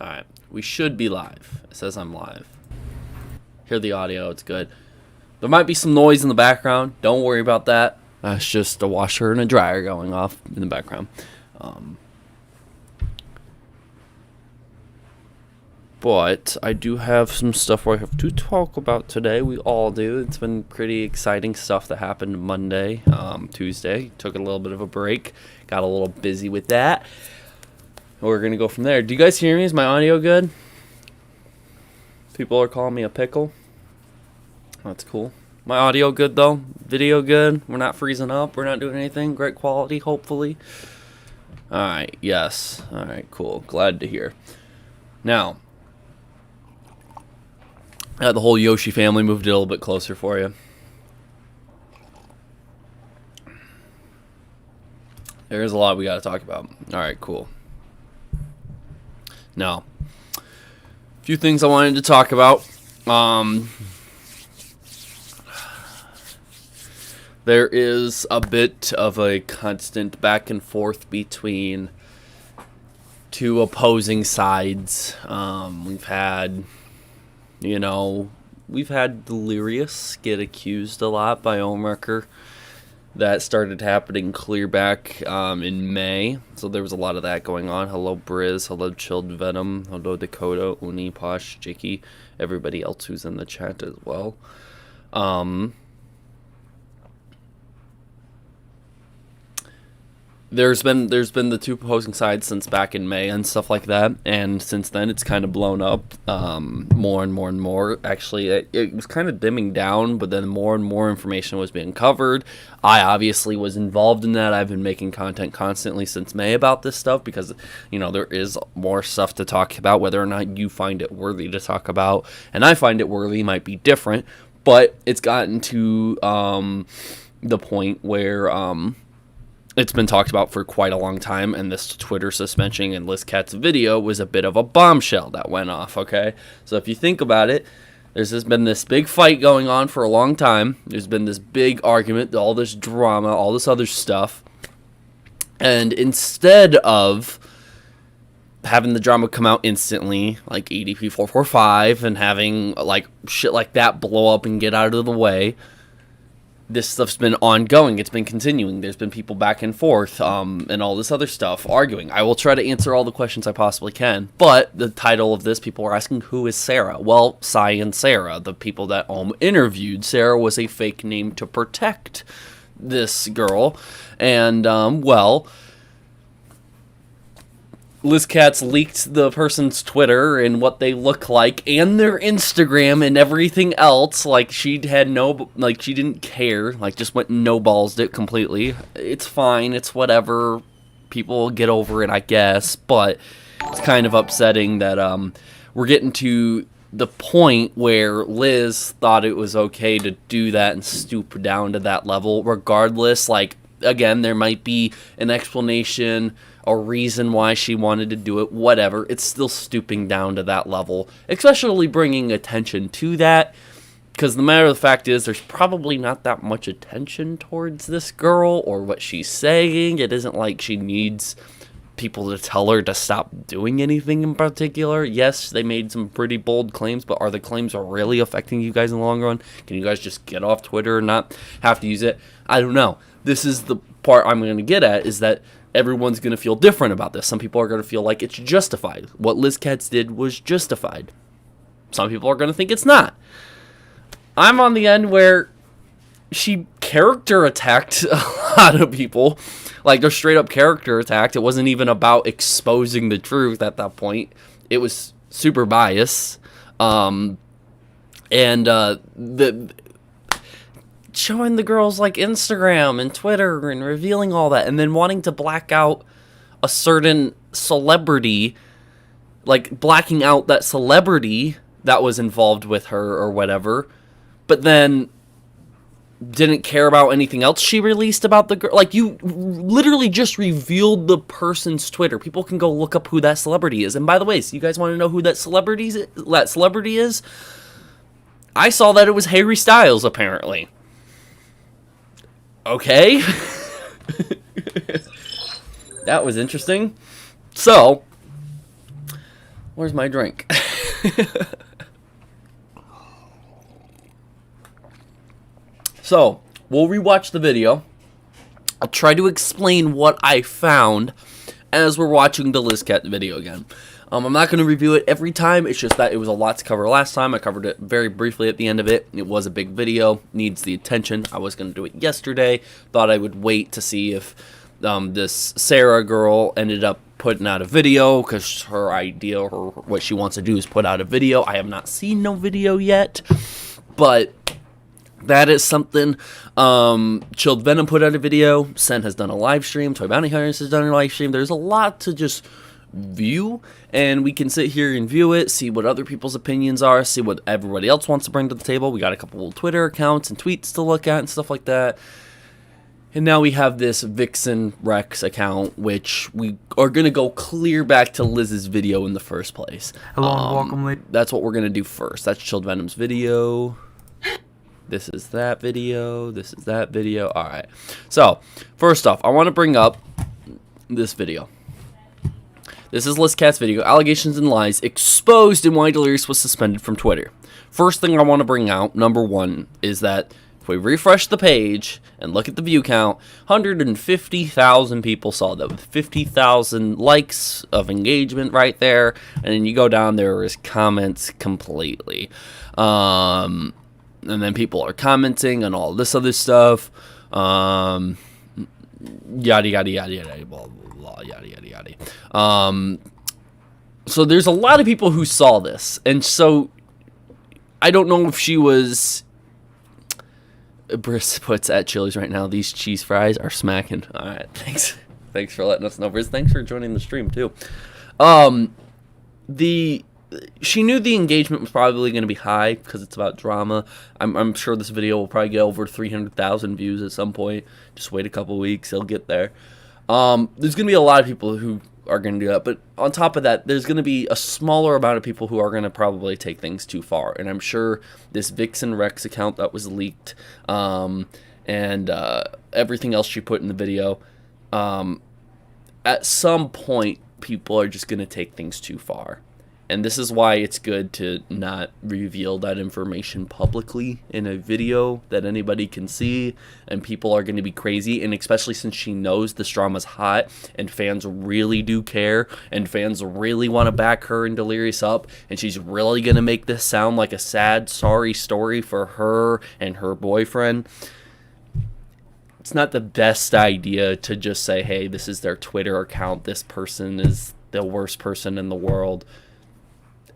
Alright, we should be live. It says I'm live. Hear the audio, it's good. There might be some noise in the background. Don't worry about that. That's just a washer and a dryer going off in the background. But I do have some stuff I have to talk about today. We all do. It's been pretty exciting stuff that happened Monday, Tuesday. Took a little bit of a break. Got a little busy with that. We're going to go from there. Do you guys hear me? Is my audio good? People are calling me a pickle. That's cool. My audio good, though? Video good? We're not freezing up? We're not doing anything? Great quality, hopefully? Alright, yes. Alright, cool. Glad to hear. Now, the whole Yoshi family moved it a little bit closer for you. There's a lot we got to talk about. Alright, cool. Now, a few things I wanted to talk about. There is a bit of a constant back and forth between two opposing sides. We've had Delirious get accused a lot by Ohmwrecker. That started happening clear back in May. So there was a lot of that going on. Hello, Briz. Hello, Chilled Venom. Hello, Dakota, Uni, Posh, Jicky. Everybody else who's in the chat as well. There's been the two opposing sides since back in May and stuff like that, and since then it's kind of blown up more and more and more. Actually, it was kind of dimming down, but then more and more information was being covered. I obviously was involved in that. I've been making content constantly since May about this stuff because, there is more stuff to talk about. Whether or not you find it worthy to talk about, and I find it worthy, might be different, but it's gotten to the point where it's been talked about for quite a long time, and this Twitter suspension and Liz Katz video was a bit of a bombshell that went off, okay? So if you think about it, there's been this big fight going on for a long time. There's been this big argument, all this drama, all this other stuff. And instead of having the drama come out instantly, like EDP 445, and having like shit like that blow up and get out of the way, this stuff's been ongoing. It's been continuing. There's been people back and forth and all this other stuff arguing. I will try to answer all the questions I possibly can. But the title of this, people are asking, who is Sarah? Well, Sai and Sarah, the people that interviewed. Sarah was a fake name to protect this girl. And, Liz Katz leaked the person's Twitter and what they look like and their Instagram and everything else. Like, she didn't care. Like, just went no balls it completely. It's fine. It's whatever. People get over it, I guess. But it's kind of upsetting that we're getting to the point where Liz thought it was okay to do that and stoop down to that level. Regardless, like, again, there might be an explanation, a reason why she wanted to do it, whatever. It's still stooping down to that level, especially bringing attention to that, because the matter of the fact is there's probably not that much attention towards this girl or what she's saying. It isn't like she needs people to tell her to stop doing anything in particular. Yes, they made some pretty bold claims, but are the claims really affecting you guys in the long run? Can you guys just get off Twitter and not have to use it? I don't know. This is the part I'm going to get at, is that everyone's going to feel different about this. Some people are going to feel like it's justified. What Liz Katz did was justified. Some people are going to think it's not. I'm on the end where she character attacked a lot of people. Like, they're straight up character attacked. It wasn't even about exposing the truth at that point. It was super biased. Showing the girls like Instagram and Twitter and revealing all that, and then wanting to black out a certain celebrity, like blacking out that celebrity that was involved with her or whatever, but then didn't care about anything else she released about the girl. Like, you literally just revealed the person's Twitter. People can go look up who that celebrity is. And by the way, so you guys want to know who that celebrity is? I saw that it was Harry Styles, apparently. Okay. That was interesting. So, where's my drink? So, we'll rewatch the video. I'll try to explain what I found as we're watching the Liz Katz video again. I'm not going to review it every time. It's just that it was a lot to cover last time. I covered it very briefly at the end of it. It was a big video. Needs the attention. I was going to do it yesterday. Thought I would wait to see if this Sarah girl ended up putting out a video, because her idea or what she wants to do is put out a video. I have not seen no video yet, but that is something. Chilled Venom put out a video. Sen has done a live stream. Toy Bounty Hunters has done a live stream. There's a lot to just view, and we can sit here and view it, see what other people's opinions are, see what everybody else wants to bring to the table. We got a couple of Twitter accounts and tweets to look at and stuff like that. And now we have this Vixen Rex account, which we are going to go clear back to Liz's video in the first place. Hello and welcome, ladies. That's what we're going to do first. That's Chilled Venom's video. This is that video. This is that video. All right. So, first off, I want to bring up this video. This is Liz Katz video. Allegations and lies exposed and why Delirious was suspended from Twitter. First thing I want to bring out, number one, is that if we refresh the page and look at the view count, 150,000 people saw that with 50,000 likes of engagement right there. And then you go down, there is comments completely. And then people are commenting on all this other stuff. Yada, yada, yada, yada, blah, blah, blah, yada, yada, yada. So there's a lot of people who saw this. And so I don't know if she was... Briss puts at Chili's right now, these cheese fries are smacking. All right, thanks. Thanks for letting us know, Briss. Thanks for joining the stream, too. She knew the engagement was probably going to be high because it's about drama. I'm sure this video will probably get over 300,000 views at some point. Just wait a couple weeks, it'll get there. There's going to be a lot of people who are going to do that. But on top of that, there's going to be a smaller amount of people who are going to probably take things too far. And I'm sure this Vixen Rex account that was leaked and everything else she put in the video, at some point, people are just going to take things too far. And this is why it's good to not reveal that information publicly in a video that anybody can see, and people are going to be crazy. And especially since she knows this drama's hot and fans really do care and fans really want to back her and Delirious up, and she's really going to make this sound like a sad, sorry story for her and her boyfriend. It's not the best idea to just say, hey, this is their Twitter account, this person is the worst person in the world.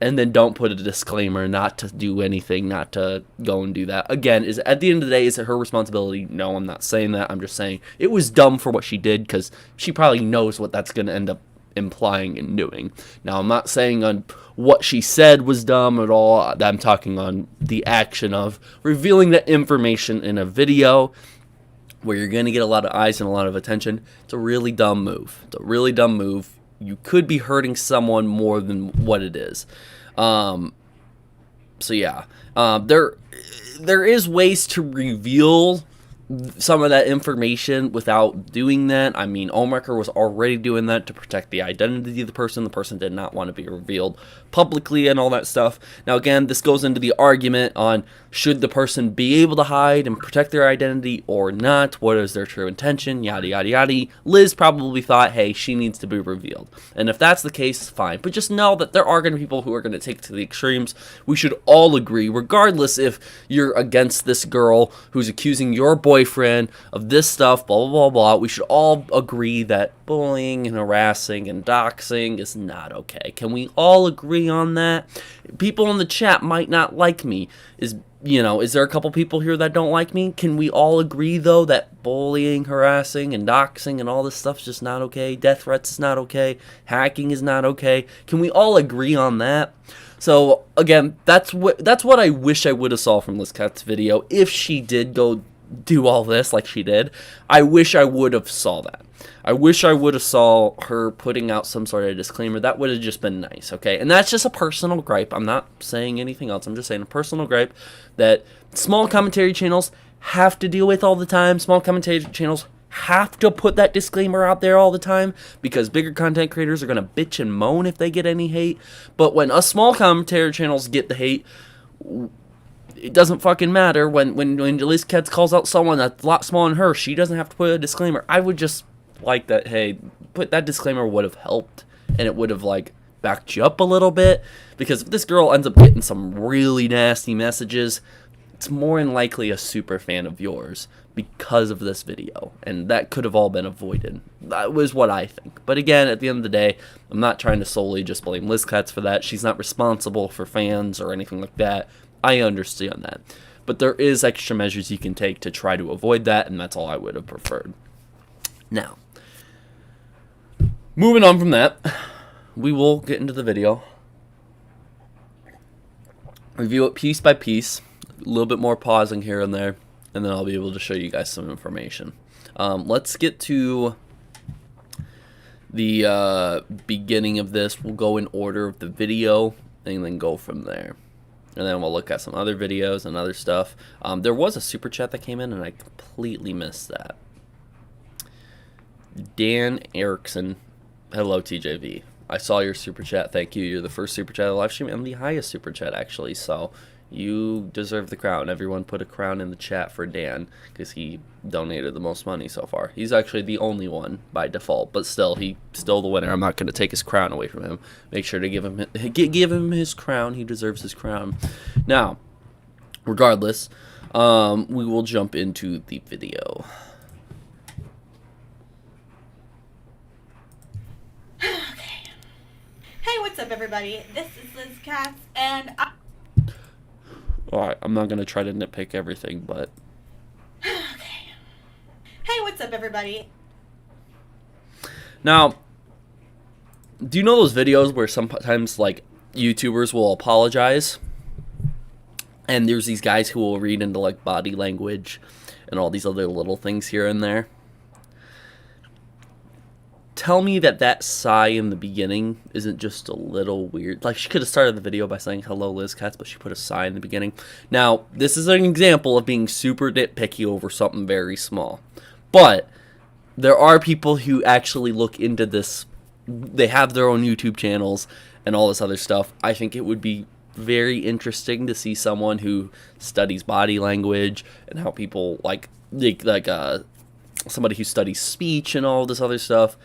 And then don't put a disclaimer not to do anything, not to go and do that. Again, is at the end of the day, is it her responsibility? No, I'm not saying that. I'm just saying it was dumb for what she did, because she probably knows what that's going to end up implying and doing. Now, I'm not saying on what she said was dumb at all. I'm talking on the action of revealing that information in a video where you're going to get a lot of eyes and a lot of attention. It's a really dumb move. It's a really dumb move. You could be hurting someone more than what it is. So yeah, there is ways to reveal some of that information without doing that. I mean, Ohmwrecker was already doing that to protect the identity of the person. The person did not want to be revealed publicly and all that stuff. Now, again, this goes into the argument on should the person be able to hide and protect their identity or not? What is their true intention? Yada, yada, yada. Liz probably thought, hey, she needs to be revealed. And if that's the case, fine. But just know that there are going to be people who are going to take it to the extremes. We should all agree, regardless if you're against this girl who's accusing your boyfriend of this stuff, blah, blah, blah, blah. We should all agree that bullying and harassing and doxing is not okay. Can we all agree on that? People in the chat might not like me. Is there a couple people here that don't like me? Can we all agree, though, that bullying, harassing, and doxing and all this stuff is just not okay? Death threats is not okay. Hacking is not okay. Can we all agree on that? So, again, that's what I wish I would have saw from Liz Katz's video. If she did go do all this like she did, I wish I would have saw that. I wish I would have saw her putting out some sort of disclaimer. That would have just been nice, okay? And that's just a personal gripe. I'm not saying anything else. I'm just saying a personal gripe that small commentary channels have to deal with all the time. Small commentary channels have to put that disclaimer out there all the time because bigger content creators are going to bitch and moan if they get any hate. But when us small commentary channels get the hate, it doesn't fucking matter. When Liz Katz calls out someone that's a lot smaller than her, she doesn't have to put a disclaimer. I would just like that, hey, put that disclaimer would have helped, and it would have, like, backed you up a little bit, because if this girl ends up getting some really nasty messages, it's more than likely a super fan of yours because of this video, and that could have all been avoided. That was what I think. But again, at the end of the day, I'm not trying to solely just blame Liz Katz for that. She's not responsible for fans or anything like that. I understand that. But there is extra measures you can take to try to avoid that, and that's all I would have preferred. Now, moving on from that, we will get into the video. Review it piece by piece. A little bit more pausing here and there, and then I'll be able to show you guys some information. Let's get to the beginning of this. We'll go in order of the video, and then go from there. And then we'll look at some other videos and other stuff. There was a super chat that came in, and I completely missed that. Dan Erickson, hello TJV. I saw your super chat. Thank you. You're the first super chat of the live stream. I'm the highest super chat, actually. So you deserve the crown. Everyone put a crown in the chat for Dan because he donated the most money so far. He's actually the only one by default, but still, he's still the winner. I'm not going to take his crown away from him. Make sure to give him his crown. He deserves his crown. Now, regardless, we will jump into the video. Hey, what's up, everybody? This is Liz Katz, and Alright, I'm not going to try to nitpick everything, but... Okay. Hey, what's up, everybody? Now, do you know those videos where sometimes, like, YouTubers will apologize? And there's these guys who will read into, like, body language and all these other little things here and there? Tell me that sigh in the beginning isn't just a little weird. Like, she could have started the video by saying, hello, Liz Katz, but she put a sigh in the beginning. Now, this is an example of being super nitpicky over something very small. But there are people who actually look into this. They have their own YouTube channels and all this other stuff. I think it would be very interesting to see someone who studies body language and how people, somebody who studies speech and all this other stuff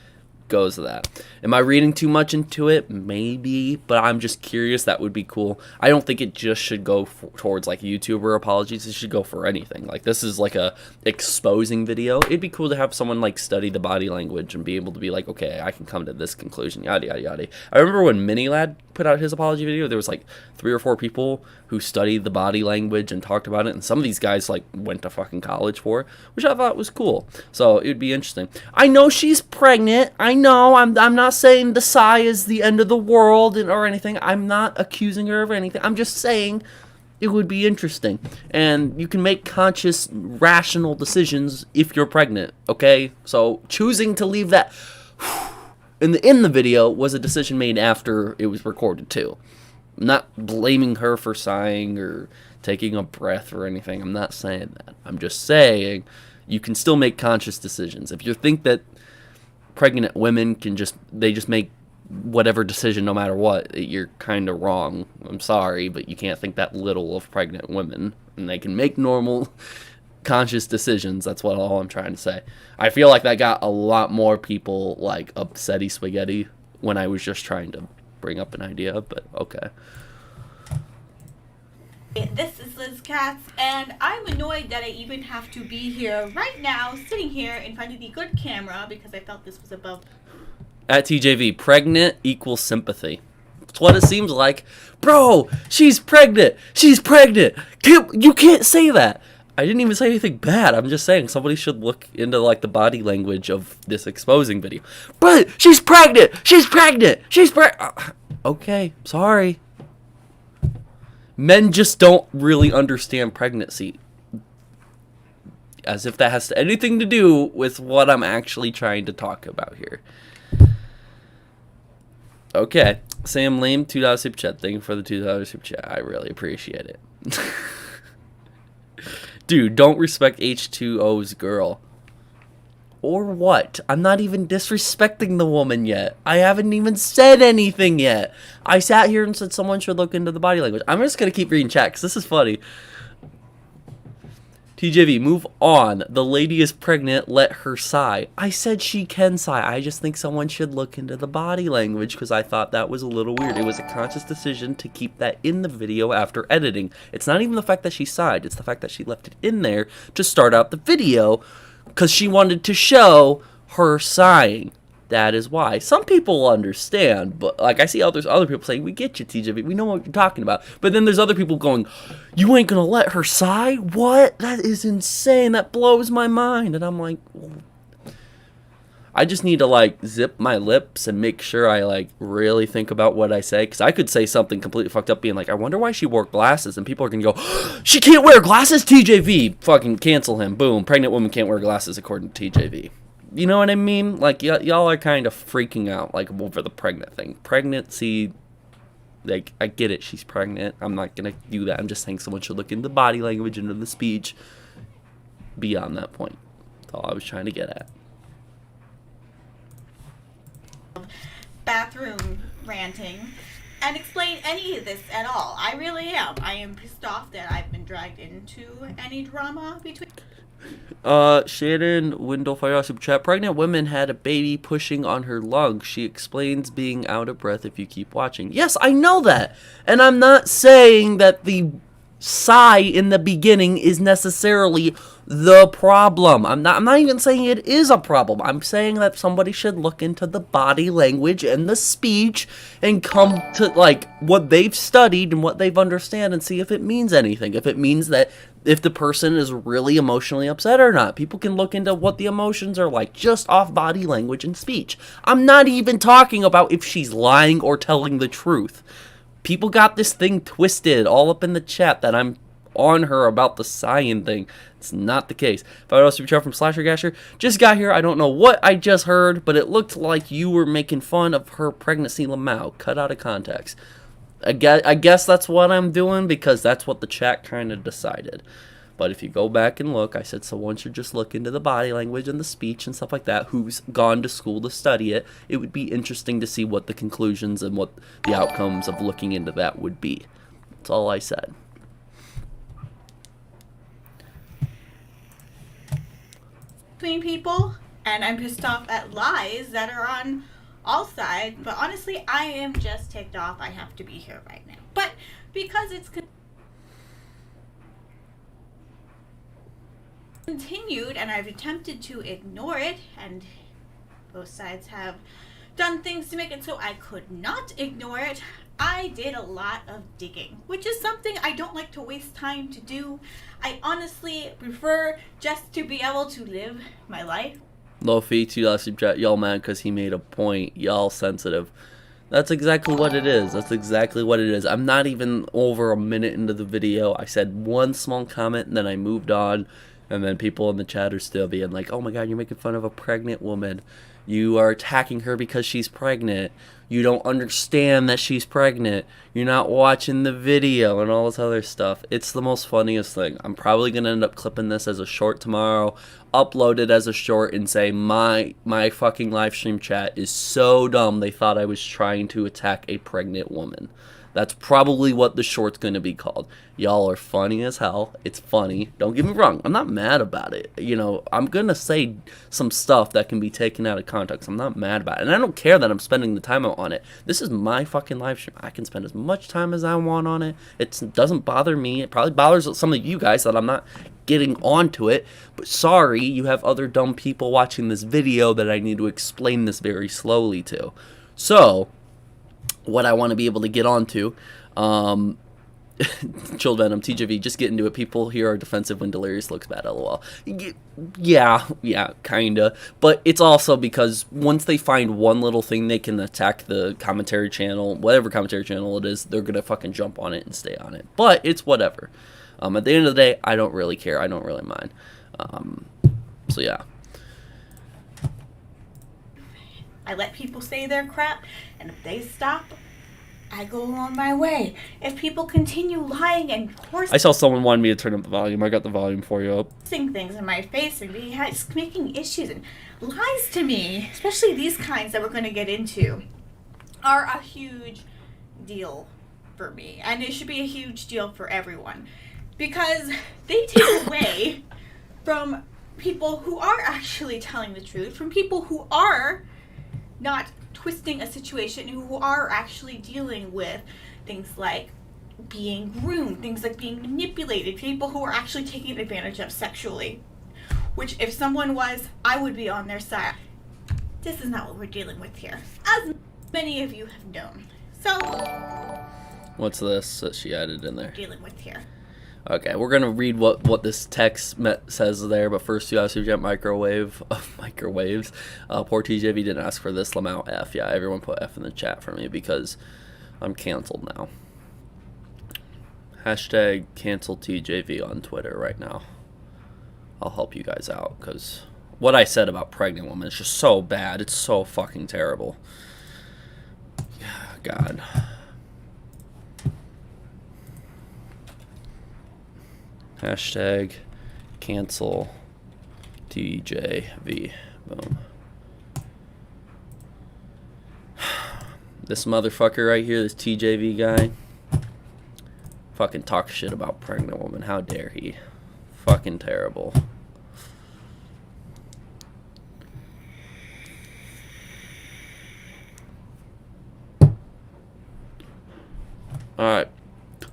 goes to that. Am I reading too much into it? Maybe, but I'm just curious. That would be cool. I don't think it just should go towards like YouTuber apologies. It should go for anything. Like, this is like a exposing video. It'd be cool to have someone like study the body language and be able to be like, okay, I can come to this conclusion, yada yada yada. I remember when Minilad put out his apology video, there was like 3 or 4 people who studied the body language and talked about it, and some of these guys like went to fucking college for it, which I thought was cool. So it'd be interesting. I know she's pregnant. I know. I'm not saying the sigh is the end of the world or anything. I'm not accusing her of anything. I'm just saying it would be interesting, and you can make conscious, rational decisions if you're pregnant. Okay, so choosing to leave that in the video was a decision made after it was recorded too. I'm not blaming her for sighing or taking a breath or anything. I'm not saying that. I'm just saying you can still make conscious decisions. If you think that pregnant women can just make whatever decision no matter what, you're kind of wrong. I'm sorry, but you can't think that little of pregnant women, and they can make normal conscious decisions. That's all I'm trying to say. I feel like that got a lot more people like upsetty spaghetti when I was just trying to bring up an idea, but okay. This is Liz Katz, and I'm annoyed that I even have to be here right now, sitting here in front of the good camera, because I felt this was above. At TJV, pregnant equals sympathy. That's what it seems like. Bro, she's pregnant. She's pregnant. You can't say that. I didn't even say anything bad. I'm just saying somebody should look into like the body language of this exposing video. But she's pregnant. She's pregnant. She's pregnant. Okay, sorry. Men just don't really understand pregnancy. As if that has anything to do with what I'm actually trying to talk about here. Okay. Sam Lame, $2 super chat. Thank you for the $2 super chat. I really appreciate it. Dude, don't respect H2O's girl. Or what? I'm not even disrespecting the woman yet. I haven't even said anything yet. I sat here and said someone should look into the body language. I'm just going to keep reading chat because this is funny. TJV, move on. The lady is pregnant. Let her sigh. I said she can sigh. I just think someone should look into the body language because I thought that was a little weird. It was a conscious decision to keep that in the video after editing. It's not even the fact that she sighed. It's the fact that she left it in there to start out the video because she wanted to show her sighing. That is why. Some people understand, but like I see other people saying, we get you, TJV. We know what you're talking about. But then there's other people going, you ain't going to let her sigh? What? That is insane. That blows my mind. And I'm like, I just need to like zip my lips and make sure I like really think about what I say. Because I could say something completely fucked up being like, I wonder why she wore glasses. And people are going to go, she can't wear glasses? TJV. Fucking cancel him. Boom. Pregnant woman can't wear glasses according to TJV. You know what I mean? Like, y'all are kind of freaking out, like, over the pregnant thing. Pregnancy, like, I get it. She's pregnant. I'm not going to do that. I'm just saying someone should look into the body language, into the speech, beyond that point. That's all I was trying to get at. Bathroom ranting and explain any of this at all. I really am. I am pissed off that I've been dragged into any drama between... Shannon Windle Super Chat. Pregnant woman had a baby pushing on her lungs. She explains being out of breath if you keep watching. Yes, I know that. And I'm not saying that the sigh in the beginning is necessarily the problem. I'm not even saying it is a problem. I'm saying that somebody should look into the body language and the speech and come to like what they've studied and what they've understand and see if it means anything. If it means that if the person is really emotionally upset or not. People can look into what the emotions are like just off body language and speech. I'm not even talking about if she's lying or telling the truth. People got this thing twisted all up in the chat that I'm on her about the sighing thing. It's not the case. $5 super chat from Slasher Gasher. Just got here. I don't know what I just heard, but it looked like you were making fun of her pregnancy Lamau. Cut out of context. I guess that's what I'm doing because that's what the chat kind of decided. But if you go back and look, I said someone should just look into the body language and the speech and stuff like that who's gone to school to study it. It would be interesting to see what the conclusions and what the outcomes of looking into that would be. That's all I said. Between people, and I'm pissed off at lies that are on all sides, but honestly, I am just ticked off I have to be here right now. But because it's continued and I've attempted to ignore it, and both sides have done things to make it so I could not ignore it, I did a lot of digging, which is something I don't like to waste time to do. I honestly prefer just to be able to live my life. Lofi, $2 super chat. Y'all mad because he made a point. Y'all sensitive. That's exactly what it is. That's exactly what it is. I'm not even over a minute into the video. I said one small comment and then I moved on. And then people in the chat are still being like, oh my god, you're making fun of a pregnant woman. You are attacking her because she's pregnant. You don't understand that she's pregnant. You're not watching the video and all this other stuff. It's the most funniest thing. I'm probably going to end up clipping this as a short tomorrow, upload it as a short, and say my fucking live stream chat is so dumb they thought I was trying to attack a pregnant woman. That's probably what the short's going to be called. Y'all are funny as hell. It's funny. Don't get me wrong. I'm not mad about it. You know, I'm going to say some stuff that can be taken out of context. I'm not mad about it. And I don't care that I'm spending the time on it. This is my fucking live stream. I can spend as much time as I want on it. It doesn't bother me. It probably bothers some of you guys that I'm not getting onto it. But sorry, you have other dumb people watching this video that I need to explain this very slowly to. So what I want to be able to get onto, Chill Venom, TJV, just get into it. People here are defensive when Delirious looks bad, lol. Yeah, kinda. But it's also because once they find one little thing they can attack the commentary channel, whatever commentary channel it is, they're gonna fucking jump on it and stay on it. But it's whatever. At the end of the day, I don't really care. I don't really mind. So yeah. I let people say their crap, and if they stop, I go on my way. If people continue lying and I saw someone wanted me to turn up the volume. I got the volume for you up. forcing things in my face and making issues and lies to me, especially these kinds that we're going to get into, are a huge deal for me. And it should be a huge deal for everyone. Because they take away from people who are actually telling the truth, from people who are not twisting a situation, who are actually dealing with things like being groomed, things like being manipulated, people who are actually taken advantage of sexually. Which, if someone was, I would be on their side. This is not what we're dealing with here, as many of you have known. So, what's this that she added in there? Dealing with here. Okay, we're gonna read what this text says there, but first you have to get microwaves. Poor TJV didn't ask for this. Lamau F. Yeah, everyone put F in the chat for me because I'm canceled now. Hashtag cancel TJV on Twitter right now. I'll help you guys out because what I said about pregnant women is just so bad. It's so fucking terrible. God. Hashtag cancel TJV. Boom. This motherfucker right here, this TJV guy, fucking talk shit about pregnant woman. How dare he? Fucking terrible. Alright.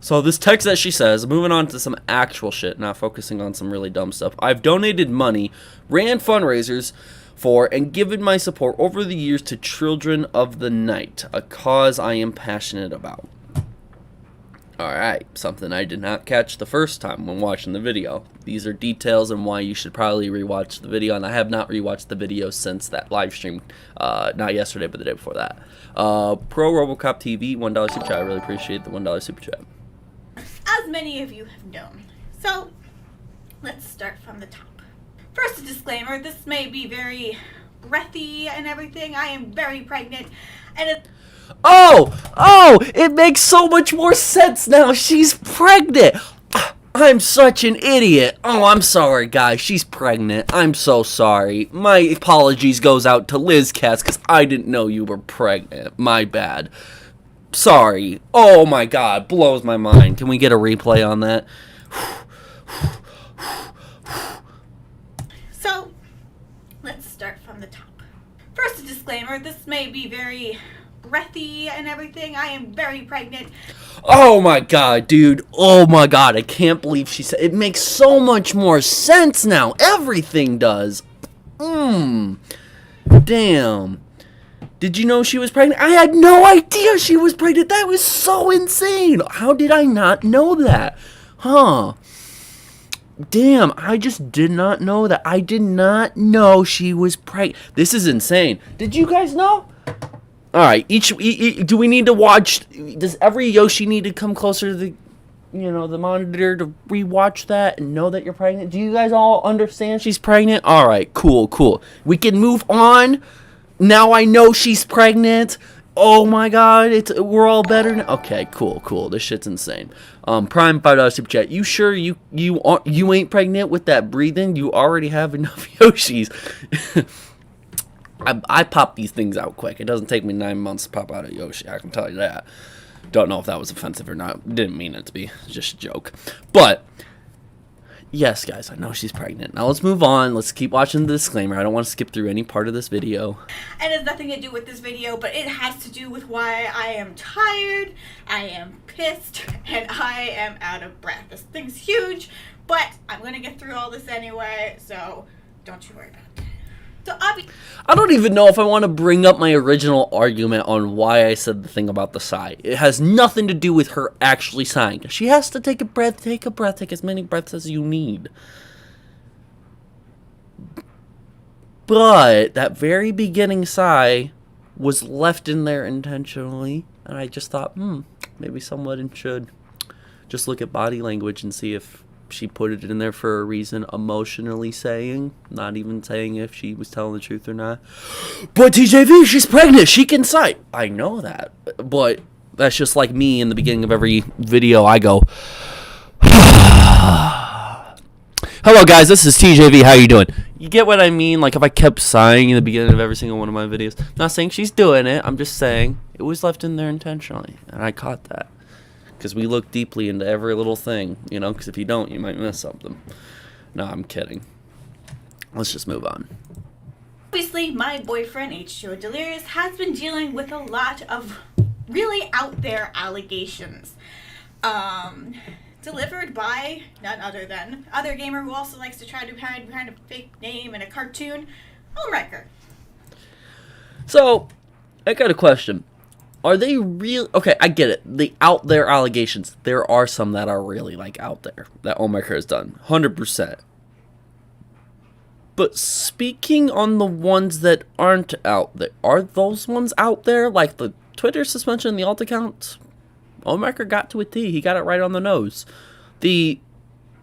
So this text that she says, moving on to some actual shit, not focusing on some really dumb stuff. I've donated money, ran fundraisers for, and given my support over the years to Children of the Night, a cause I am passionate about. Alright, something I did not catch the first time when watching the video. These are details and why you should probably rewatch the video, and I have not rewatched the video since that live stream, not yesterday, but the day before that. Pro Robocop TV, $1 super chat. I really appreciate the $1 super chat. As many of you have known. So, let's start from the top. First, a disclaimer, this may be very breathy and everything. I am very pregnant, and Oh, it makes so much more sense now. She's pregnant. I'm such an idiot. Oh, I'm sorry, guys. She's pregnant. I'm so sorry. My apologies goes out to Liz Katz because I didn't know you were pregnant. My bad. Sorry. Oh my god, blows my mind. Can we get a replay on that? So, let's start from the top. First, a disclaimer, this may be very breathy and everything. I am very pregnant. Oh my god, dude. Oh my god, I can't believe she said it. Makes so much more sense now. Everything does. Damn. Did you know she was pregnant? I had no idea she was pregnant. That was so insane. How did I not know that? Huh. Damn, I just did not know that. I did not know she was pregnant. This is insane. Did you guys know? Alright, do we need to watch, does every Yoshi need to come closer to the, the monitor to rewatch that and know that you're pregnant? Do you guys all understand she's pregnant? Alright, cool. We can move on. Now I know she's pregnant. Oh my god, we're all better now. Okay, cool. This shit's insane. Prime $5 super chat. You sure you ain't pregnant with that breathing? You already have enough Yoshis. I pop these things out quick. It doesn't take me 9 months to pop out a Yoshi. I can tell you that. Don't know if that was offensive or not. Didn't mean it to be. It's just a joke. But yes, guys, I know she's pregnant. Now let's move on. Let's keep watching the disclaimer. I don't want to skip through any part of this video. It has nothing to do with this video, but it has to do with why I am tired, I am pissed, and I am out of breath. This thing's huge, but I'm going to get through all this anyway, so don't you worry about it. So I don't even know if I want to bring up my original argument on why I said the thing about the sigh. It has nothing to do with her actually sighing. She has to take a breath, take as many breaths as you need. But that very beginning sigh was left in there intentionally, and I just thought, maybe someone should just look at body language and see if she put it in there for a reason, emotionally saying, not even saying if she was telling the truth or not. But TJV, she's pregnant, she can sigh. I know that, but That's just like me in the beginning of every video. I go, hello guys, this is TJV, how you doing? You get what I mean? Like if I kept sighing in the beginning of every single one of my videos. Not saying she's doing it, I'm just saying it was left in there intentionally. And I caught that. Because we look deeply into every little thing, you know, because if you don't, you might miss something. No, I'm kidding. Let's just move on. Obviously, my boyfriend, H2O Delirious, has been dealing with a lot of really out there allegations. Delivered by none other than other gamer who also likes to try to hide behind a fake name and a cartoon, Ohmwrecker. So, I got a question. Are they real? Okay, I get it. The out there allegations. There are some that are really like out there that Ohmwrecker has done. 100%. But speaking on the ones that aren't out there, are those ones out there? Like the Twitter suspension, the alt accounts? Ohmwrecker got to a T. He got it right on the nose. The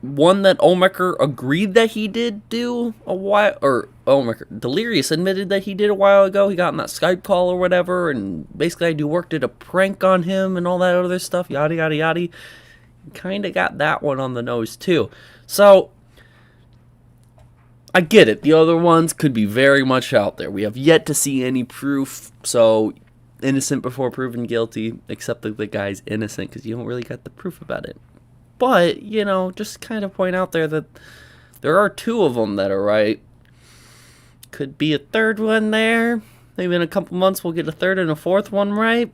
one that Ohmwrecker agreed that he did do a while, or Ohmwrecker, Delirious admitted that he did a while ago. He got in that Skype call or whatever, and basically I Do Work did a prank on him and all that other stuff, yada yada yada. Kind of got that one on the nose too. So I get it. The other ones could be very much out there. We have yet to see any proof, so innocent before proven guilty, except that the guy's innocent because you don't really get the proof about it. But, you know, just kind of point out there that there are two of them that are right. Could be a third one there. Maybe in a couple months we'll get a third and a fourth one right.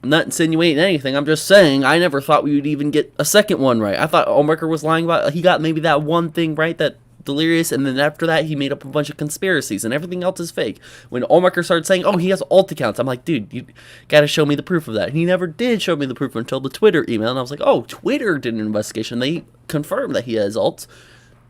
I'm not insinuating anything. I'm just saying I never thought we would even get a second one right. I thought Ohmwrecker was lying about, he got maybe that one thing right, that Delirious, and then after that he made up a bunch of conspiracies and everything else is fake. When Ohmwrecker started saying, oh, he has alt accounts, I'm like, dude, you gotta show me the proof of that. And he never did show me the proof until the Twitter email, and I was like, oh, Twitter did an investigation, they confirmed that he has alts.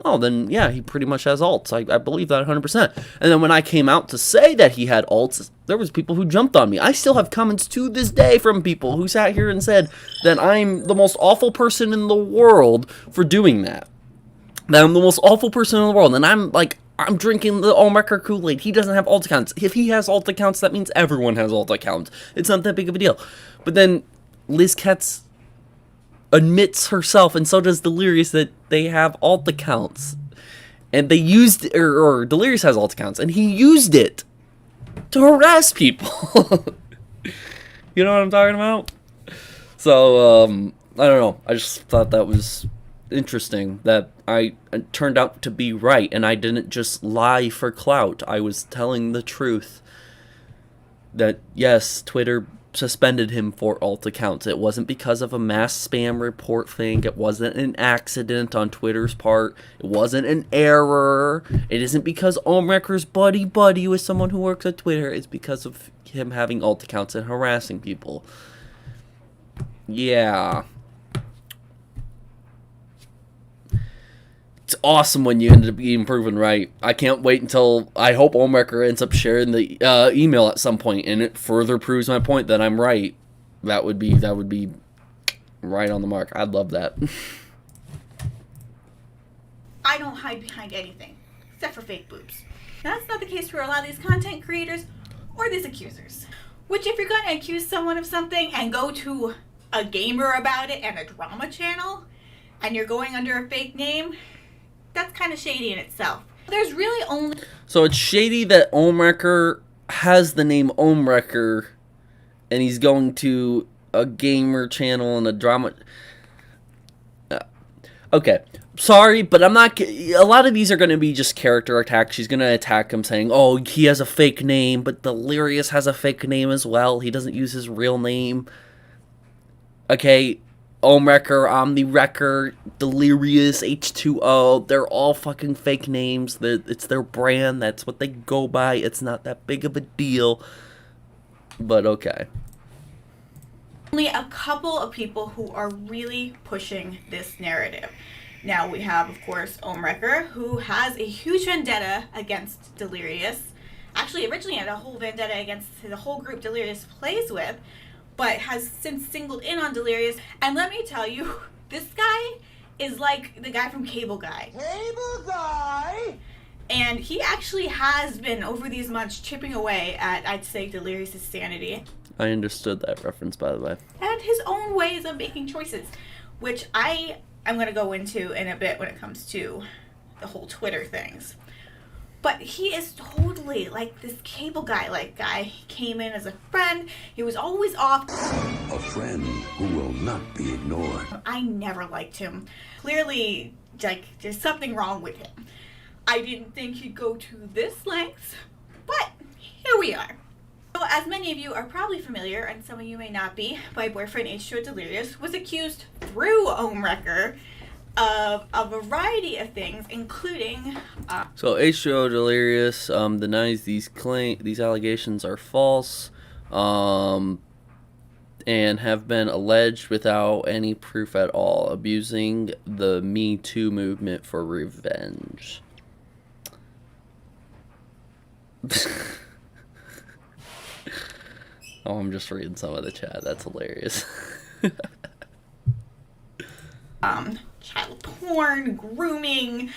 Oh, then yeah, he pretty much has alts. I believe that 100%. And then when I came out to say that he had alts, there was people who jumped on me. I still have comments to this day from people who sat here and said that I'm the most awful person in the world for doing that. That I'm the most awful person in the world, and I'm like, I'm drinking the Ohmwrecker Kool-Aid. He doesn't have alt accounts. If he has alt accounts, that means everyone has alt accounts. It's not that big of a deal. But then Liz Katz admits herself, and so does Delirious, that they have alt accounts. And they used, or Delirious has alt accounts, and he used it to harass people. You know what I'm talking about? So, I don't know. I just thought that was interesting that I turned out to be right, and I didn't just lie for clout. I was telling the truth that yes, Twitter suspended him for alt accounts. It wasn't because of a mass spam report thing. It wasn't an accident on Twitter's part. It wasn't an error. It isn't because Ohmwrecker's buddy with someone who works at Twitter. It's because of him having alt accounts and harassing people. Yeah. It's awesome when you end up being proven right. I can't wait until, I hope Ohmwrecker ends up sharing the email at some point, and it further proves my point that I'm right. That would be right on the mark. I'd love that. I don't hide behind anything, except for fake boobs. That's not the case for a lot of these content creators or these accusers. Which, if you're going to accuse someone of something and go to a gamer about it and a drama channel, and you're going under a fake name, that's kind of shady in itself. There's really only... So it's shady that Ohmwrecker has the name Ohmwrecker, and he's going to a gamer channel and a drama... Okay, sorry, but I'm not... A lot of these are going to be just character attacks. She's going to attack him saying, oh, he has a fake name, but Delirious has a fake name as well. He doesn't use his real name. Okay, Ohmwrecker, Ohmwrecker, Delirious, H2O, they're all fucking fake names. It's their brand. That's what they go by. It's not that big of a deal. But okay. Only a couple of people who are really pushing this narrative. Now we have, of course, Ohmwrecker, who has a huge vendetta against Delirious. Actually, originally had a whole vendetta against the whole group Delirious plays with, but has since singled in on Delirious. And let me tell you, this guy is like the guy from Cable Guy. Cable Guy? And he actually has been, over these months, chipping away at, I'd say, Delirious' sanity. I understood that reference, by the way. And his own ways of making choices, which I'm going to go into in a bit when it comes to the whole Twitter things. But he is totally like this cable guy guy. He came in as a friend. He was always off. A friend who will not be ignored. I never liked him. Clearly, like, there's something wrong with him. I didn't think he'd go to this length, but here we are. So, as many of you are probably familiar, and some of you may not be, my boyfriend H2O Delirious was accused through Ohmwrecker of a variety of things, including So H2O Delirious denies these allegations are false, and have been alleged without any proof at all, abusing the Me Too movement for revenge. Oh, I'm just reading some of the chat. That's hilarious. Child porn, grooming,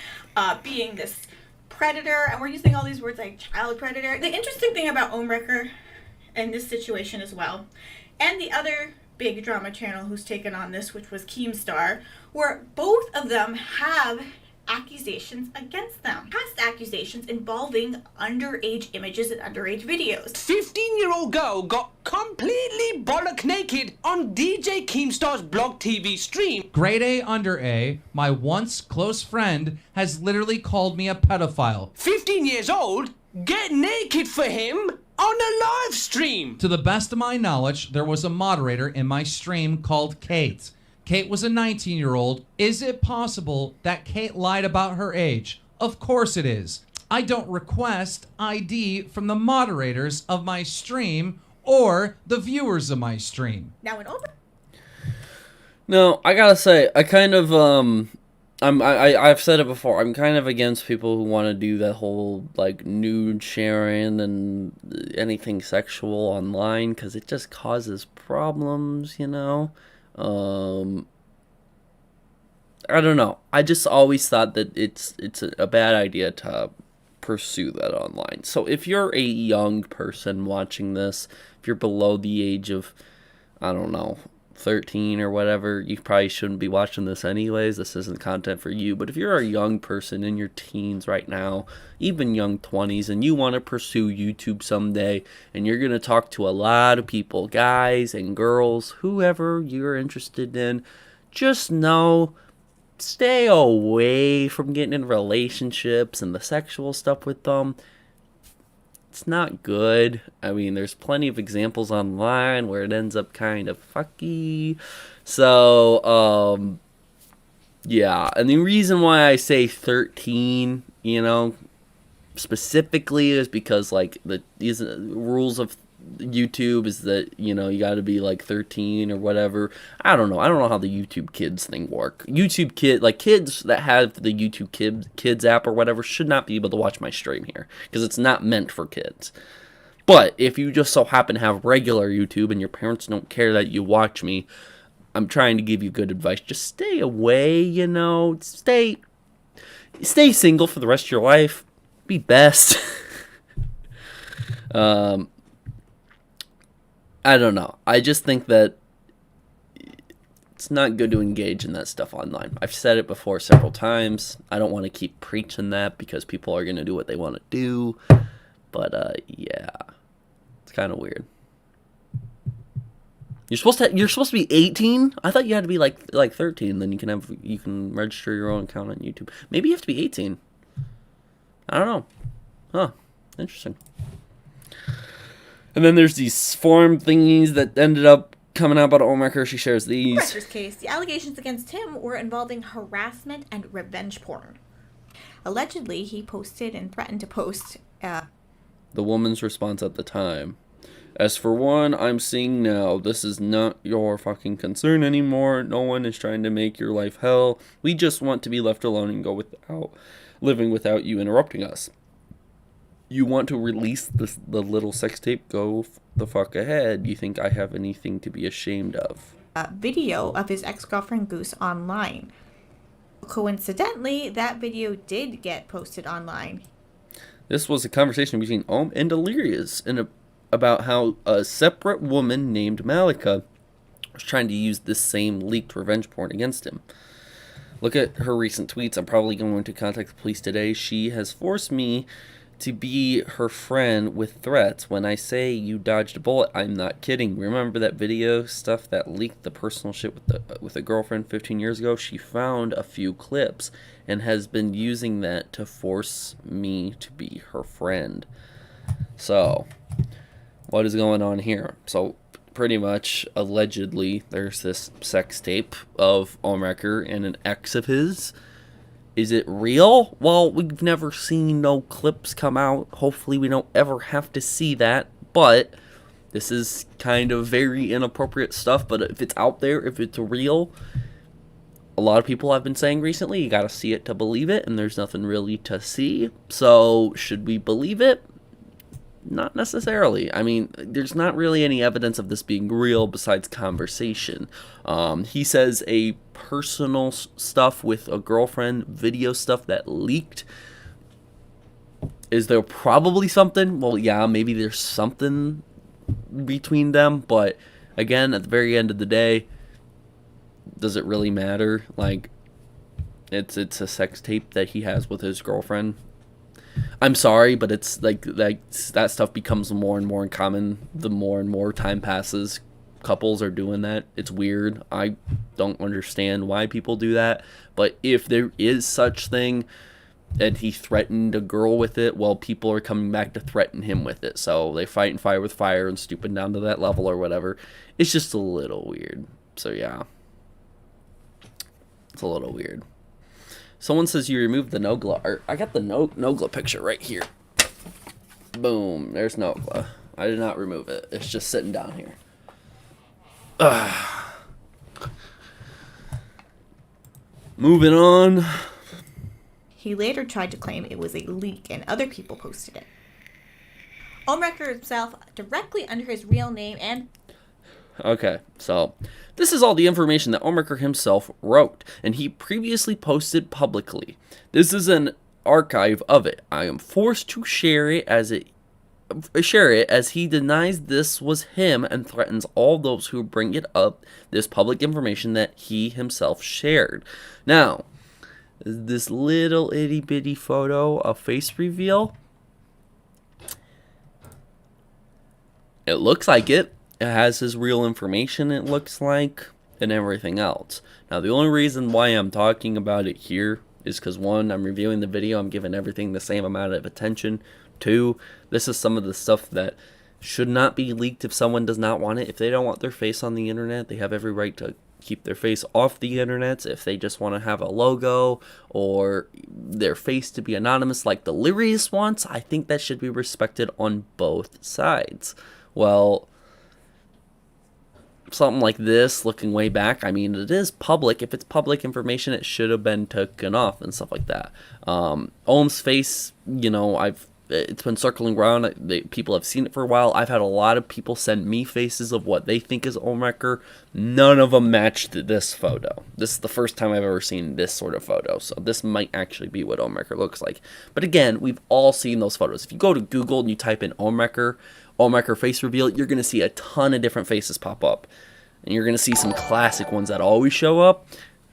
being this predator, and we're using all these words like child predator. The interesting thing about Ohmwrecker and this situation as well, and the other big drama channel who's taken on this, which was Keemstar, where both of them have accusations against them. Past accusations involving underage images and underage videos. 15-year-old girl got completely bollock naked on DJ Keemstar's Blog TV stream. Grade A under A, my once close friend, has literally called me a pedophile. 15 years old, get naked for him on a live stream. To the best of my knowledge, there was a moderator in my stream called Kate. Kate was a 19-year-old. Is it possible that Kate lied about her age? Of course it is. I don't request ID from the moderators of my stream or the viewers of my stream. Now in No, I gotta say, I kind of I've said it before. I'm kind of against people who want to do that whole like nude sharing and anything sexual online, because it just causes problems, you know. I don't know. I just always thought that it's a bad idea to pursue that online. So if you're a young person watching this, if you're below the age of, I don't know, 13 or whatever, you probably shouldn't be watching this anyways. This isn't content for you. But if you're a young person in your teens right now, even young 20s, and you want to pursue YouTube someday, and you're going to talk to a lot of people, guys and girls, whoever you're interested in, just know, stay away from getting in relationships and the sexual stuff with them. It's not good. I mean, there's plenty of examples online where it ends up kind of fucky. So, yeah. And the reason why I say 13, you know, specifically is because, like, these rules of YouTube is that, you know, you got to be like 13 or whatever. I don't know how the YouTube Kids thing work. YouTube Kid, like, kids that have the YouTube Kids app or whatever should not be able to watch my stream here, because it's not meant for kids. But if you just so happen to have regular YouTube and your parents don't care that you watch me, I'm trying to give you good advice. Just stay away, you know. Stay single for the rest of your life. Be best. I don't know. I just think that it's not good to engage in that stuff online. I've said it before several times. I don't want to keep preaching that because people are going to do what they want to do. But, yeah. It's kind of weird. You're supposed to be 18? I thought you had to be like 13, then you can register your own account on YouTube. Maybe you have to be 18. I don't know. Huh. Interesting. And then there's these forum thingies that ended up coming out about Ohmwrecker. She shares these. Ohmwrecker's case, the allegations against him were involving harassment and revenge porn. Allegedly, he posted and threatened to post. The woman's response at the time: "As for one I'm seeing now, this is not your fucking concern anymore. No one is trying to make your life hell. We just want to be left alone and go living without you interrupting us. You want to release the little sex tape? Go the fuck ahead. You think I have anything to be ashamed of?" Video of his ex-girlfriend Goose online. Coincidentally, that video did get posted online. This was a conversation between Ohm and Delirious in about how a separate woman named Malika was trying to use this same leaked revenge porn against him. Look at her recent tweets. I'm probably going to contact the police today. She has forced me to be her friend with threats. When I say you dodged a bullet, I'm not kidding. Remember that video stuff that leaked the personal shit with a girlfriend 15 years ago? She found a few clips and has been using that to force me to be her friend. So, what is going on here? So, pretty much, allegedly, there's this sex tape of Ohmwrecker and an ex of his. Is it real? Well, we've never seen no clips come out. Hopefully we don't ever have to see that. But this is kind of very inappropriate stuff. But if it's out there, if it's real, a lot of people have been saying recently, you gotta see it to believe it. And there's nothing really to see. So, should we believe it? Not necessarily. I mean, there's not really any evidence of this being real besides conversation. He says a personal stuff with a girlfriend, video stuff that leaked. Is there probably something? Well, yeah, maybe there's something between them, but again, at the very end of the day, does it really matter? Like, it's a sex tape that he has with his girlfriend. I'm sorry, but it's like that stuff becomes more and more common the more and more time passes. Couples are doing that. It's weird. I don't understand why people do that. But if there is such thing and he threatened a girl with it, well, people are coming back to threaten him with it. So they fight and fire with fire and stooping down to that level or whatever. It's just a little weird. So yeah. It's a little weird. Someone says you removed the Nogla art. I got the Nogla picture right here. Boom. There's Nogla. I did not remove it. It's just sitting down here. Moving on. He later tried to claim it was a leak and other people posted it. Ohmwrecker himself, directly under his real name and... Okay, so this is all the information that Ohmwrecker himself wrote, and he previously posted publicly. This is an archive of it. I am forced to share it as he denies this was him and threatens all those who bring it up this public information that he himself shared. Now, this little itty bitty photo of face reveal. It looks like it. It has his real information, it looks like, and everything else. Now, the only reason why I'm talking about it here is because, one, I'm reviewing the video, I'm giving everything the same amount of attention. Two, this is some of the stuff that should not be leaked if someone does not want it. If they don't want their face on the internet, they have every right to keep their face off the internet. If they just want to have a logo or their face to be anonymous like Delirious wants, I think that should be respected on both sides. Well, something like this, looking way back, I mean, it is public. If it's public information, it should have been taken off and stuff like that. Ohm's face, you know, it's been circling around. People have seen it for a while. I've had a lot of people send me faces of what they think is Ohmwrecker. None of them matched this photo. This is the first time I've ever seen this sort of photo, so this might actually be what Ohmwrecker looks like. But again, we've all seen those photos. If you go to Google and you type in Ohmwrecker face reveal, you're going to see a ton of different faces pop up. And you're going to see some classic ones that always show up,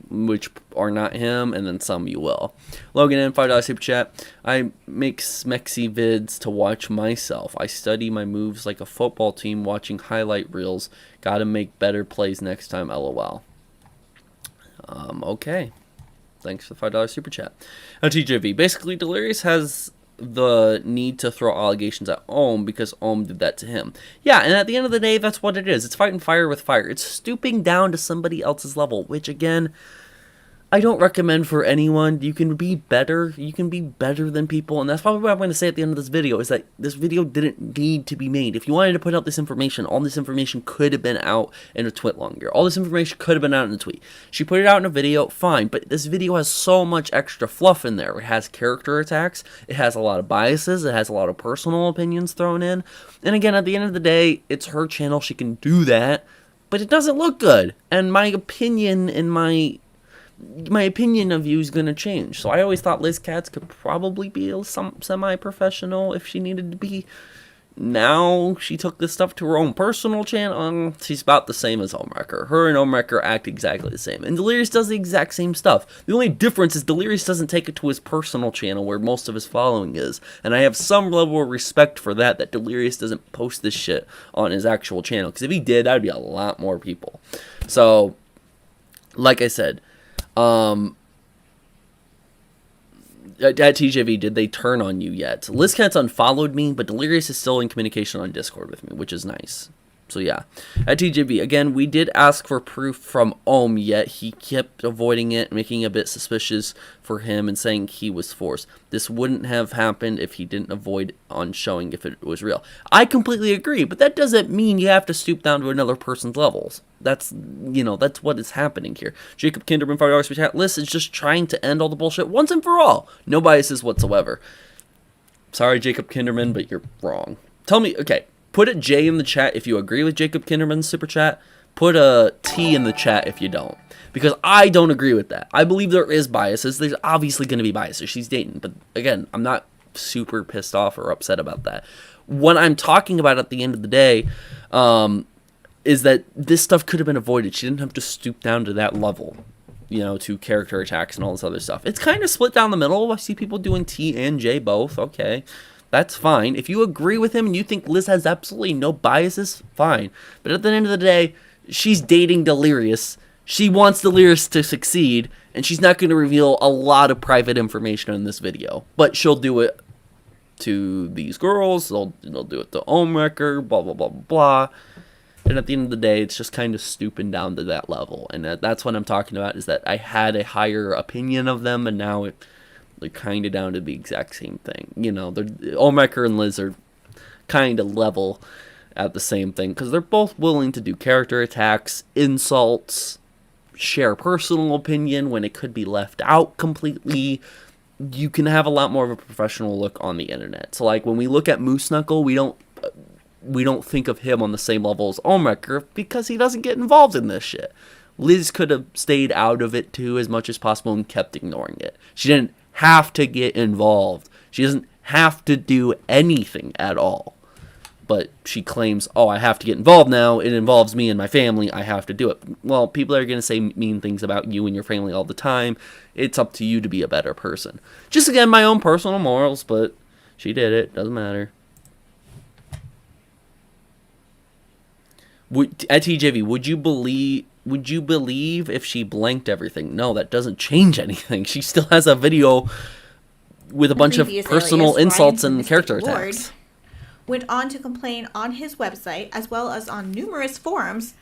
which are not him, and then some you will. Logan in, $5 super chat. I make smexy vids to watch myself. I study my moves like a football team watching highlight reels. Gotta make better plays next time, lol. Okay. Thanks for the $5 super chat. Now, TJV. Basically, Delirious has the need to throw allegations at Ohm because Ohm did that to him. Yeah, and at the end of the day, that's what it is. It's fighting fire with fire. It's stooping down to somebody else's level, which, again, I don't recommend for anyone. You can be better. You can be better than people. And that's probably what I'm going to say at the end of this video, is that this video didn't need to be made. If you wanted to put out this information, all this information could have been out in a tweet longer. All this information could have been out in a tweet. She put it out in a video, fine. But this video has so much extra fluff in there. It has character attacks. It has a lot of biases. It has a lot of personal opinions thrown in. And again, at the end of the day, it's her channel. She can do that. But it doesn't look good. And my opinion and my opinion of you is going to change. So I always thought Liz Katz could probably be some semi-professional if she needed to be. Now she took this stuff to her own personal channel. She's about the same as Ohmwrecker. Her and Ohmwrecker act exactly the same. And Delirious does the exact same stuff. The only difference is Delirious doesn't take it to his personal channel where most of his following is. And I have some level of respect for that Delirious doesn't post this shit on his actual channel. Because if he did, that'd be a lot more people. So, like I said, at TJV, did they turn on you yet? LizKatz unfollowed me, but Delirious is still in communication on Discord with me, which is nice. So yeah, at TJV, again, we did ask for proof from Ohm, yet he kept avoiding it, making it a bit suspicious for him and saying he was forced. This wouldn't have happened if he didn't avoid on showing if it was real. I completely agree, but that doesn't mean you have to stoop down to another person's levels. That's, you know, that's what is happening here. Jacob Kinderman, $5 for chat. Liz is just trying to end all the bullshit once and for all. No biases whatsoever. Sorry, Jacob Kinderman, but you're wrong. Tell me, okay, put a J in the chat if you agree with Jacob Kinderman's super chat. Put a T in the chat if you don't. Because I don't agree with that. I believe there is biases. There's obviously going to be biases. She's dating. But again, I'm not super pissed off or upset about that. What I'm talking about at the end of the day is that this stuff could have been avoided. She didn't have to stoop down to that level, you know, to character attacks and all this other stuff. It's kind of split down the middle. I see people doing T and J both. Okay. That's fine. If you agree with him and you think Liz has absolutely no biases, fine. But at the end of the day, she's dating Delirious. She wants Delirious to succeed, and she's not going to reveal a lot of private information in this video. But she'll do it to these girls. They'll do it to Ohmwrecker, blah, blah, blah, blah. And at the end of the day, it's just kind of stooping down to that level. And that's what I'm talking about, is that I had a higher opinion of them, and now they're kind of down to the exact same thing. You know, Ohmwrecker and Liz are kind of level at the same thing, because they're both willing to do character attacks, insults, share personal opinion when it could be left out completely. You can have a lot more of a professional look on the internet. So, like, when we look at Moose Knuckle, we don't think of him on the same level as Ohmwrecker because he doesn't get involved in this shit. Liz could have stayed out of it too as much as possible and kept ignoring it. She didn't have to get involved. She doesn't have to do anything at all. But she claims, oh, I have to get involved now. It involves me and my family. I have to do it. Well, people are going to say mean things about you and your family all the time. It's up to you to be a better person. Just, again, my own personal morals, but she did it. Doesn't matter. At TJV, would you believe if she blanked everything? No, that doesn't change anything. She still has a video with a bunch of personal insults and character attacks. Went on to complain on his website, as well as on numerous forums,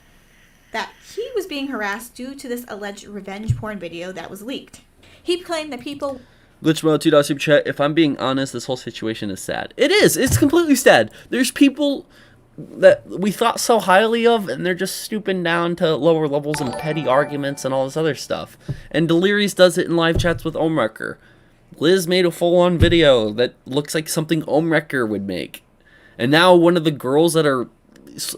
that he was being harassed due to this alleged revenge porn video that was leaked. He claimed that people... Lichmo, $2 super chat. If I'm being honest, this whole situation is sad. It is. It's completely sad. There's people that we thought so highly of, and they're just stooping down to lower levels and petty arguments and all this other stuff. And Delirious does it in live chats with Ohmwrecker. Liz made a full-on video that looks like something Ohmwrecker would make. And now one of the girls that are,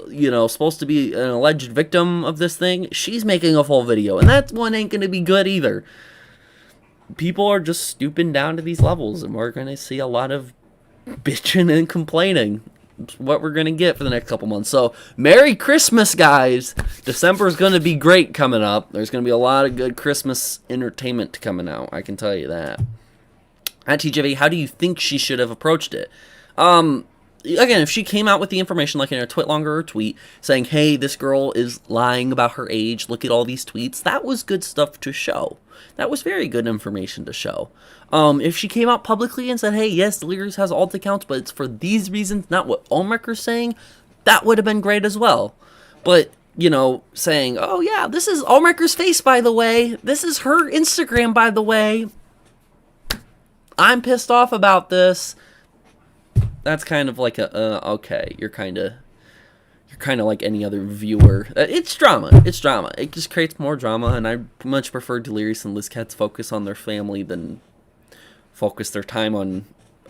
you know, supposed to be an alleged victim of this thing, she's making a full video. And that one ain't going to be good either. People are just stooping down to these levels, and we're going to see a lot of bitching and complaining. It's what we're going to get for the next couple months. So, Merry Christmas, guys. December is going to be great coming up. There's going to be a lot of good Christmas entertainment coming out. I can tell you that. At TJV, how do you think she should have approached it? Again, if she came out with the information, like in a TwitLonger tweet, saying, hey, this girl is lying about her age, look at all these tweets, that was good stuff to show. That was very good information to show. If she came out publicly and said, hey, yes, Delirious has alt accounts, but it's for these reasons, not what Ohmwrecker's saying, that would have been great as well. But, you know, saying, oh, yeah, this is Ohmwrecker's face, by the way. This is her Instagram, by the way. I'm pissed off about this. That's kind of like okay, you're kind of like any other viewer. It's drama. It's drama. It just creates more drama, and I much prefer Delirious and LizKatz focus on their family than focus their time on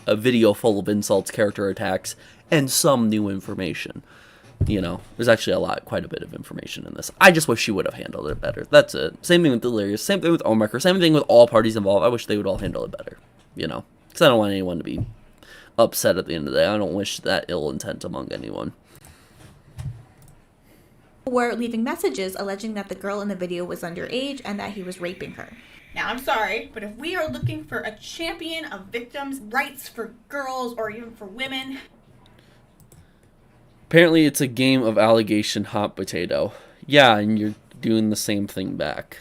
a video full of insults, character attacks, and some new information. You know, there's actually quite a bit of information in this. I just wish she would have handled it better. That's it. Same thing with Delirious. Same thing with Ohmwrecker. Same thing with all parties involved. I wish they would all handle it better. You know, because I don't want anyone to be upset at the end of the day. I don't wish that ill intent among anyone. Were leaving messages alleging that the girl in the video was underage and that he was raping her. Now, I'm sorry, but if we are looking for a champion of victims' rights for girls or even for women... Apparently, it's a game of allegation hot potato. Yeah, and you're doing the same thing back.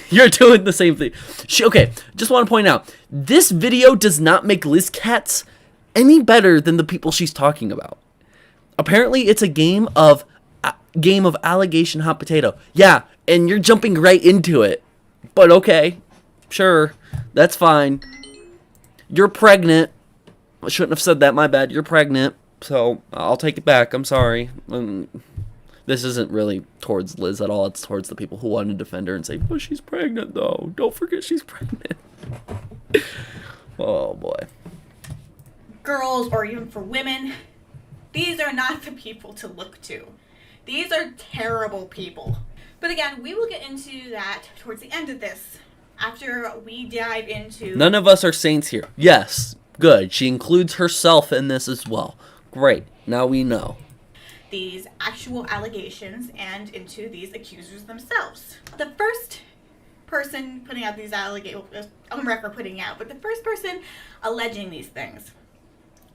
You're doing the same thing. Okay, just want to point out, this video does not make Liz Katz any better than the people she's talking about. Apparently, it's a game of allegation hot potato. Yeah, and you're jumping right into it. But okay, sure, that's fine. You're pregnant. I shouldn't have said that, my bad. You're pregnant, so I'll take it back. I'm sorry. This isn't really towards Liz at all. It's towards the people who want to defend her and say, but she's pregnant, though. Don't forget she's pregnant. Oh, boy. Girls or even for women, these are not the people to look to. These are terrible people. But again, we will get into that towards the end of this, after we dive into... None of us are saints here. Yes, good. She includes herself in this as well. Great. Now we know. These actual allegations and into these accusers themselves. The first person putting out these allegations, Ohmwrecker putting out, but the first person alleging these things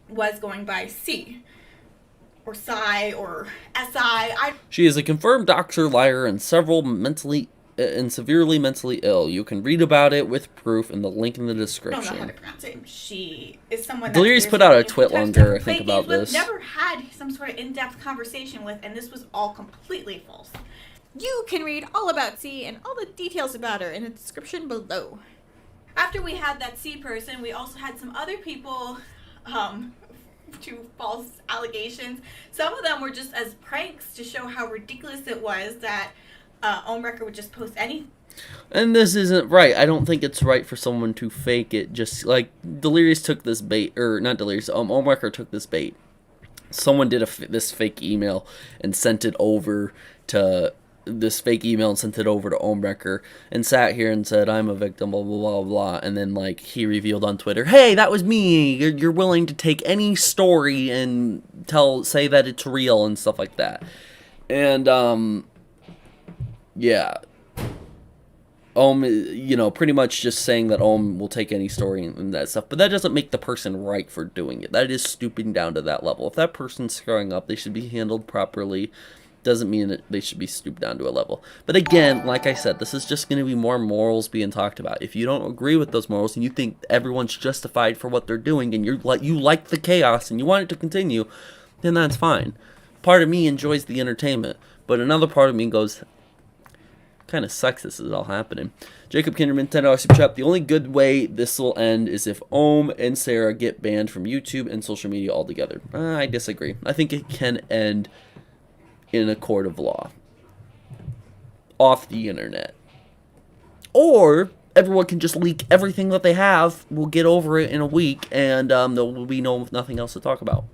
was going by C. Or Psy, or SI. She is a confirmed doctor, liar, and severely mentally ill. You can read about it with proof in the link in the description. I don't know how to pronounce it. She is someone that Delirious put out a tweet longer, I think, about this. Never had some sort of in-depth conversation with, and this was all completely false. You can read all about C and all the details about her in the description below. After we had that C person, we also had some other people to false allegations. Some of them were just as pranks to show how ridiculous it was that Ohmwrecker would just post anything. And this isn't right. I don't think it's right for someone to fake it. Just like Delirious took this bait, or not Delirious, Ohmwrecker took this bait. Someone did this fake email and sent it over to Ohmwrecker and sat here and said, I'm a victim, blah, blah, blah, blah. And then, like, he revealed on Twitter, hey, that was me. You're willing to take any story and say that it's real and stuff like that. And, yeah. Pretty much just saying that Ohm will take any story and that stuff. But that doesn't make the person right for doing it. That is stooping down to that level. If that person's screwing up, they should be handled properly. Doesn't mean that they should be stooped down to a level. But again, like I said, this is just going to be more morals being talked about. If you don't agree with those morals and you think everyone's justified for what they're doing and you like the chaos and you want it to continue, then that's fine. Part of me enjoys the entertainment, but another part of me goes, kind of sucks this is all happening. Jacob Kinderman, $10 super chat. The only good way this will end is if Ohm and Sarah get banned from YouTube and social media altogether. I disagree. I think it can end in a court of law, off the internet, or everyone can just leak everything that they have. We'll get over it in a week, and there will be nothing else to talk about.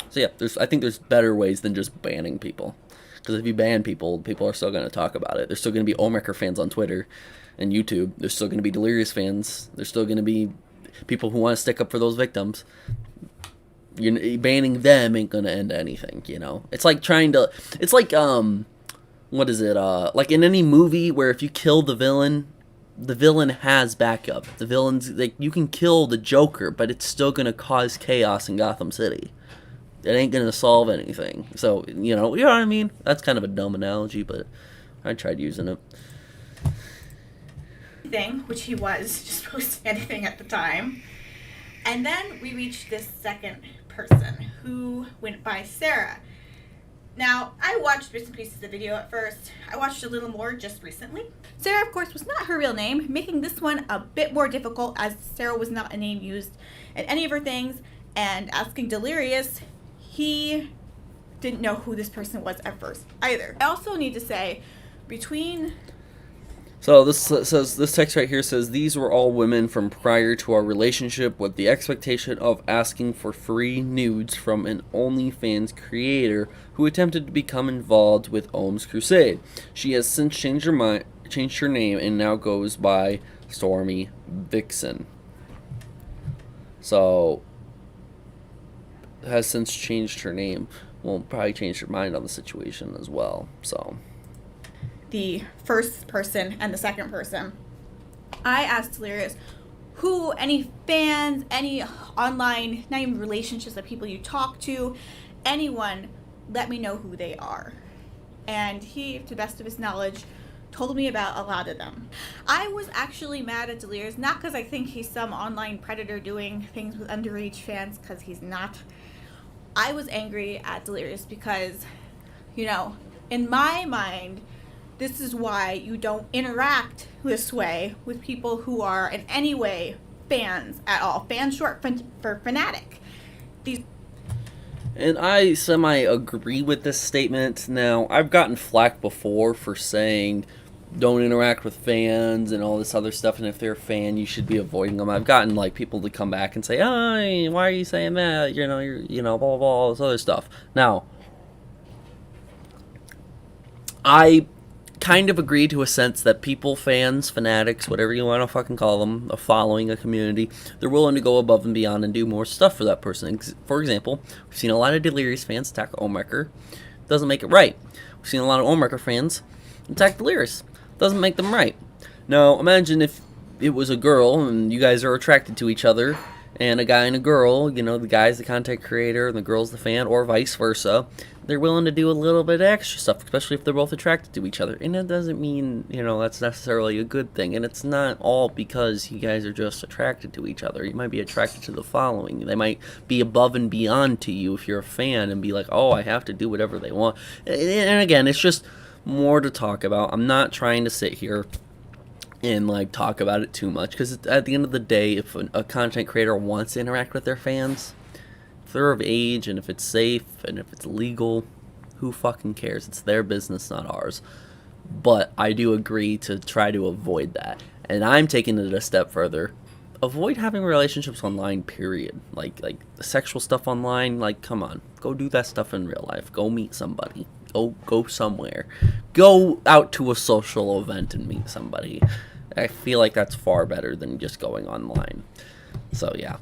So yeah, I think there's better ways than just banning people, because if you ban people, people are still going to talk about it. There's still going to be Ohmwrecker fans on Twitter and YouTube. There's still going to be Delirious fans. There's still going to be people who want to stick up for those victims. Banning them ain't gonna end anything, It's like what is it? Like in any movie where if you kill the villain has backup. The villain's you can kill the Joker, but it's still gonna cause chaos in Gotham City. It ain't gonna solve anything. So you know what I mean? That's kind of a dumb analogy, but I tried using it. Which he was just posting anything at the time. And then we reached this second person who went by Sarah. Now, I watched bits and pieces of the video at first. I watched a little more just recently. Sarah, of course, was not her real name, making this one a bit more difficult as Sarah was not a name used in any of her things. And asking Delirious, he didn't know who this person was at first either. I also need to say, So this text right here says, these were all women from prior to our relationship with the expectation of asking for free nudes from an OnlyFans creator who attempted to become involved with Ohm's Crusade. She has since changed her name and now goes by Stormy Vixen. So, has since changed her name. Well, probably changed her mind on the situation as well. So, the first person and the second person, I asked Delirious, who, any fans, any online, not even relationships, that people you talk to, anyone, let me know who they are. And he, to the best of his knowledge, told me about a lot of them. I was actually mad at Delirious, not because I think he's some online predator doing things with underage fans, because he's not. I was angry at Delirious because, you know, in my mind, this is why you don't interact this way with people who are in any way fans at all. Fans short for fanatic. and I semi-agree with this statement. Now, I've gotten flack before for saying don't interact with fans and all this other stuff, and if they're a fan, you should be avoiding them. I've gotten, like, people to come back and say, oh, why are you saying that? You're blah, blah, blah, all this other stuff. Now, I kind of agree to a sense that people, fans, fanatics, whatever you want to fucking call them, a following, a community, they're willing to go above and beyond and do more stuff for that person. For example, we've seen a lot of Delirious fans attack Ohmwrecker. Doesn't make it right. We've seen a lot of Ohmwrecker fans attack Delirious. Doesn't make them right. Now, imagine if it was a girl and you guys are attracted to each other, and a guy and a girl, the guy's the content creator and the girl's the fan, or vice versa. They're willing to do a little bit of extra stuff, especially if they're both attracted to each other. And that doesn't mean, that's necessarily a good thing. And it's not all because you guys are just attracted to each other. You might be attracted to the following. They might be above and beyond to you if you're a fan and be like, oh, I have to do whatever they want. And again, it's just more to talk about. I'm not trying to sit here and talk about it too much, because at the end of the day, if a content creator wants to interact with their fans, if they're of age and if it's safe and if it's legal, who fucking cares? It's their business, not ours. But I do agree to try to avoid that, and I'm taking it a step further. Avoid having relationships online, period. Like sexual stuff online, come on, go do that stuff in real life. Go meet somebody. Go somewhere. Go out to a social event and meet somebody. I feel like that's far better than just going online. So yeah.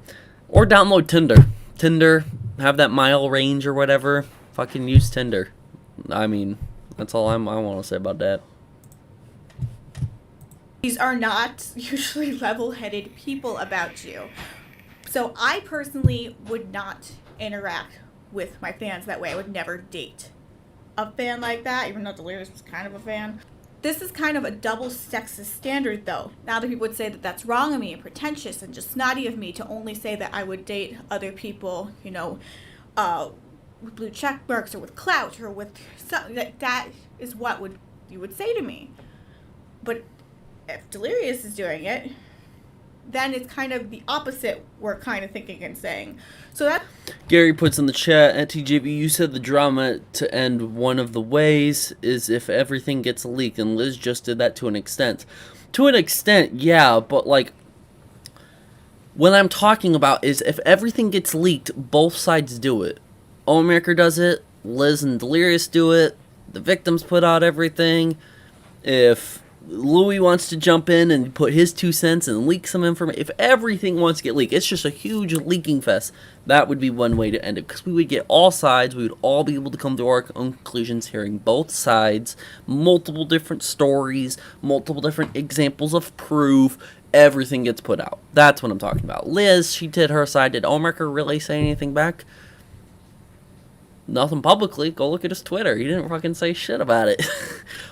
Or download Tinder. Tinder, have that mile range or whatever. Fucking use Tinder. I mean, that's all I want to say about that. These are not usually level-headed people about you. So I personally would not interact with my fans that way. I would never date a fan like that, even though Delirious was kind of a fan. This is kind of a double sexist standard, though. Now that people would say that that's wrong of me and pretentious and just snotty of me to only say that I would date other people, with blue check marks or with clout or with something. That is what you would say to me. But if Delirious is doing it, then it's kind of the opposite we're kind of thinking and saying. So that Gary puts in the chat at TJV, you said the drama to end one of the ways is if everything gets leaked, and Liz just did that to an extent. To an extent, yeah, but what I'm talking about is if everything gets leaked, both sides do it. Ohmwrecker does it, Liz and Delirious do it, the victims put out everything. If Louis wants to jump in and put his 2 cents and leak some information. If everything wants to get leaked, it's just a huge leaking fest. That would be one way to end it, because we would get all sides. We would all be able to come to our own conclusions, hearing both sides, multiple different stories, multiple different examples of proof. Everything gets put out. That's what I'm talking about. Liz, she did her side. Did Ohmwrecker really say anything back? Nothing publicly. Go look at his Twitter. He didn't fucking say shit about it.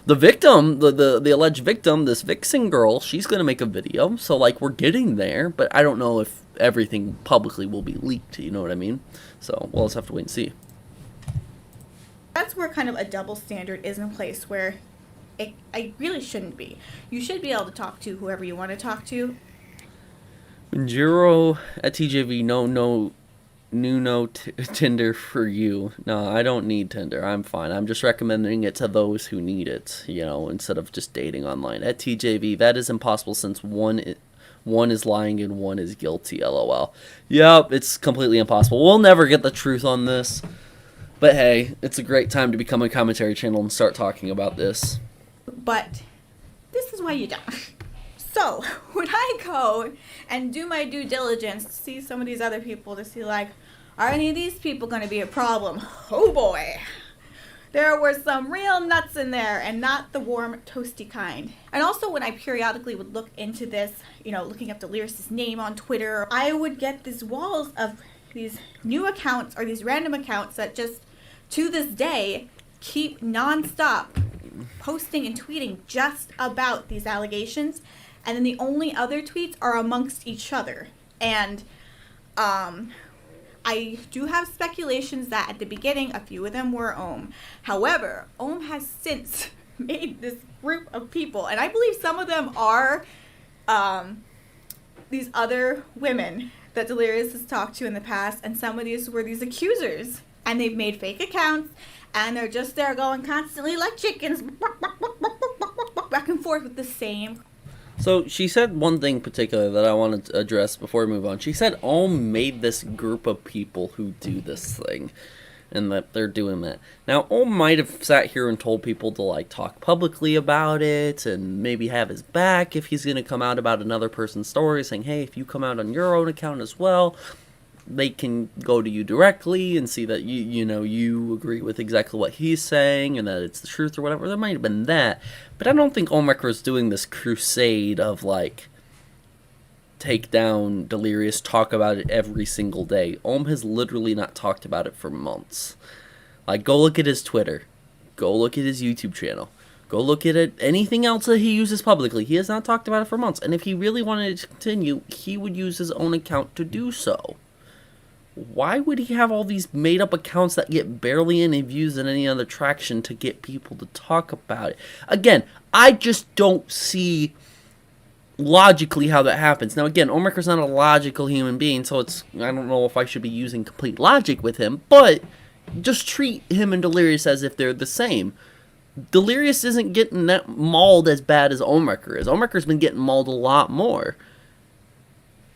The victim, the alleged victim, this Vixen girl, she's going to make a video. So, we're getting there. But I don't know if everything publicly will be leaked. You know what I mean? So, we'll just have to wait and see. That's where kind of a double standard is in place, where I really shouldn't be. You should be able to talk to whoever you want to talk to. Jiro at TJV, no Tinder for you. No, I don't need Tinder. I'm fine. I'm just recommending it to those who need it, instead of just dating online. At TJV, that is impossible since one is lying and one is guilty, LOL. Yep, it's completely impossible. We'll never get the truth on this. But hey, it's a great time to become a commentary channel and start talking about this. But this is why you don't. So, when I go and do my due diligence to see some of these other people, to see, like, are any of these people going to be a problem? Oh boy. There were some real nuts in there, and not the warm, toasty kind. And also, when I periodically would look into this, looking up Delirious' name on Twitter, I would get these walls of these new accounts or these random accounts that just, to this day, keep nonstop posting and tweeting just about these allegations. And then the only other tweets are amongst each other. And I do have speculations that at the beginning, a few of them were Ohm. However, Ohm has since made this group of people, and I believe some of them are these other women that Delirious has talked to in the past, and some of these were these accusers. And they've made fake accounts, and they're just there going constantly like chickens, back and forth with the same. So she said one thing particular that I wanted to address before we move on. She said Ohm made this group of people who do this thing, and that they're doing that. Now, Ohm might have sat here and told people to, like, talk publicly about it, and maybe have his back if he's going to come out about another person's story, saying, hey, if you come out on your own account as well, they can go to you directly and see that you agree with exactly what he's saying and that it's the truth or whatever. There might have been that, but I don't think Ohmwrecker is doing this crusade of, like, take down Delirious, talk about it every single day. Ohm has literally not talked about it for months. Like, go look at his Twitter, go look at his YouTube channel, go look at it, anything else that he uses publicly. He has not talked about it for months, and if he really wanted to continue, he would use his own account to do so. Why would he have all these made-up accounts that get barely any views and any other traction to get people to talk about it? Again, I just don't see logically how that happens. Now, again, Ohmwrecker's not a logical human being, so I don't know if I should be using complete logic with him, but just treat him and Delirious as if they're the same. Delirious isn't getting that mauled as bad as Ohmwrecker is. Ohmwrecker's been getting mauled a lot more.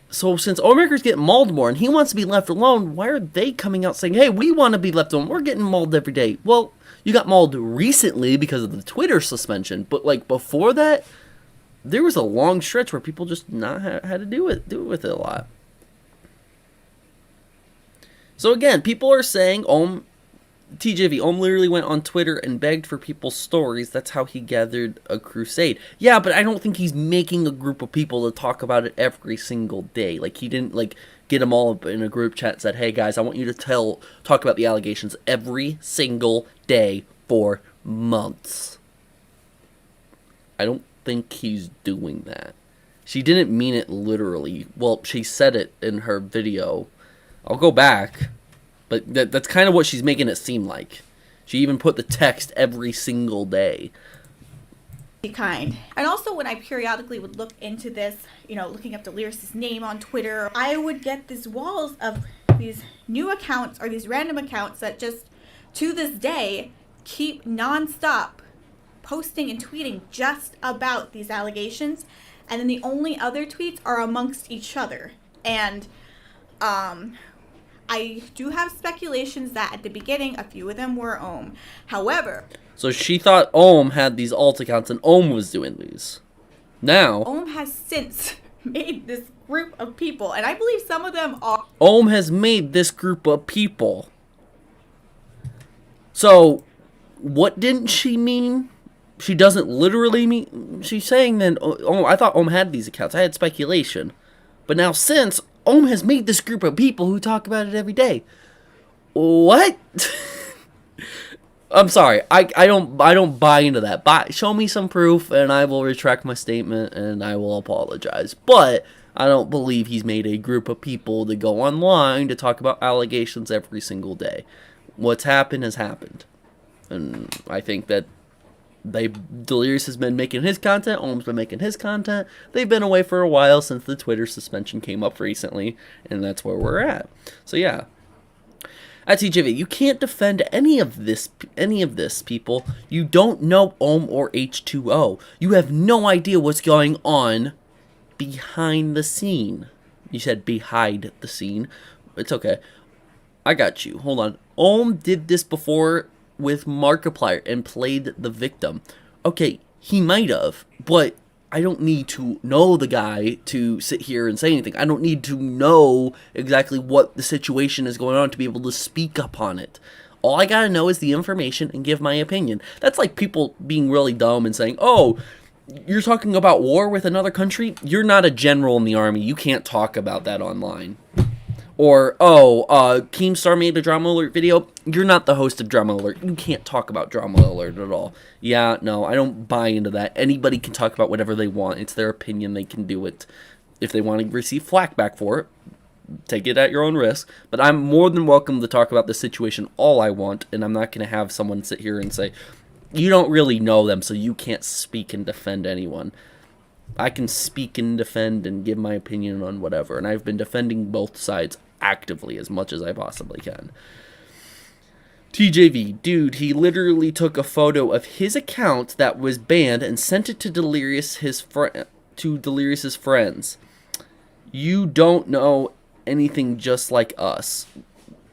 So since Ohmwrecker's getting mauled more and he wants to be left alone, why are they coming out saying, hey, we want to be left alone, we're getting mauled every day? Well, you got mauled recently because of the Twitter suspension, but, like, before that, there was a long stretch where people just not had to do it with it a lot. So again, people are saying TJV, Ohm literally went on Twitter and begged for people's stories. That's how he gathered a crusade. Yeah, but I don't think he's making a group of people to talk about it every single day. Like, he didn't, like, get them all up in a group chat and said, hey guys, I want you to talk about the allegations every single day for months. I don't think he's doing that. She didn't mean it literally. Well, she said it in her video. I'll go back. But that's kind of what she's making it seem like. She even put the text every single day. Kind. And also, when I periodically would look into this, looking up Delirious' name on Twitter, I would get these walls of these new accounts or these random accounts that just, to this day, keep nonstop posting and tweeting just about these allegations. And then the only other tweets are amongst each other. And, I do have speculations that at the beginning, a few of them were Ohm. However... So she thought Ohm had these alt accounts and Ohm was doing these. Now... Ohm has since made this group of people, and I believe some of them are... Ohm has made this group of people. So, what didn't she mean? She doesn't literally mean... She's saying then... Oh, I thought Ohm had these accounts. I had speculation. But now since... Ohm has made this group of people who talk about it every day. What? I'm sorry. I don't buy into that. Show me some proof and I will retract my statement and I will apologize. But I don't believe he's made a group of people to go online to talk about allegations every single day. What's happened has happened. And I think that Delirious has been making his content, Ohm's been making his content. They've been away for a while since the Twitter suspension came up recently, and that's where we're at. So yeah. At TJV, you can't defend any of this, people. You don't know Ohm or H2O. You have no idea what's going on behind the scene. You said behind the scene. It's okay. I got you. Hold on. Ohm did this before with Markiplier and played the victim. Okay, he might have, but I don't need to know the guy to sit here and say anything. I don't need to know exactly what the situation is going on to be able to speak upon it. All I gotta know is the information and give my opinion. That's like people being really dumb and saying, oh, you're talking about war with another country? You're not a general in the army. You can't talk about that online. Or, Keemstar made a Drama Alert video. You're not the host of Drama Alert. You can't talk about Drama Alert at all. Yeah, no, I don't buy into that. Anybody can talk about whatever they want. It's their opinion. They can do it. If they want to receive flack back for it, take it at your own risk. But I'm more than welcome to talk about the situation all I want, and I'm not going to have someone sit here and say, you don't really know them, so you can't speak and defend anyone. I can speak and defend and give my opinion on whatever, and I've been defending both sides actively as much as I possibly can. TJV, dude, he literally took a photo of his account that was banned and sent it to Delirious' friends. You don't know anything just like us.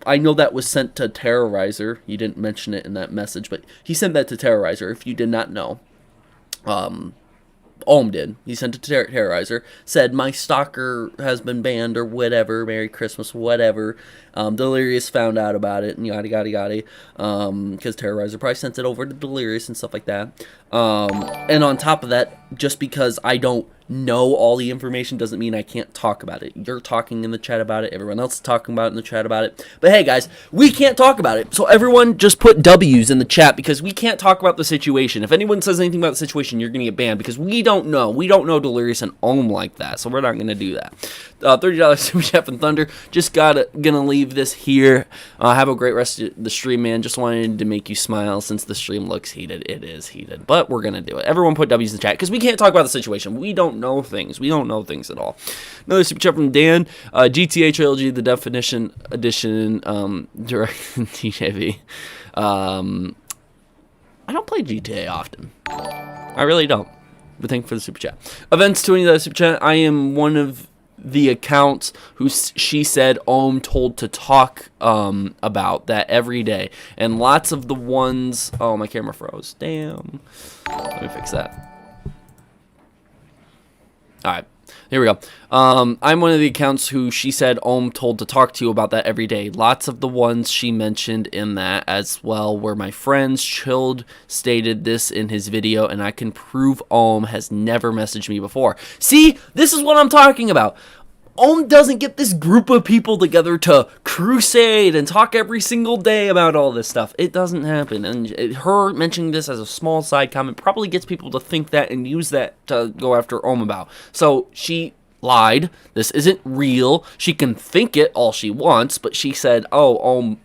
I know that was sent to Terrorizer. You didn't mention it in that message, but he sent that to Terrorizer, if you did not know. Ohm did. He sent it to Terrorizer. Said, my stalker has been banned or whatever. Merry Christmas, whatever. Delirious found out about it and yada, yada, yada. Because Terrorizer probably sent it over to Delirious and stuff like that. And on top of that, just because I don't know all the information doesn't mean I can't talk about it. You're talking in the chat about it. Everyone else is talking about it in the chat about it. But hey, guys, we can't talk about it. So everyone just put W's in the chat because we can't talk about the situation. If anyone says anything about the situation, you're going to get banned because we don't know. We don't know Delirious and Ohm like that. So we're not going to do that. $30 Super Chat from Thunder. Just gonna leave this here. Have a great rest of the stream, man. Just wanted to make you smile since the stream looks heated. It is heated, but we're going to do it. Everyone put W's in the chat because we can't talk about the situation. We don't know things. We don't know things at all. Another Super Chat from Dan. GTA Trilogy, the Definition Edition, direct TJV. I don't play GTA often. I really don't. But thank you for the Super Chat. Events $20 Super Chat. I am one of the accounts who she said Ohm told to talk about that every day. And lots of the ones... Oh, my camera froze. Damn. Let me fix that. Alright, here we go. I'm one of the accounts who she said Ohm told to talk to you about that every day. Lots of the ones she mentioned in that as well were my friends. Chilled stated this in his video, and I can prove Ohm has never messaged me before. See, this is what I'm talking about. Ohm doesn't get this group of people together to crusade and talk every single day about all this stuff. It doesn't happen. And her mentioning this as a small side comment probably gets people to think that and use that to go after Ohm about. So she lied. This isn't real. She can think it all she wants, but she said, oh, Ohm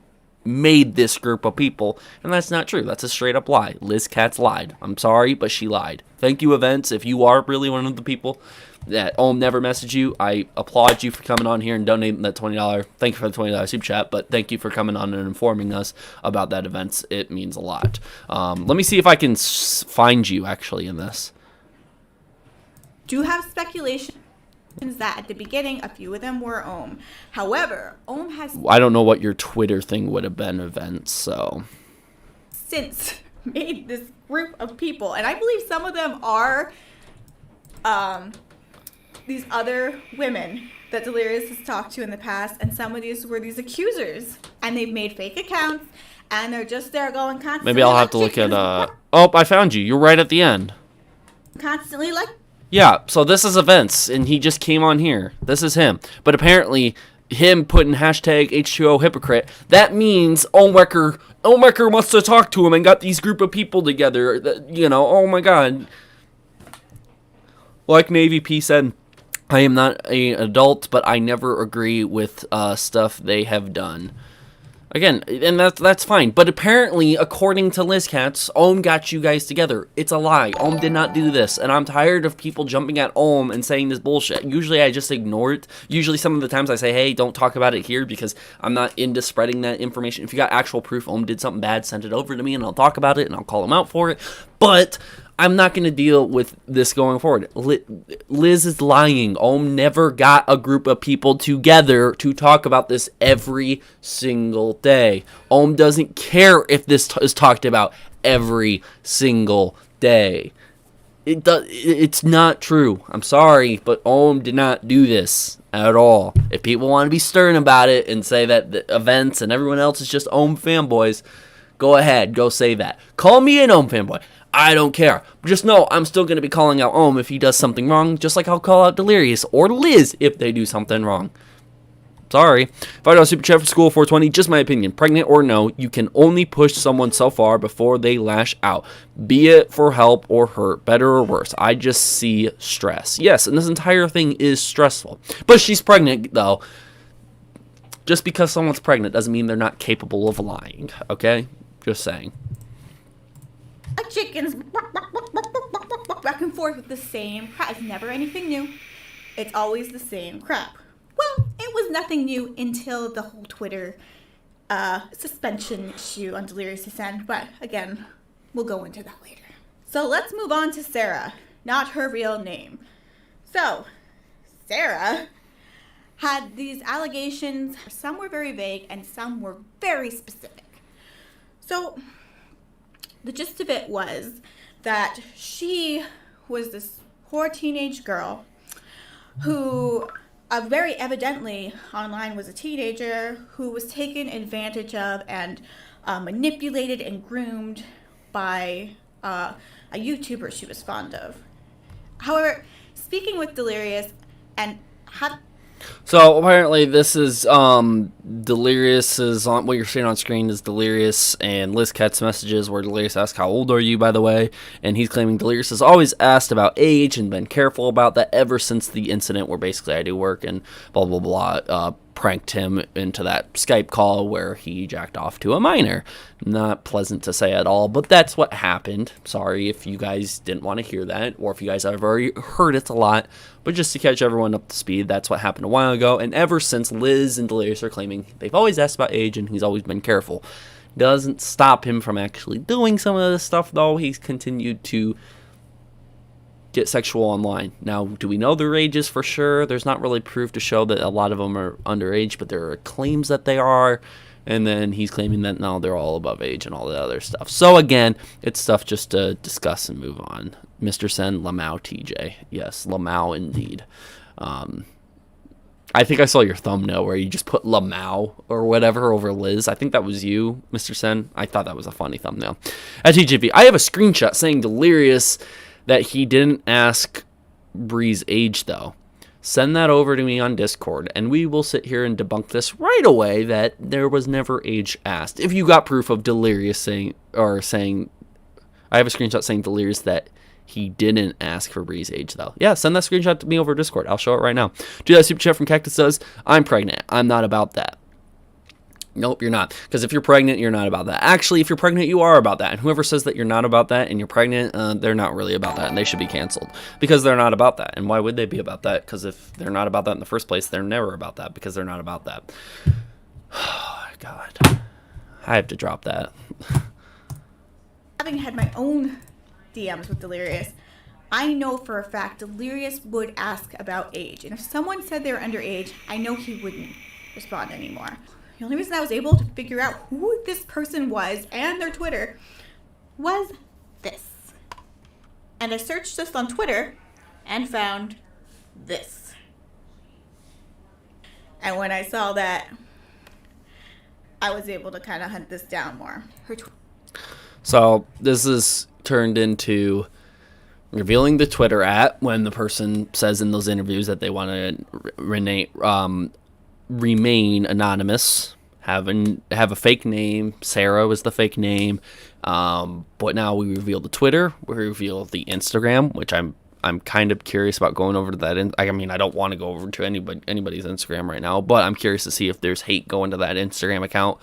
made this group of people. And that's not true. That's a straight up lie. Liz Katz lied. I'm sorry, but she lied. Thank you, Events. If you are really one of the people that Ohm never messaged you, I applaud you for coming on here and donating that $20. Thank you for the $20 Super Chat, but thank you for coming on and informing us about that event. It means a lot. Let me see if I can find you, actually, in this. Do have speculations that at the beginning, a few of them were Ohm. However, Ohm has... I don't know what your Twitter thing would have been, Events, so... since made this group of people, and I believe some of them are... these other women that Delirious has talked to in the past, and some of these were these accusers, and they've made fake accounts, and they're just there going constantly. Maybe I'll have to look at, Oh, I found you. You're right at the end. Constantly, like... Yeah, so this is Events, and he just came on here. This is him. But apparently, him putting hashtag H2O hypocrite, that means Ohmwrecker must have talked to him and got these group of people together. That, you know, oh my god. Like Navy P said, I am not an adult, but I never agree with stuff they have done. Again, and that's fine. But apparently, according to Liz Katz, Ohm got you guys together. It's a lie. Ohm did not do this. And I'm tired of people jumping at Ohm and saying this bullshit. Usually, I just ignore it. Usually, some of the times I say, hey, don't talk about it here because I'm not into spreading that information. If you got actual proof Ohm did something bad, send it over to me and I'll talk about it and I'll call him out for it. But I'm not going to deal with this going forward. Liz is lying. Ohm never got a group of people together to talk about this every single day. Ohm doesn't care if this is talked about every single day. It's not true. I'm sorry, but Ohm did not do this at all. If people want to be stern about it and say that the events and everyone else is just Ohm fanboys, go ahead, go say that. Call me an Ohm fanboy. I don't care. Just know I'm still going to be calling out Ohm if he does something wrong, just like I'll call out Delirious or Liz if they do something wrong. Sorry. $5 super chat for school 420. Just my opinion. Pregnant or no, you can only push someone so far before they lash out. Be it for help or hurt, better or worse. I just see stress. Yes, and this entire thing is stressful. But she's pregnant, though. Just because someone's pregnant doesn't mean they're not capable of lying. Okay? Just saying. Chickens back and forth with the same crap. It's never anything new. It's always the same crap. Well, it was nothing new until the whole Twitter suspension issue on Delirious' end, but again, we'll go into that later. So let's move on to Sarah, not her real name. So, Sarah had these allegations. Some were very vague and some were very specific. So, the gist of it was that she was this poor teenage girl who very evidently online was a teenager who was taken advantage of and manipulated and groomed by a YouTuber she was fond of. However, speaking with Delirious and so apparently this is Delirious is on what you're seeing on screen is Delirious and Liz Katz messages where Delirious asks how old are you, by the way, and he's claiming Delirious has always asked about age and been careful about that ever since the incident where basically I do work and blah blah blah pranked him into that Skype call where he jacked off to a minor. Not pleasant to say at all, but that's what happened. Sorry if you guys didn't want to hear that, or if you guys have already heard it a lot, but just to catch everyone up to speed, that's what happened a while ago, and ever since Liz and Delirious are claiming they've always asked about age and he's always been careful. Doesn't stop him from actually doing some of this stuff, though. He's continued to get sexual online. Now, do we know their ages for sure? There's not really proof to show that a lot of them are underage, but there are claims that they are, and then he's claiming that no, they're all above age and all the other stuff. So again, it's stuff just to discuss and move on. Mr. Sen, Lamau TJ. Yes, Lamau indeed. I think I saw your thumbnail where you just put Lamau or whatever over Liz. I think that was you, Mr. Sen. I thought that was a funny thumbnail. At TJV, I have a screenshot saying Delirious that he didn't ask Bree's age, though. Send that over to me on Discord, and we will sit here and debunk this right away that there was never age asked. If you got proof of Delirious saying, I have a screenshot saying Delirious that he didn't ask for Bree's age, though. Yeah, send that screenshot to me over Discord. I'll show it right now. Do that super chat from Cactus says, I'm pregnant. I'm not about that. Nope, you're not. Because if you're pregnant, you're not about that. Actually, if you're pregnant, you are about that. And whoever says that you're not about that and you're pregnant, they're not really about that. And they should be canceled. Because they're not about that. And why would they be about that? Because if they're not about that in the first place, they're never about that. Because they're not about that. Oh, God. I have to drop that. Having had my own DMs with Delirious, I know for a fact Delirious would ask about age. And if someone said they were underage, I know he wouldn't respond anymore. The only reason I was able to figure out who this person was and their Twitter was this. And I searched this on Twitter and found this. And when I saw that, I was able to kind of hunt this down more. So this is turned into revealing the Twitter @ when the person says in those interviews that they want to remain anonymous, have a fake name. Sarah was the fake name, but now we reveal the Twitter, we reveal the Instagram, which I'm kind of curious about going over to that. I mean, I don't want to go over to anybody's Instagram right now, but I'm curious to see if there's hate going to that Instagram account,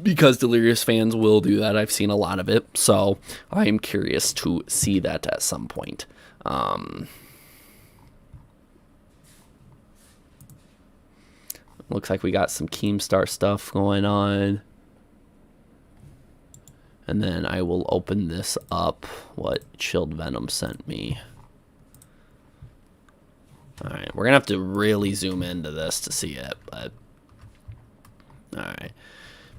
because Delirious fans will do that. I've seen a lot of it, so I am curious to see that at some point. Looks like we got some Keemstar stuff going on. And then I will open this up, what Chilled Venom sent me. Alright, we're going to have to really zoom into this to see it, but... Alright.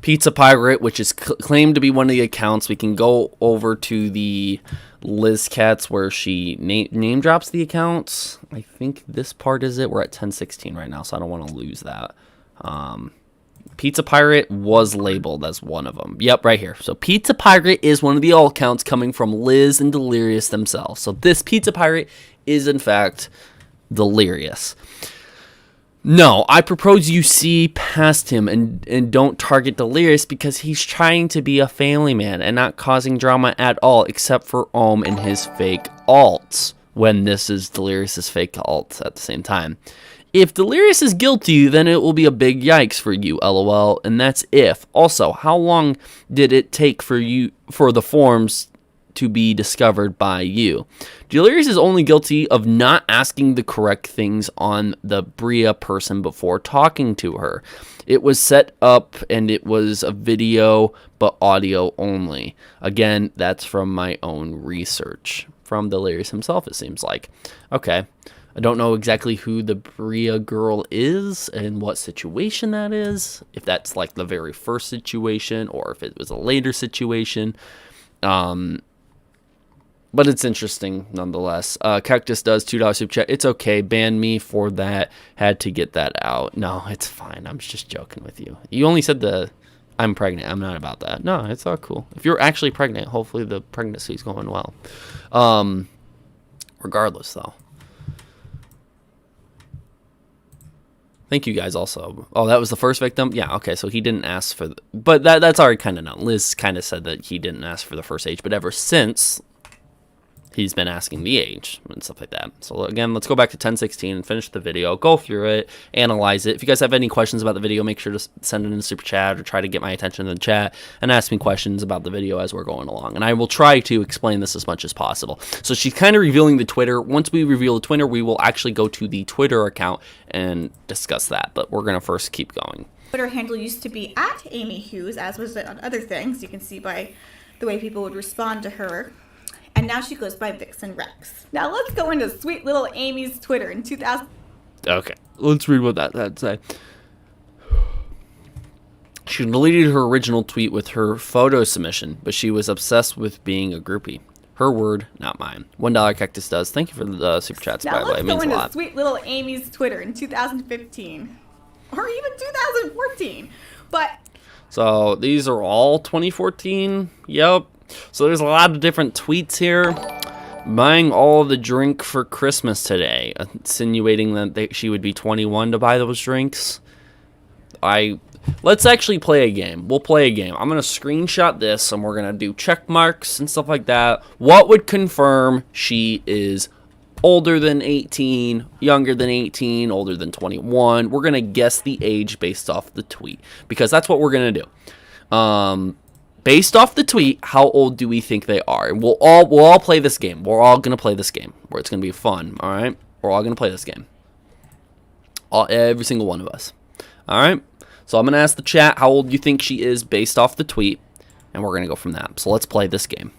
Pizza Pirate, which is claimed to be one of the accounts. We can go over to the Liz Katz where she name drops the accounts. I think this part is it. We're at 10:16 right now, so I don't want to lose that. Pizza Pirate was labeled as one of them. Yep, right here. So Pizza Pirate is one of the all accounts coming from Liz and Delirious themselves. So this Pizza Pirate is in fact Delirious. No, I propose you see past him and don't target Delirious because he's trying to be a family man and not causing drama at all, except for Ohm and his fake alts, when this is Delirious's fake alts at the same time. If Delirious is guilty, then it will be a big yikes for you, lol, and that's if. Also, how long did it take for the forms to be discovered by you? Delirious is only guilty of not asking the correct things on the Bria person before talking to her. It was set up and it was a video but audio only. Again, that's from my own research. From Delirious himself, it seems like. Okay. I don't know exactly who the Bria girl is and what situation that is. If that's like the very first situation or if it was a later situation. But it's interesting nonetheless. Cactus does $2 super chat. It's okay. Ban me for that. Had to get that out. No, it's fine. I'm just joking with you. You only said I'm pregnant. I'm not about that. No, it's all cool. If you're actually pregnant, hopefully the pregnancy's going well. Regardless, though. Thank you guys also. Oh, that was the first victim? Yeah, okay, so he didn't ask for... But that's already kind of known. Liz kind of said that he didn't ask for the first age, but ever since... he's been asking the age and stuff like that. So again, let's go back to 10:16 and finish the video. Go through it, analyze it. If you guys have any questions about the video, make sure to send it in the super chat or try to get my attention in the chat and ask me questions about the video as we're going along. And I will try to explain this as much as possible. So she's kind of revealing the Twitter. Once we reveal the Twitter, we will actually go to the Twitter account and discuss that. But we're going to first keep going. Twitter handle used to be at Amy Hughes, as was it on other things. You can see by the way people would respond to her. And now she goes by Vixen Rex. Now let's go into sweet little Amy's Twitter in 2000. Okay, let's read what that said. She deleted her original tweet with her photo submission, but she was obsessed with being a groupie. Her word, not mine. $1 Cactus does. Thank you for the super chats, by the way. It means a lot. Now let's go into sweet little Amy's Twitter in 2015. Or even 2014. But... so these are all 2014? Yep. So there's a lot of different tweets here. Buying all the drink for Christmas today, insinuating that she would be 21 to buy those drinks. Let's actually play a game. We'll play a game. I'm going to screenshot this, and we're going to do check marks and stuff like that. What would confirm she is older than 18, younger than 18, older than 21? We're going to guess the age based off the tweet, because that's what we're going to do. Based off the tweet, how old do we think they are? And we'll all play this game. We're all gonna play this game, where it's gonna be fun. All right, we're all gonna play this game. Every single one of us. All right. So I'm gonna ask the chat how old you think she is based off the tweet, and we're gonna go from that. So let's play this game.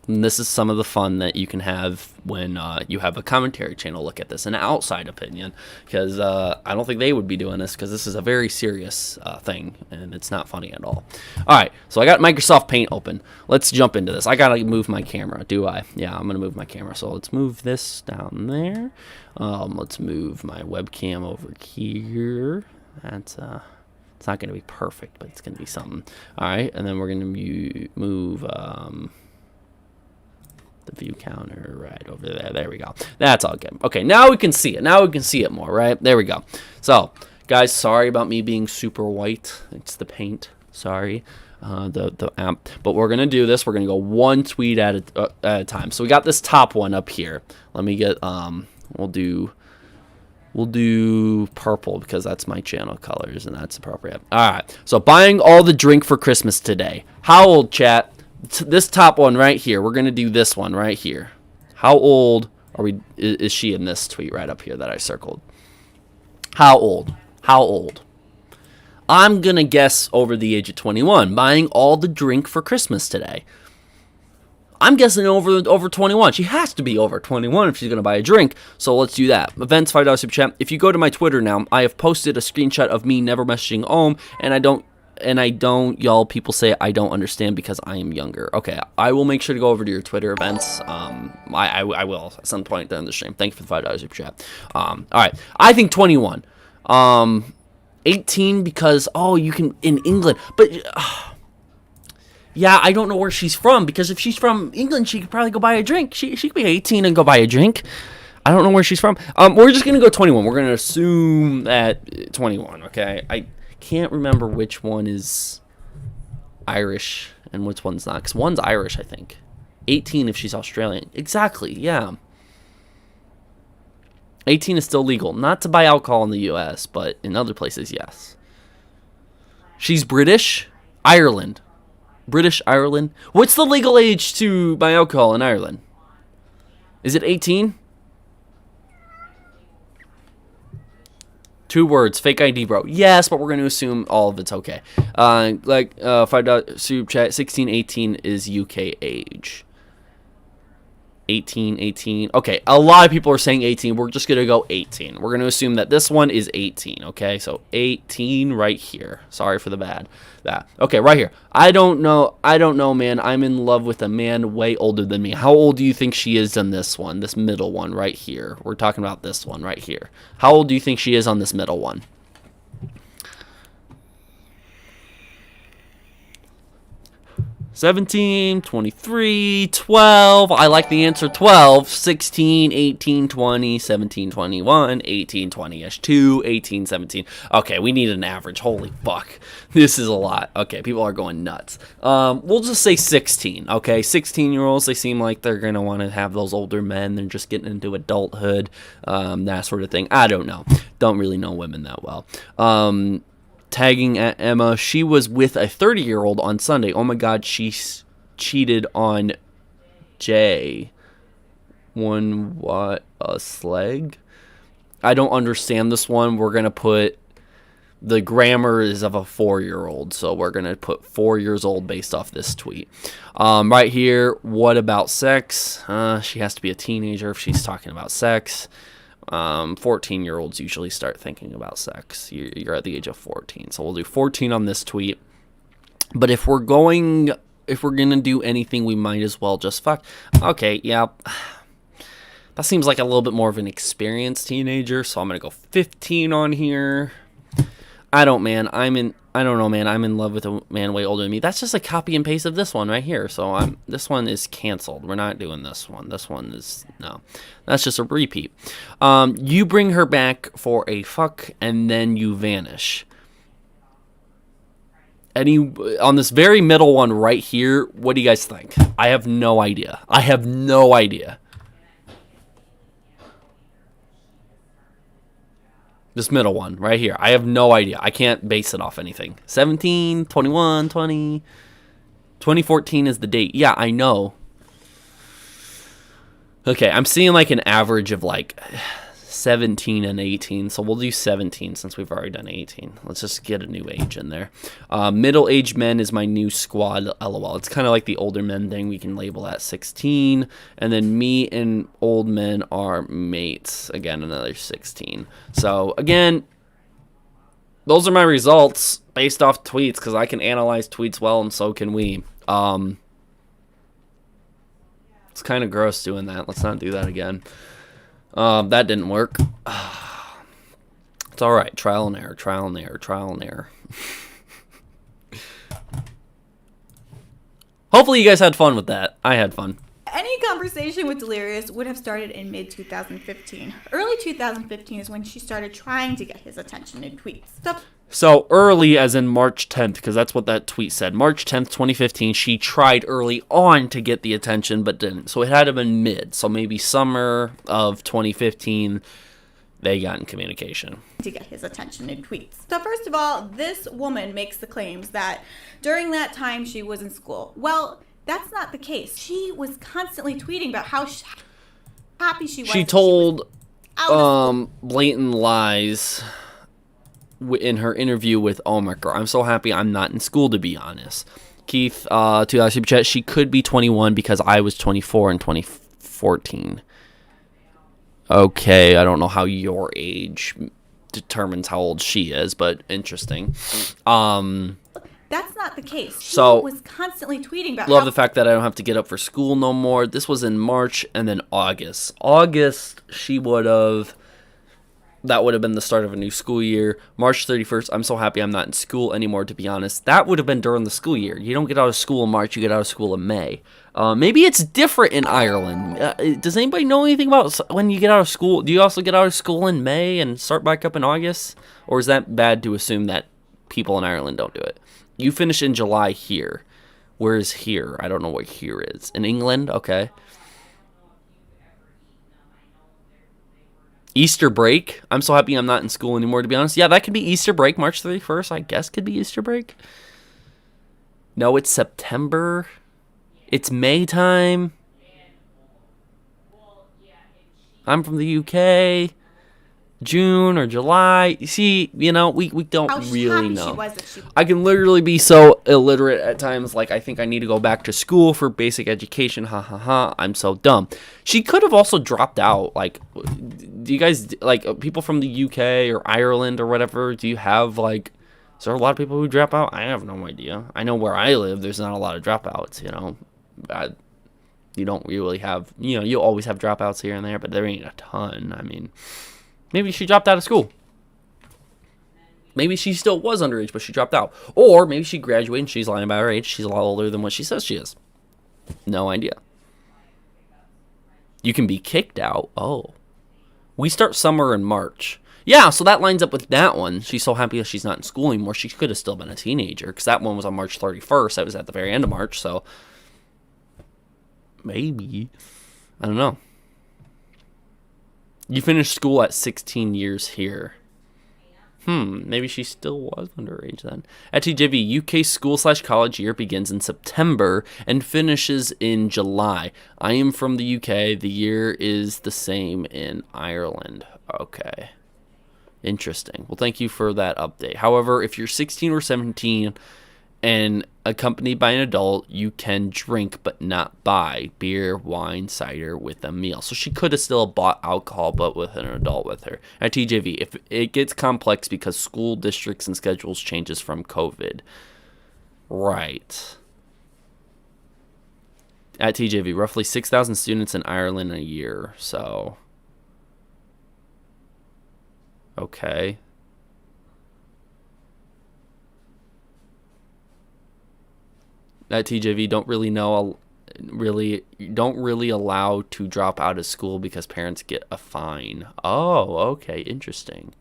And this is some of the fun that you can have when you have a commentary channel look at this, an outside opinion, because I don't think they would be doing this, because this is a very serious thing, and it's not funny at all. All right, so I got Microsoft Paint open. Let's jump into this. I got to move my camera, do I? Yeah, I'm going to move my camera. So let's move this down there. Let's move my webcam over here. That's it's not going to be perfect, but it's going to be something. All right, and then we're going to move... the view counter right over there. There we go. That's all good. Okay, now we can see it. Now we can see it more, right? There we go. So, guys, sorry about me being super white. It's the paint. Sorry. The app. But we're going to do this. We're going to go one tweet at a time. So we got this top one up here. Let me get, we'll do purple because that's my channel colors and that's appropriate. All right. So buying all the drink for Christmas today. How old, chat? This top one right here. We're going to do this one right here. How old is she in this tweet right up here that I circled? How old? How old? I'm going to guess over the age of 21. Buying all the drink for Christmas today. I'm guessing over 21. She has to be over 21 if she's going to buy a drink. So let's do that. Events, $5 super chat. If you go to my Twitter now, I have posted a screenshot of me never messaging Ohm, and I don't and I don't, y'all people say I don't understand because I am younger. Okay, I will make sure to go over to your Twitter events. I will at some point during the stream. Thank you for the $5 super chat. All right, I think 21. 18 because, oh, you can, in England, but, yeah, I don't know where she's from, because if she's from England, she could probably go buy a drink. She could be 18 and go buy a drink. I don't know where she's from. We're just going to go 21. We're going to assume that 21, okay? I can't remember which one is Irish and which one's not, because one's Irish, I think. 18 if she's Australian. Exactly, yeah. 18 is still legal. Not to buy alcohol in the U.S., but in other places, yes. She's British. Ireland. British, Ireland. What's the legal age to buy alcohol in Ireland? Is it 18? 2 words. Fake ID, bro. Yes, but we're going to assume all of it's okay. $5 super chat. 16, 18 is UK age. 18. Okay, a lot of people are saying 18. We're just going to go 18. We're going to assume that this one is 18, okay? So 18 right here. Sorry for the bad. That. Okay, right here. I don't know, man. I'm in love with a man way older than me. How old do you think she is on this one? This middle one right here. We're talking about this one right here. How old do you think she is on this middle one? 17, 23, 12. I like the answer 12. 16, 18, 20, 17, 21, 18, 20-ish, 2, 18, 17. Okay, we need an average. Holy fuck. This is a lot. Okay, people are going nuts. We'll just say 16, okay? 16-year-olds, they seem like they're going to want to have those older men. They're just getting into adulthood, that sort of thing. I don't know. Don't really know women that well. Tagging at Emma, she was with a 30-year-old on Sunday. Oh my god, she cheated on Jay. What a slag. I don't understand this one. We're going to put, the grammar is of a 4-year-old, so we're going to put 4 years old based off this tweet. Right here, what about sex? She has to be a teenager if she's talking about sex. 14-year-olds usually start thinking about sex. You're at the age of 14, so we'll do 14 on this tweet. But if we're gonna do anything, we might as well just fuck. Okay, yeah, that seems like a little bit more of an experienced teenager, so I'm gonna go 15 on here. I don't know, man. I'm in love with a man way older than me. That's just a copy and paste of this one right here. So this one is canceled. We're not doing this one. This one is, no. That's just a repeat. You bring her back for a fuck and then you vanish. On this very middle one right here, what do you guys think? I have no idea. This middle one right here. I have no idea. I can't base it off anything. 17, 21, 20. 2014 is the date. Yeah, I know. Okay, I'm seeing like an average of like 17 and 18. So we'll do 17 since we've already done 18. Let's just get a new age in there. Middle-aged men is my new squad, LOL. It's kind of like the older men thing. We can label that 16. And then me and old men are mates. Again, another 16. So, again, those are my results based off tweets because I can analyze tweets well and so can we. It's kind of gross doing that. Let's not do that again. That didn't work. It's all right. Trial and error. Hopefully you guys had fun with that. I had fun. Any conversation with Delirious would have started in mid-2015. Early 2015 is when she started trying to get his attention in tweets. So early as in March 10th, because that's what that tweet said. March 10th, 2015, she tried early on to get the attention, but didn't. So it had to have been mid. So maybe summer of 2015, they got in communication. To get his attention in tweets. So first of all, this woman makes the claims that during that time she was in school. Well, that's not the case. She was constantly tweeting about how happy she was. She told blatant lies in her interview with Ohmwrecker. I'm so happy I'm not in school, to be honest. Keith, $2 super chat. She could be 21 because I was 24 in 2014. Okay, I don't know how your age determines how old she is, but interesting. That's not the case. She So, was constantly tweeting about love how the fact that I don't have to get up for school no more. This was in March and then August. August, that would have been the start of a new school year. March 31st, I'm so happy I'm not in school anymore, to be honest. That would have been during the school year. You don't get out of school in March, you get out of school in May. Maybe it's different in Ireland. Does anybody know anything about when you get out of school? Do you also get out of school in May and start back up in August? Or is that bad to assume that people in Ireland don't do it? You finish in July here. Where is here? I don't know what here is. In England? Okay. Easter break. I'm so happy I'm not in school anymore, to be honest. Yeah, that could be Easter break. March 31st, I guess, could be Easter break. No, it's September. It's May time. I'm from the UK. June or July. You see, we don't really know. I can literally be so illiterate at times. Like, I think I need to go back to school for basic education. Ha ha ha. I'm so dumb. She could have also dropped out. Like, do you guys, like, people from the UK or Ireland or whatever, do you have, like, is there a lot of people who drop out? I have no idea. I know where I live, there's not a lot of dropouts, you don't really have, you always have dropouts here and there, but there ain't a ton. I mean, maybe she dropped out of school. Maybe she still was underage, but she dropped out. Or maybe she graduated and she's lying about her age. She's a lot older than what she says she is. No idea. You can be kicked out. Oh. We start summer in March. Yeah, so that lines up with that one. She's so happy that she's not in school anymore. She could have still been a teenager, because that one was on March 31st. That was at the very end of March, so maybe. I don't know. You finished school at 16 years here. Maybe she still was underage then. At TJV, UK school/college year begins in September and finishes in July. I am from the UK. The year is the same in Ireland. Okay. Interesting. Well, thank you for that update. However, if you're 16 or 17 and accompanied by an adult, you can drink but not buy beer, wine, cider with a meal. So she could have still bought alcohol, but with an adult with her. At TJV, if it gets complex because school districts and schedules changes from COVID. Right. At TJV, roughly 6,000 students in Ireland a year. So, okay. At TJV, don't really allow to drop out of school because parents get a fine. Oh, okay, interesting.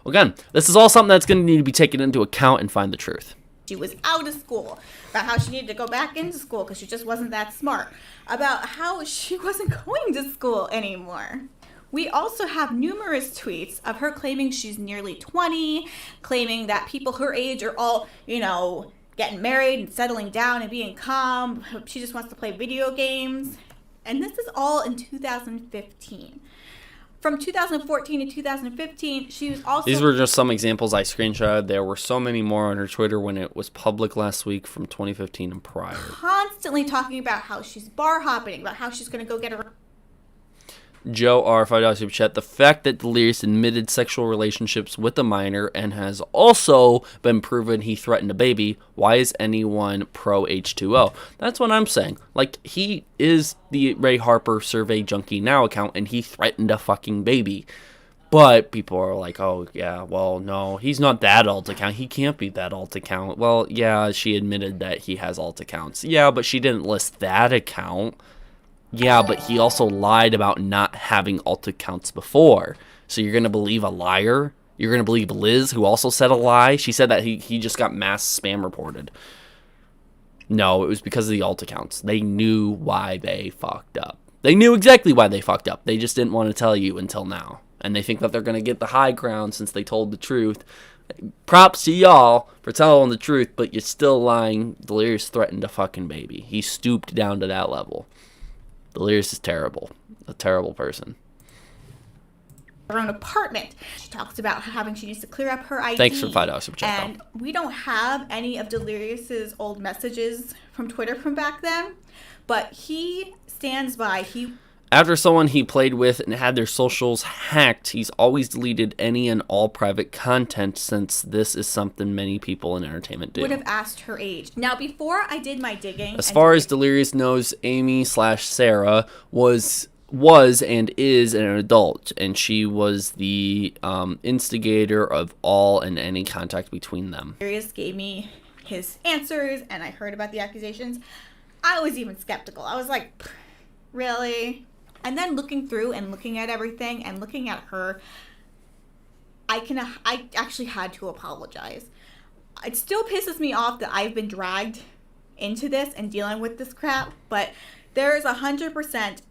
Again, this is all something that's going to need to be taken into account and find the truth. She was out of school, about how she needed to go back into school because she just wasn't that smart, about how she wasn't going to school anymore. We also have numerous tweets of her claiming she's nearly 20, claiming that people her age are all, getting married and settling down and being calm. She just wants to play video games. And this is all in 2015. From 2014 to 2015, she was also... These were just some examples I screenshotted. There were so many more on her Twitter when it was public last week from 2015 and prior. Constantly talking about how she's bar hopping, about how she's going to go get her... Joe R. $5 super chat. The fact that Delirious admitted sexual relationships with a minor and has also been proven he threatened a baby. Why is anyone pro H2O? That's what I'm saying. Like, he is the Ray Harper Survey Junkie Now account and he threatened a fucking baby. But people are like, oh, yeah, well, no, he's not that alt account. He can't be that alt account. Well, yeah, she admitted that he has alt accounts. Yeah, but she didn't list that account. Yeah, but he also lied about not having alt accounts before. So you're going to believe a liar? You're going to believe Liz, who also said a lie? She said that he just got mass spam reported. No, it was because of the alt accounts. They knew why they fucked up. They knew exactly why they fucked up. They just didn't want to tell you until now. And they think that they're going to get the high ground since they told the truth. Props to y'all for telling the truth, but you're still lying. Delirious threatened a fucking baby. He stooped down to that level. Delirious is terrible. A terrible person. Her own apartment. She talks about having she needs to clear up her ID. Thanks for $5 super chat. And we don't have any of Delirious's old messages from Twitter from back then, but he stands by. After someone he played with and had their socials hacked, he's always deleted any and all private content, since this is something many people in entertainment do. Would have asked her age. Now, before I did my digging... As far as Delirious knows, Amy/Sarah was and is an adult, and she was the instigator of all and any contact between them. Delirious gave me his answers, and I heard about the accusations. I was even skeptical. I was like, really? And then looking through and looking at everything and looking at her, I actually had to apologize. It still pisses me off that I've been dragged into this and dealing with this crap, but there is 100%.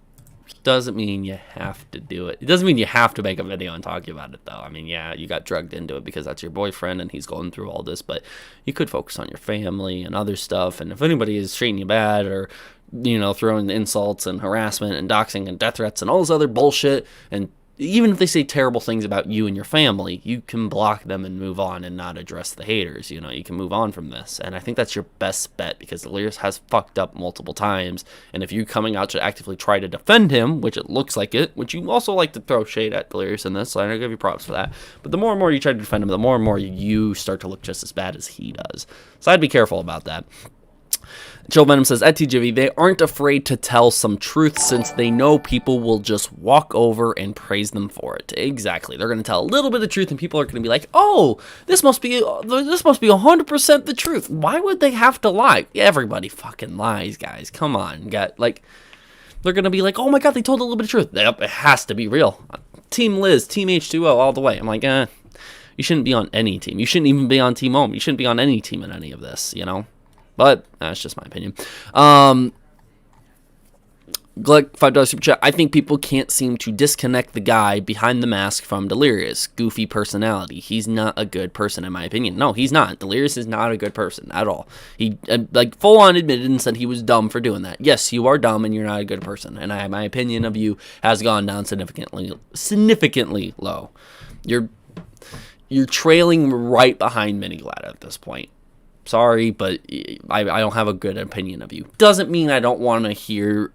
Doesn't mean you have to do it. It doesn't mean you have to make a video and talk about it, though. I mean, yeah, you got drugged into it because that's your boyfriend and he's going through all this, but you could focus on your family and other stuff. And if anybody is treating you bad or, throwing insults and harassment and doxing and death threats and all this other bullshit, and even if they say terrible things about you and your family, you can block them and move on and not address the haters. You can move on from this. And I think that's your best bet, because Delirious has fucked up multiple times. And if you're coming out to actively try to defend him, which it looks like it, which you also like to throw shade at Delirious in this, so I give you props for that. But the more and more you try to defend him, the more and more you start to look just as bad as he does. So I'd be careful about that. Chill Venom says, at TJV, they aren't afraid to tell some truth, since they know people will just walk over and praise them for it. Exactly. They're going to tell a little bit of truth, and people are going to be like, oh, this must be 100% the truth. Why would they have to lie? Everybody fucking lies, guys. Come on. They're going to be like, oh my god, they told a little bit of truth. Yep, it has to be real. Team Liz, Team H2O, all the way. I'm like, you shouldn't be on any team. You shouldn't even be on Team Ohm. You shouldn't be on any team in any of this, But that's just my opinion. Gluck, $5 super chat. I think people can't seem to disconnect the guy behind the mask from Delirious. Goofy personality. He's not a good person, in my opinion. No, he's not. Delirious is not a good person at all. He full on admitted and said he was dumb for doing that. Yes, you are dumb and you're not a good person. And my opinion of you has gone down significantly low. You're trailing right behind Miniglad at this point. Sorry, but I don't have a good opinion of you. Doesn't mean I don't want to hear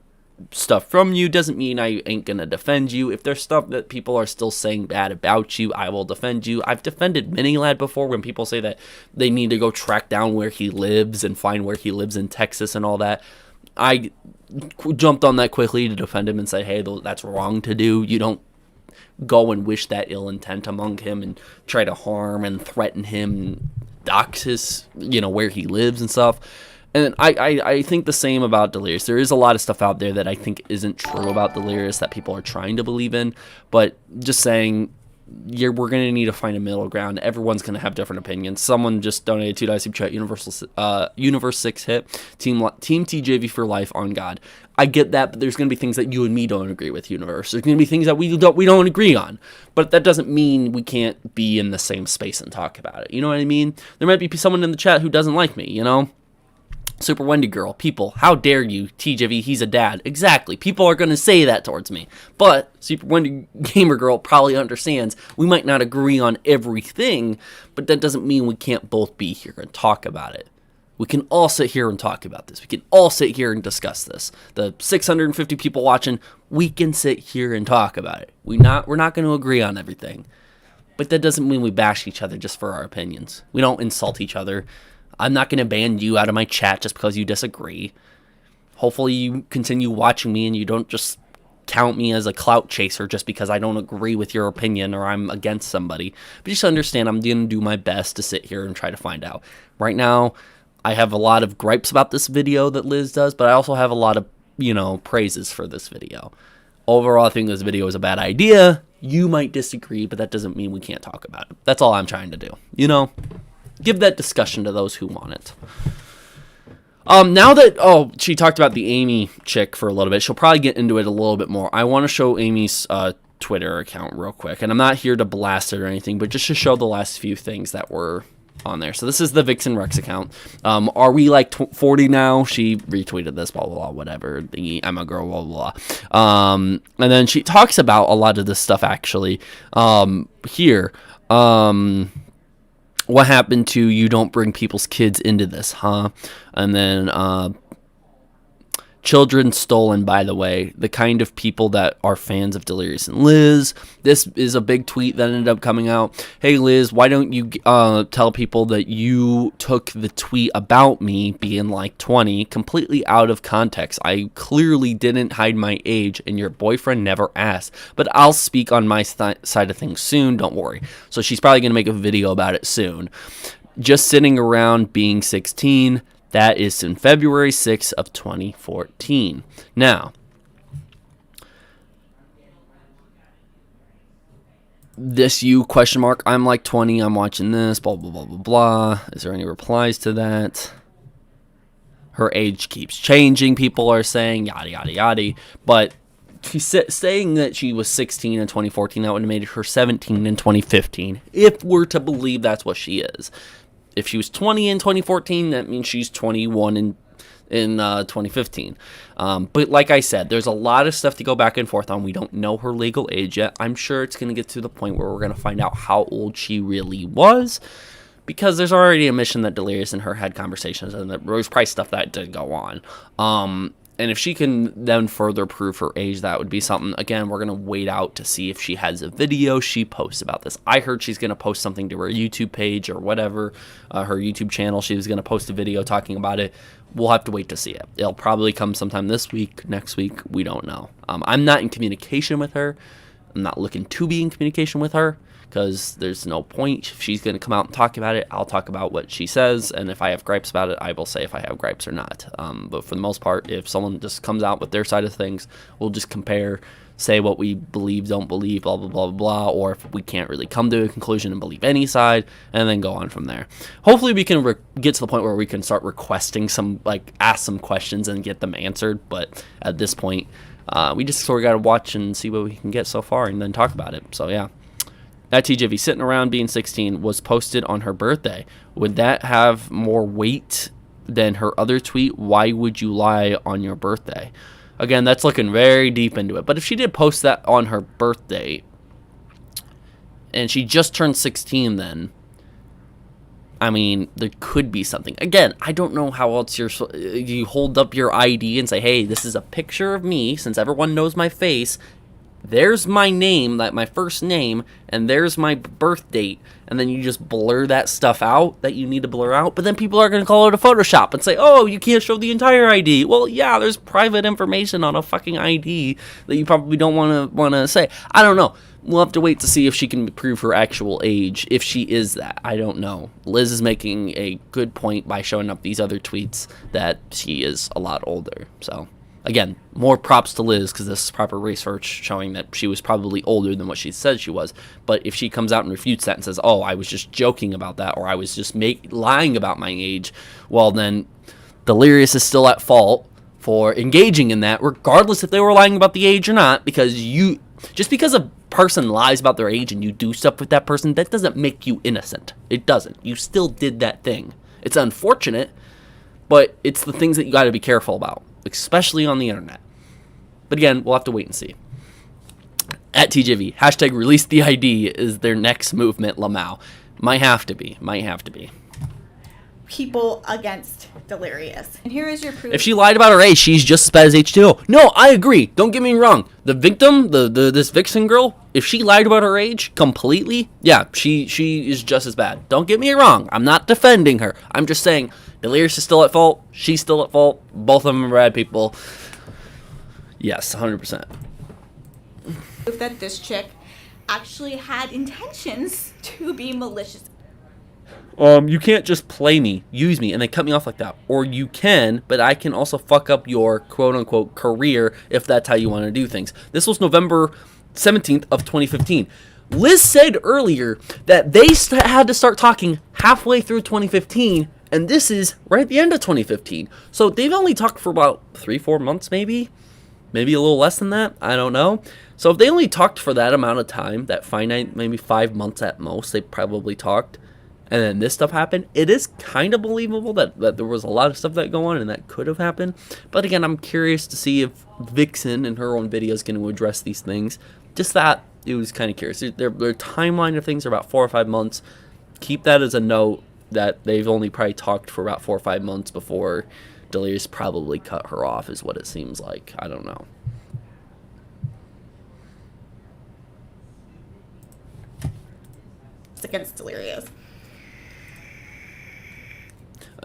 stuff from you. Doesn't mean I ain't going to defend you. If there's stuff that people are still saying bad about you, I will defend you. I've defended Minilad before when people say that they need to go track down where he lives and find where he lives in Texas and all that. I jumped on that quickly to defend him and say, hey, that's wrong to do. You don't go and wish that ill intent among him and try to harm and threaten him, dox his, where he lives and stuff. And I think the same about Delirious. There is a lot of stuff out there that I think isn't true about Delirious that people are trying to believe in, but just saying, we're going to need to find a middle ground. Everyone's going to have different opinions. Someone just donated $2 super chat, Universe 6 hit, Team TJV for life on God. I get that, but there's going to be things that you and me don't agree with, Universe. There's going to be things that we don't agree on, but that doesn't mean we can't be in the same space and talk about it. You know what I mean? There might be someone in the chat who doesn't like me, Super Wendy Girl, people, how dare you, TJV, he's a dad. Exactly, people are going to say that towards me. But Super Wendy Gamer Girl probably understands we might not agree on everything, but that doesn't mean we can't both be here and talk about it. We can all sit here and talk about this. We can all sit here and discuss this. The 650 people watching, we can sit here and talk about it. We're not going to agree on everything. But that doesn't mean we bash each other just for our opinions. We don't insult each other. I'm not going to ban you out of my chat just because you disagree. Hopefully you continue watching me and you don't just count me as a clout chaser just because I don't agree with your opinion or I'm against somebody. But just understand I'm going to do my best to sit here and try to find out. Right now, I have a lot of gripes about this video that Liz does, but I also have a lot of, praises for this video. Overall, I think this video is a bad idea. You might disagree, but that doesn't mean we can't talk about it. That's all I'm trying to do, Give that discussion to those who want it. Now that, she talked about the Amy chick for a little bit. She'll probably get into it a little bit more. I want to show Amy's Twitter account real quick. And I'm not here to blast it or anything, but just to show the last few things that were on there. So this is the Vixen Rex account. Are we like 40 now? She retweeted this, blah, blah, blah, whatever. I'm a girl, blah, blah, blah. And then she talks about a lot of this stuff actually here. What happened to you don't bring people's kids into this, huh? And then children stolen, by the way, the kind of people that are fans of Delirious and Liz. This is a big tweet that ended up coming out. Hey Liz, why don't you tell people that you took the tweet about me being like 20 completely out of context? I clearly didn't hide my age and your boyfriend never asked, but I'll speak on my side of things soon, don't worry. So she's probably going to make a video about it soon. Just sitting around being 16. That is in February 6th of 2014. Now, this you question mark, I'm like 20, I'm watching this, blah, blah, blah, blah, blah. Is there any replies to that? Her age keeps changing, people are saying, yada, yada, yada. But she's saying that she was 16 in 2014. That would have made her 17 in 2015, if we're to believe that's what she is. If she was 20 in 2014, that means she's 21 in 2015. But like I said, there's a lot of stuff to go back and forth on. We don't know her legal age yet. I'm sure it's going to get to the point where we're going to find out how old she really was, because there's already a mission that Delirious and her had conversations, and there was probably stuff that did go on. And if she can then further prove her age, that would be something. Again, we're going to wait out to see if she has a video she posts about this. I heard she's going to post something to her YouTube page or whatever, her YouTube channel. She was going to post a video talking about it. We'll have to wait to see it. It'll probably come sometime this week, next week. We don't know. I'm not in communication with her. I'm not looking to be in communication with her, because there's no point. If she's going to come out and talk about it, I'll talk about what she says, and if I have gripes about it, I will say if I have gripes or not. But for the most part, if someone just comes out with their side of things, we'll just compare, say what we believe, don't believe, blah, blah, blah, blah, or if we can't really come to a conclusion and believe any side, and then go on from there. Hopefully we can get to the point where we can start requesting some, ask some questions and get them answered, but at this point, we just sort of got to watch and see what we can get so far and then talk about it. So yeah. That TJV sitting around being 16 was posted on her birthday. Would that have more weight than her other tweet? Why would you lie on your birthday? Again, that's looking very deep into it. But if she did post that on her birthday, and she just turned 16 then, I mean, there could be something. Again, I don't know how else you hold up your ID and say, hey, this is a picture of me, since everyone knows my face. There's my name, my first name, and there's my birth date, and then you just blur that stuff out that you need to blur out, but then people are going to call it a Photoshop and say, oh, you can't show the entire ID. Well, yeah, there's private information on a fucking ID that you probably don't want to say. I don't know. We'll have to wait to see if she can prove her actual age, if she is that. I don't know. Liz is making a good point by showing up these other tweets that she is a lot older, so... Again, more props to Liz, because this is proper research showing that she was probably older than what she said she was. But if she comes out and refutes that and says, oh, I was just joking about that, or I was just lying about my age, well, then Delirious is still at fault for engaging in that, regardless if they were lying about the age or not, because just because a person lies about their age and you do stuff with that person, that doesn't make you innocent. It doesn't. You still did that thing. It's unfortunate, but it's the things that you got to be careful about, especially on the internet. But again, we'll have to wait and see. At TJV, hashtag release the ID is their next movement, Lamau. Might have to be. People against Delirious. And here is your proof. If she lied about her age, she's just as bad as H2O. No, I agree. Don't get me wrong. The victim, this Vixen girl, if she lied about her age completely, yeah, she is just as bad. Don't get me wrong. I'm not defending her. I'm just saying Delirious is still at fault. She's still at fault. Both of them are bad people. Yes, 100%. Proof that this chick actually had intentions to be malicious. You can't just play me, use me, and then cut me off like that. Or you can, but I can also fuck up your quote-unquote career if that's how you want to do things. This was November 17th of 2015. Liz said earlier that they had to start talking halfway through 2015, and this is right at the end of 2015. So they've only talked for about 3-4 months, maybe a little less than that. I don't know. So if they only talked for that amount of time, that finite, maybe 5 months at most, they probably talked, and then this stuff happened, it is kind of believable that there was a lot of stuff that go on and that could have happened. But again, I'm curious to see if Vixen in her own video is going to address these things. Just that, it was kind of curious. Their timeline of things are about 4 or 5 months. Keep that as a note that they've only probably talked for about 4 or 5 months before Delirious probably cut her off, is what it seems like. I don't know. It's against Delirious.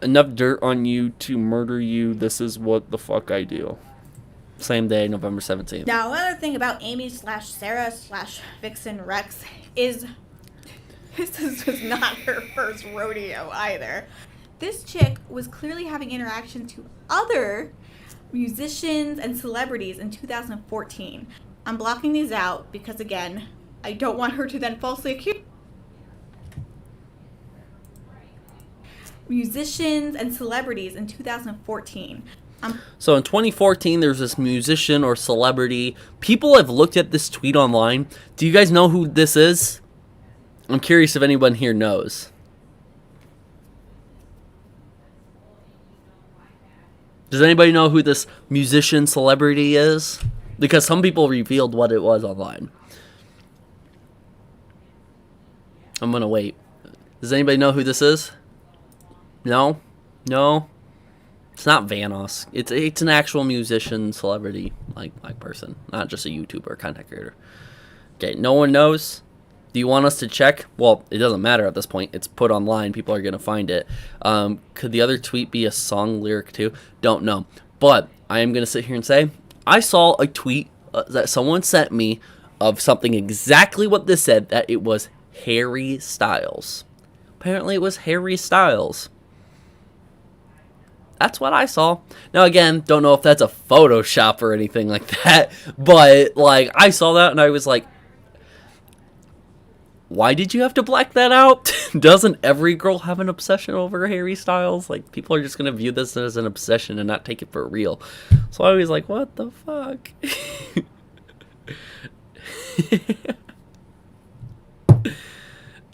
Enough dirt on you to murder you. This is what the fuck I do. Same day, November 17th. Now, another thing about Amy/Sarah/Vixen Rex is this was not her first rodeo either. This chick was clearly having interaction to other musicians and celebrities in 2014. I'm blocking these out because, again, I don't want her to then falsely accuse musicians and celebrities in 2014. So in 2014, there's this musician or celebrity. People have looked at this tweet online. Do you guys know who this is? I'm curious if anyone here knows. Does anybody know who this musician celebrity is? Because some people revealed what it was online. I'm going to wait. Does anybody know who this is? No? No? It's not Vanoss. It's an actual musician, celebrity, like person. Not just a YouTuber, content creator. Okay, no one knows? Do you want us to check? Well, it doesn't matter at this point. It's put online. People are going to find it. Could the other tweet be a song lyric too? Don't know. But I am going to sit here and say, I saw a tweet that someone sent me of something exactly what this said, that it was Harry Styles. Apparently it was Harry Styles. That's what I saw. Now, again, don't know if that's a Photoshop or anything like that. But, like, I saw that and I was like, why did you have to black that out? Doesn't every girl have an obsession over Harry Styles? Like, people are just going to view this as an obsession and not take it for real. So I was like, what the fuck?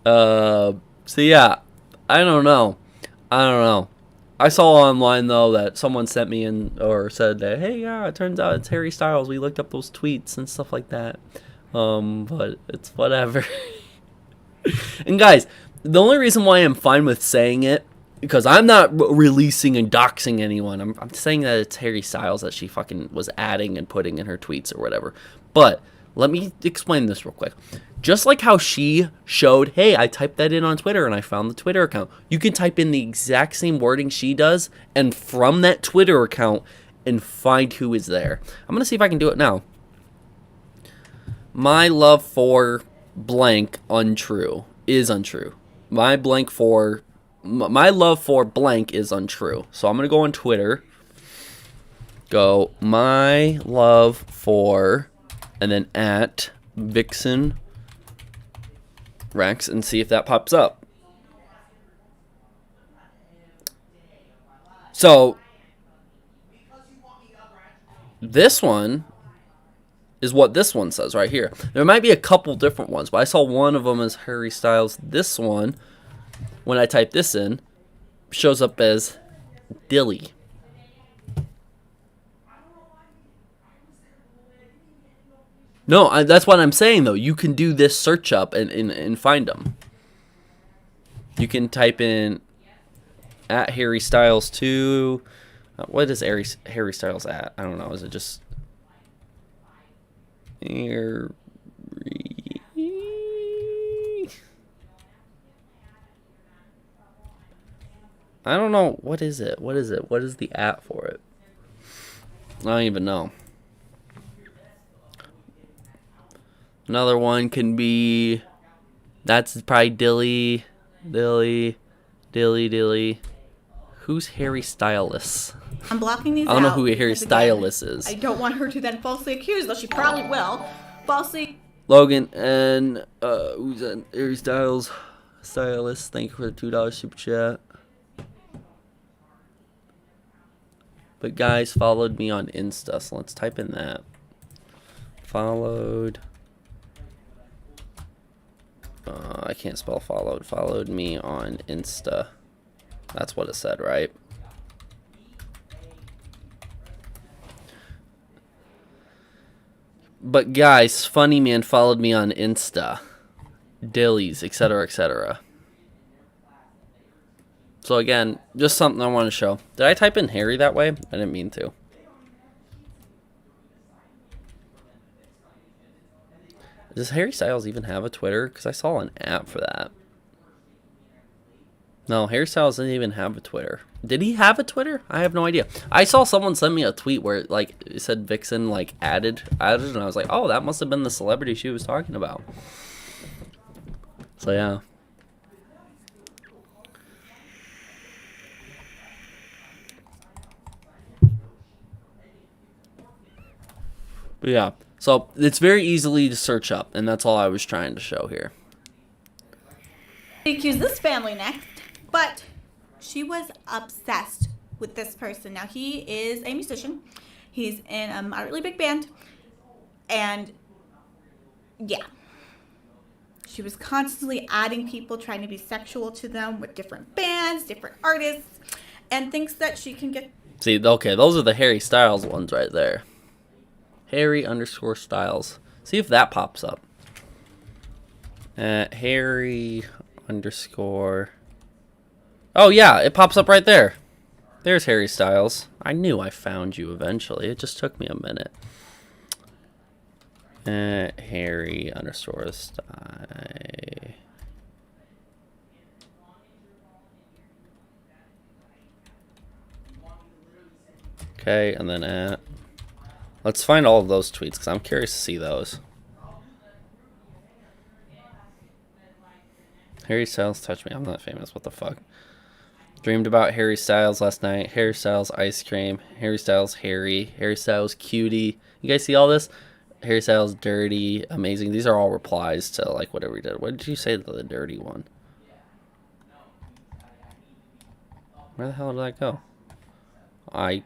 So yeah, I don't know. I saw online, though, that someone sent me in or said that, hey, yeah, it turns out it's Harry Styles. We looked up those tweets and stuff like that. But it's whatever. And guys, the only reason why I'm fine with saying it, because I'm not releasing and doxing anyone. I'm saying that it's Harry Styles that she fucking was adding and putting in her tweets or whatever. But let me explain this real quick. Just like how she showed, hey, I typed that in on Twitter and I found the Twitter account. You can type in the exact same wording she does and from that Twitter account and find who is there. I'm going to see if I can do it now. My love for blank is untrue. My love for blank is untrue. So I'm going to go on Twitter. Go my love for and then at Vixen Rex and see if that pops up. So this one is what this one says right here. There might be a couple different ones, but I saw one of them as Harry Styles. This one, when I type this in, shows up as Dilly. No, that's what I'm saying, though. You can do this search up and find them. You can type in at Harry Styles 2. What is Harry Styles at? I don't know. Is it just Harry? I don't know. What is it? What is the at for it? I don't even know. Another one can be, that's probably Dilly. Who's Harry Styles? I'm blocking these out. I don't know who Harry Styles is. I don't want her to then falsely accuse, though she probably will. Falsely. Logan and who's that? Harry Styles. Stylist. Thank you for the $2 super chat. But guys followed me on Insta, so let's type in that. Followed. I can't spell followed. Followed me on Insta. That's what it said, right? But guys, Funny Man followed me on Insta. Dillies, etc., etc. So again, just something I want to show. Did I type in Harry that way? I didn't mean to. Does Harry Styles even have a Twitter? Because I saw an app for that. No, Harry Styles didn't even have a Twitter. Did he have a Twitter? I have no idea. I saw someone send me a tweet where it said Vixen added, and I was like, oh, that must have been the celebrity she was talking about. So yeah. But yeah, so it's very easily to search up, and that's all I was trying to show here. Accuse this family next, but she was obsessed with this person. Now, he is a musician. He's in a moderately big band, and yeah. She was constantly adding people, trying to be sexual to them with different bands, different artists, and thinks that she can get... See, okay, those are the Harry Styles ones right there. Harry_Styles. See if that pops up. Harry_... Oh, yeah, it pops up right there. There's Harry Styles. I knew I found you eventually. It just took me a minute. Harry_Styles. Okay, and then let's find all of those tweets because I'm curious to see those. Harry Styles touched me. I'm not famous. What the fuck? Dreamed about Harry Styles last night. Harry Styles ice cream. Harry Styles Harry. Harry Styles cutie. You guys see all this? Harry Styles dirty. Amazing. These are all replies to whatever we did. What did you say to the dirty one? Where the hell did that go? I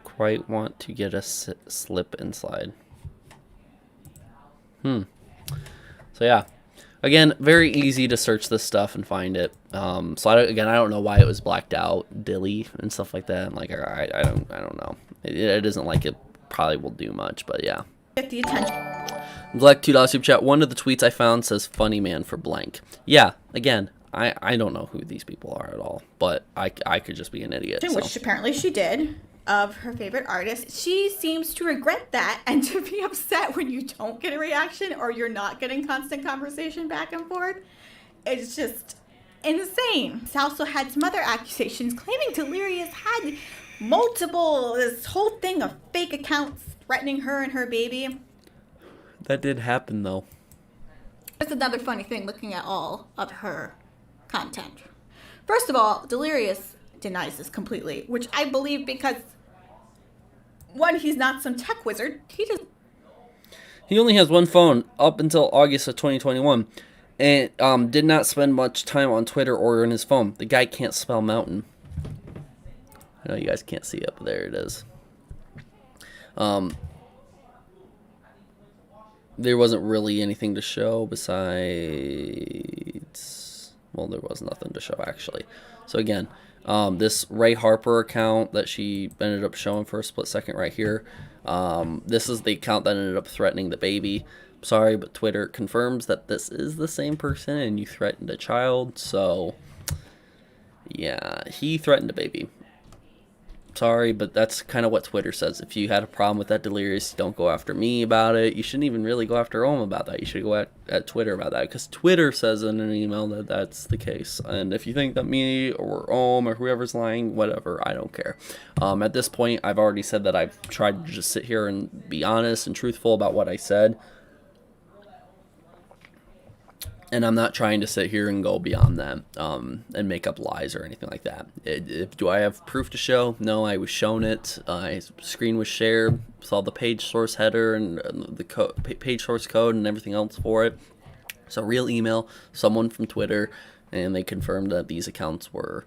quite want to get a slip and slide. So yeah. Again, very easy to search this stuff and find it. So I don't know why it was blacked out, Dilly and stuff like that. I don't know. It isn't like it probably will do much, but yeah. Get the attention. Black $2 super chat. One of the tweets I found says "funny man" for blank. Yeah. Again, I don't know who these people are at all, but I could just be an idiot. Which apparently she did. Of her favorite artist. She seems to regret that and to be upset when you don't get a reaction or you're not getting constant conversation back and forth. It's just insane. She also had some other accusations claiming Delirious had this whole thing of fake accounts threatening her and her baby. That did happen though. That's another funny thing looking at all of her content. First of all, Delirious denies this completely, which I believe because one, he's not some tech wizard. He only has one phone up until August of 2021 and did not spend much time on Twitter or on his phone. The guy can't spell mountain. I know you guys can't see it, but there it is. There wasn't really anything to show besides... Well, there was nothing to show, actually. So again, this Ray Harper account that she ended up showing for a split second right here. This is the account that ended up threatening the baby. Sorry, but Twitter confirms that this is the same person and you threatened a child. So, yeah, he threatened a baby. Sorry, but that's kind of what Twitter says. If you had a problem with that, Delirious, don't go after me about it. You shouldn't even really go after Ohm about that. You should go at Twitter about that, because Twitter says in an email that that's the case. And if you think that me or Ohm or whoever's lying, whatever, I don't care. At this point, I've already said that I've tried to just sit here and be honest and truthful about what I said. And I'm not trying to sit here and go beyond that and make up lies or anything like that. Do I have proof to show? No, I was shown it. Screen was shared. Saw the page source header and the page source code and everything else for it. So real email, someone from Twitter, and they confirmed that these accounts were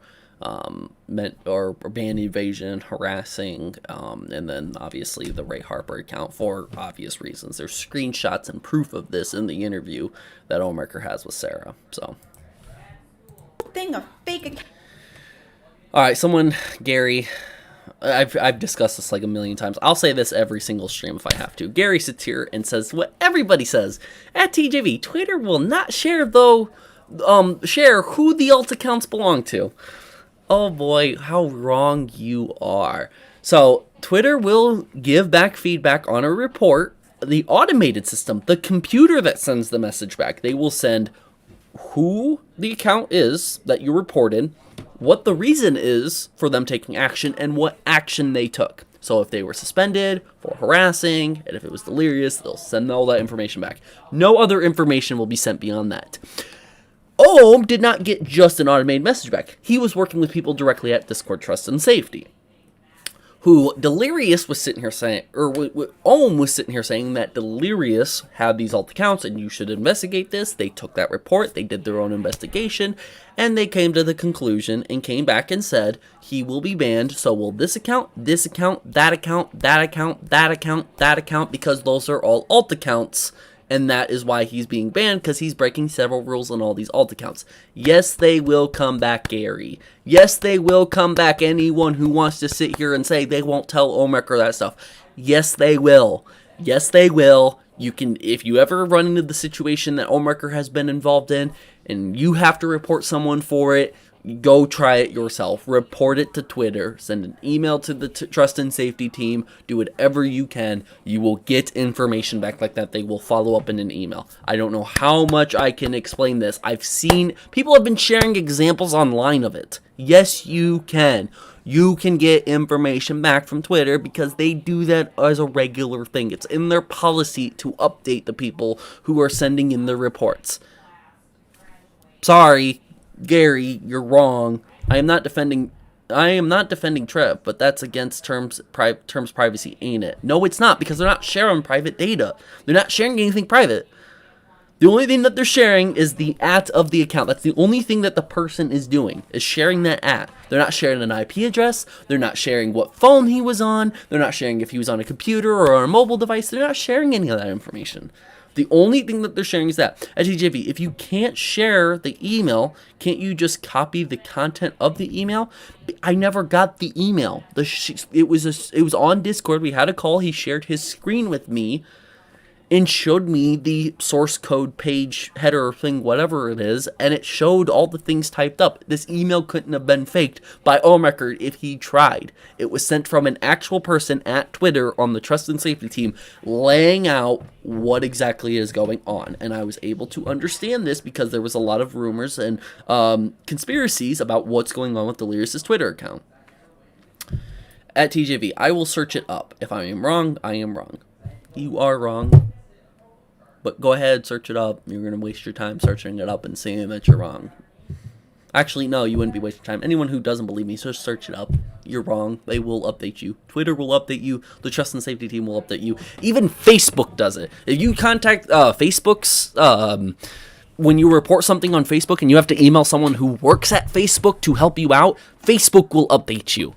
meant or band invasion, harassing, and then obviously the Ray Harper account for obvious reasons. There's screenshots and proof of this in the interview that Ohmwrecker has with Sarah. So, thing of fake. All right, someone, Gary. I've discussed this like a million times. I'll say this every single stream if I have to. Gary sits here and says what everybody says at TJV. Twitter will not share who the alt accounts belong to. Oh boy, how wrong you are. So, Twitter will give back feedback on a report. The automated system, the computer that sends the message back, they will send who the account is that you reported, what the reason is for them taking action, and what action they took. So if they were suspended for harassing, and if it was Delirious, they'll send all that information back. No other information will be sent beyond that. Ohm did not get just an automated message back. He was working with people directly at Discord Trust and Safety. Who Delirious was sitting here saying, or Ohm was sitting here saying that Delirious had these alt accounts and you should investigate this. They took that report, they did their own investigation, and they came to the conclusion and came back and said he will be banned. So will this account, that account, that account, that account, that account, because those are all alt accounts. And that is why he's being banned, because he's breaking several rules on all these alt accounts. Yes, they will come back, Gary. Yes, they will come back. Anyone who wants to sit here and say they won't tell Ohmwrecker that stuff. Yes, they will. Yes, they will. You can, if you ever run into the situation that Ohmwrecker has been involved in, and you have to report someone for it, go try it yourself. Report it to Twitter. Send an email to the Trust and Safety team. Do whatever you can. You will get information back like that. They will follow up in an email. I don't know how much I can explain this. I've seen people have been sharing examples online of it. Yes, you can. You can get information back from Twitter because they do that as a regular thing. It's in their policy to update the people who are sending in the reports. Sorry, Gary, you're wrong. I am not defending Trev, but that's against terms privacy, ain't it? No, it's not, because they're not sharing private data. They're not sharing anything private. The only thing that they're sharing is the @ of the account. That's the only thing that the person is doing, is sharing that @. They're not sharing an IP address. They're not sharing what phone he was on. They're not sharing if he was on a computer or on a mobile device. They're not sharing any of that information. The only thing that they're sharing is that. At TJV, if you can't share the email, can't you just copy the content of the email? I never got the email. It was on Discord. We had a call. He shared his screen with me and showed me the source code page header thing, whatever it is, and it showed all the things typed up. This email couldn't have been faked by Ohmwrecker if he tried. It was sent from an actual person at Twitter on the Trust and Safety team laying out what exactly is going on. And I was able to understand this because there was a lot of rumors and conspiracies about what's going on with Delirious' Twitter account. At TJV, I will search it up. If I am wrong, I am wrong. You are wrong. But go ahead, search it up. You're going to waste your time searching it up and saying that you're wrong. Actually, no, you wouldn't be wasting time. Anyone who doesn't believe me, just search it up. You're wrong. They will update you. Twitter will update you. The Trust and Safety team will update you. Even Facebook does it. If you contact Facebook's... when you report something on Facebook and you have to email someone who works at Facebook to help you out, Facebook will update you.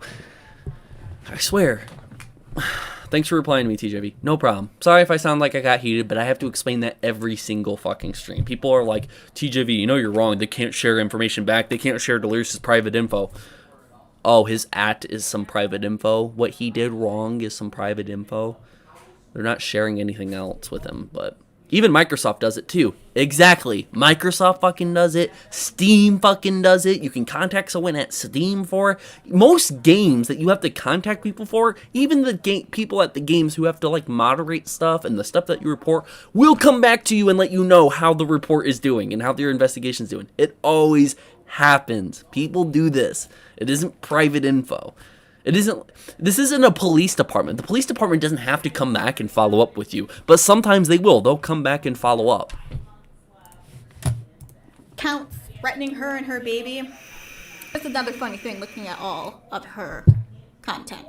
I swear. Thanks for replying to me, TJV. No problem. Sorry if I sound like I got heated, but I have to explain that every single fucking stream. People are like, TJV, you know you're wrong. They can't share information back. They can't share Delirious' private info. Oh, his @ is some private info. What he did wrong is some private info. They're not sharing anything else with him, but... Even Microsoft does it too. Exactly. Microsoft fucking does it. Steam fucking does it. You can contact someone at Steam for most games that you have to contact people for. Even the people at the games who have to like moderate stuff and the stuff that you report will come back to you and let you know how the report is doing and how their investigation is doing. It always happens. People do this. It isn't private info. This isn't a police department. The police department doesn't have to come back and follow up with you, but sometimes they will. They'll come back and follow up. Counts threatening her and her baby. That's another funny thing looking at all of her content.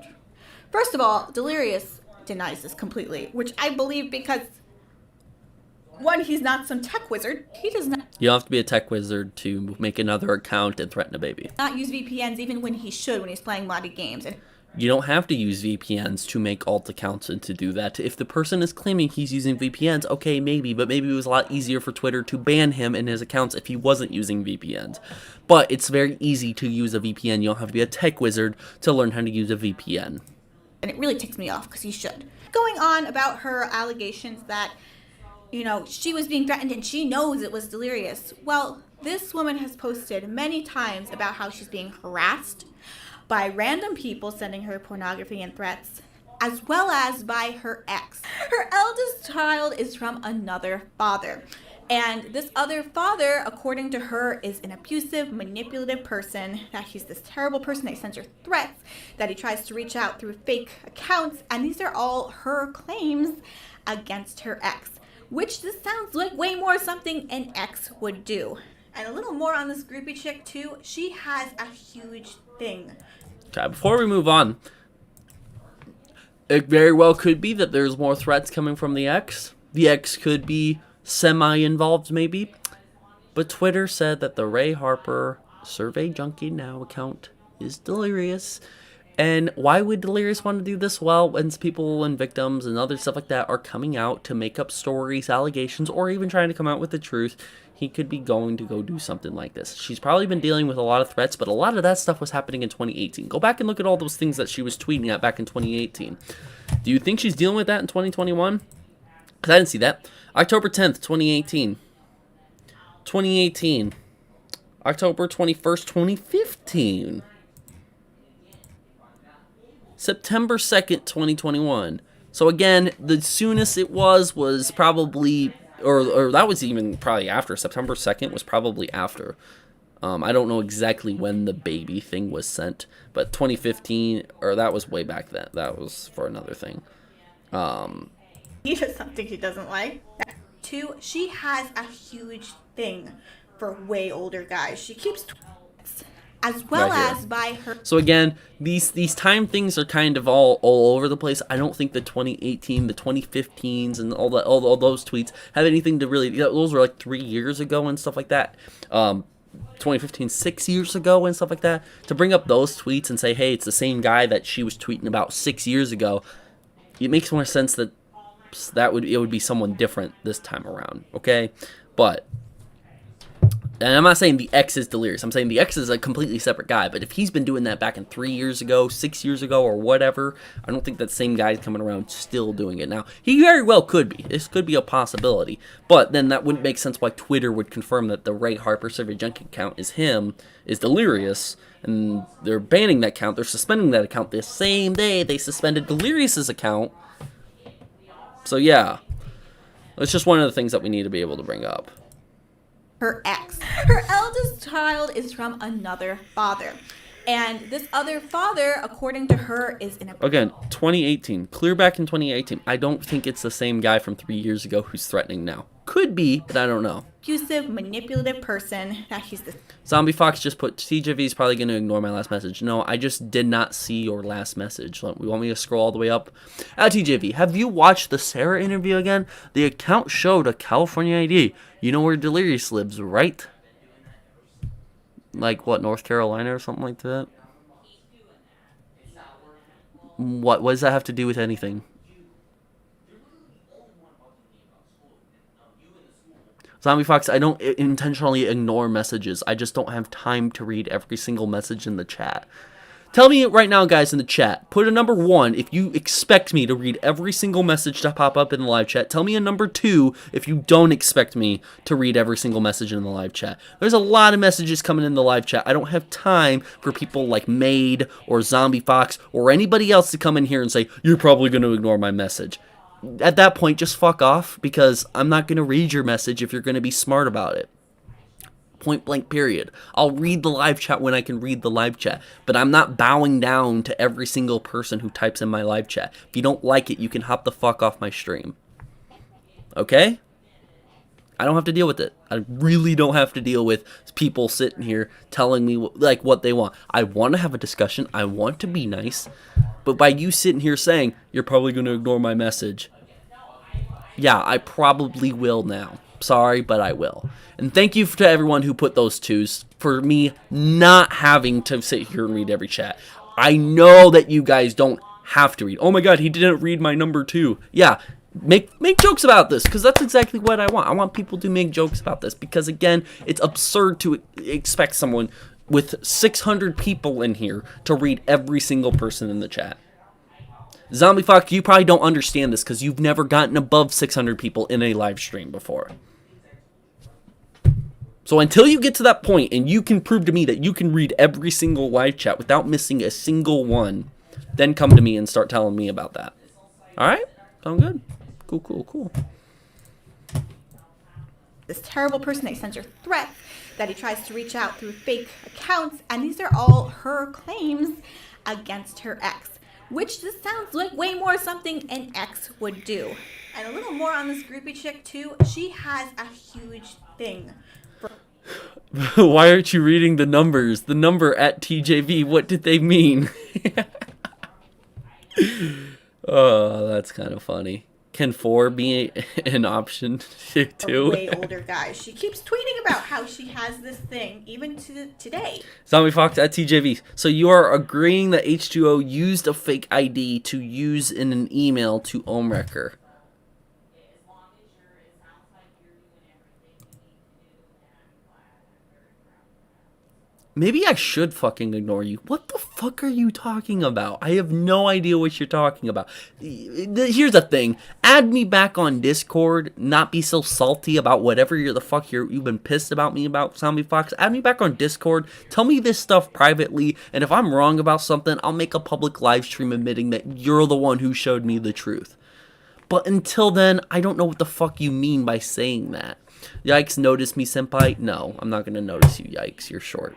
First of all, Delirious denies this completely, which I believe because, one, he's not some tech wizard. He does not. You don't have to be a tech wizard to make another account and threaten a baby. Not use VPNs even when he should, when he's playing modded games. You don't have to use VPNs to make alt accounts and to do that. If the person is claiming he's using VPNs, okay, maybe, but maybe it was a lot easier for Twitter to ban him and his accounts if he wasn't using VPNs. But it's very easy to use a VPN. You don't have to be a tech wizard to learn how to use a VPN. And it really ticks me off because he should. Going on about her allegations that, you know, she was being threatened and she knows it was Delirious. Well, This woman has posted many times about how she's being harassed by random people sending her pornography and threats, as well as by her ex. Her eldest child is from another father. And this other father, according to her, is an abusive, manipulative person, that he's this terrible person that sends her threats, that he tries to reach out through fake accounts, and these are all her claims against her ex, which this sounds like way more something an ex would do. And a little more on this groupie chick too, she has a huge thing. Okay, before we move on, it very well could be that there's more threats coming from the ex. The ex could be semi-involved maybe, but Twitter said that the Ray Harper Survey Junkie Now account is Delirious. And why would Delirious want to do this? Well, when people and victims and other stuff like that are coming out to make up stories, allegations, or even trying to come out with the truth, he could be going to go do something like this. She's probably been dealing with a lot of threats, but a lot of that stuff was happening in 2018. Go back and look at all those things that she was tweeting at back in 2018. Do you think she's dealing with that in 2021? Because I didn't see that. October 10th, 2018. 2018. October 21st, 2015. September 2nd, 2021. So again, the soonest it was probably, or that was even probably after. September 2nd was probably after. I don't know exactly when the baby thing was sent, but 2015, or that was way back then. That was for another thing. He does something she doesn't like. Two, she has a huge thing for way older guys. She keeps as well Right as by her. So again, these time things are kind of all over the place. I don't think the 2018, the 2015s, and all those tweets have anything to really. Those were like 3 years ago and stuff like that. 2015, 6 years ago and stuff like that. To bring up those tweets and say, hey, it's the same guy that she was tweeting about 6 years ago, it makes more sense that it would be someone different this time around, okay? But, and I'm not saying the ex is Delirious. I'm saying the ex is a completely separate guy. But if he's been doing that back in 3 years ago, 6 years ago, or whatever, I don't think that same guy's coming around still doing it now. He very well could be. This could be a possibility. But then that wouldn't make sense why Twitter would confirm that the Ray Harper Survey Junkie account is Delirious, and they're banning that account. They're suspending that account the same day they suspended Delirious's account. So yeah, it's just one of the things that we need to be able to bring up. Her ex. Her eldest child is from another father. And this other father, according to her, is in a... Again, 2018. Clear back in 2018. I don't think it's the same guy from 3 years ago who's threatening now. Could be, but I don't know. Abusive, manipulative person that he's this... Zombie Fox just put, TJV is probably going to ignore my last message. No, I just did not see your last message. You want me to scroll all the way up? TJV, have you watched the Sarah interview again? The account showed a California ID. You know where Delirious lives, right? Like, what, North Carolina or something like that? What does that have to do with anything? Zombie Fox, I don't intentionally ignore messages. I just don't have time to read every single message in the chat. Tell me right now, guys, in the chat. Put a number 1 if you expect me to read every single message to pop up in the live chat. Tell me a number 2 if you don't expect me to read every single message in the live chat. There's a lot of messages coming in the live chat. I don't have time for people like Maid or Zombie Fox or anybody else to come in here and say, you're probably going to ignore my message. At that point, just fuck off, because I'm not going to read your message if you're going to be smart about it. Point blank period. I'll read the live chat when I can read the live chat, but I'm not bowing down to every single person who types in my live chat. If you don't like it, you can hop the fuck off my stream. Okay? I don't have to deal with it. I really don't have to deal with people sitting here telling me like what they want. I want to have a discussion. I want to be nice. But by you sitting here saying, you're probably going to ignore my message. Yeah, I probably will now. Sorry, but I will. And thank you to everyone who put those 2s for me not having to sit here and read every chat. I know that you guys don't have to read. Oh my god, he didn't read my number 2. Yeah, make jokes about this, because that's exactly what I want. I want people to make jokes about this, because again, it's absurd to expect someone with 600 people in here to read every single person in the chat. Zombie Fox, you probably don't understand this because you've never gotten above 600 people in a live stream before. So until you get to that point and you can prove to me that you can read every single live chat without missing a single one, then come to me and start telling me about that. All right? Sound good? Cool. This terrible person that sends her threats, that he tries to reach out through fake accounts, and these are all her claims against her ex, which just sounds like way more something an ex would do. And a little more on this groupie chick too. She has a huge thing. Why aren't you reading the numbers? The number at TJV, what did they mean? Oh, that's kind of funny. Can 4 be an option too? Way older guys. She keeps tweeting about how she has this thing, even to today. Zombie Fox at TJV. So you are agreeing that H2O used a fake ID to use in an email to Ohmwrecker? Maybe I should fucking ignore you. What the fuck are you talking about? I have no idea what you're talking about. Here's the thing. Add me back on Discord. Not be so salty about whatever you've been pissed about me about, Zombie Fox. Add me back on Discord. Tell me this stuff privately. And if I'm wrong about something, I'll make a public live stream admitting that you're the one who showed me the truth. But until then, I don't know what the fuck you mean by saying that. Yikes, notice me, senpai? No, I'm not going to notice you, yikes. You're short.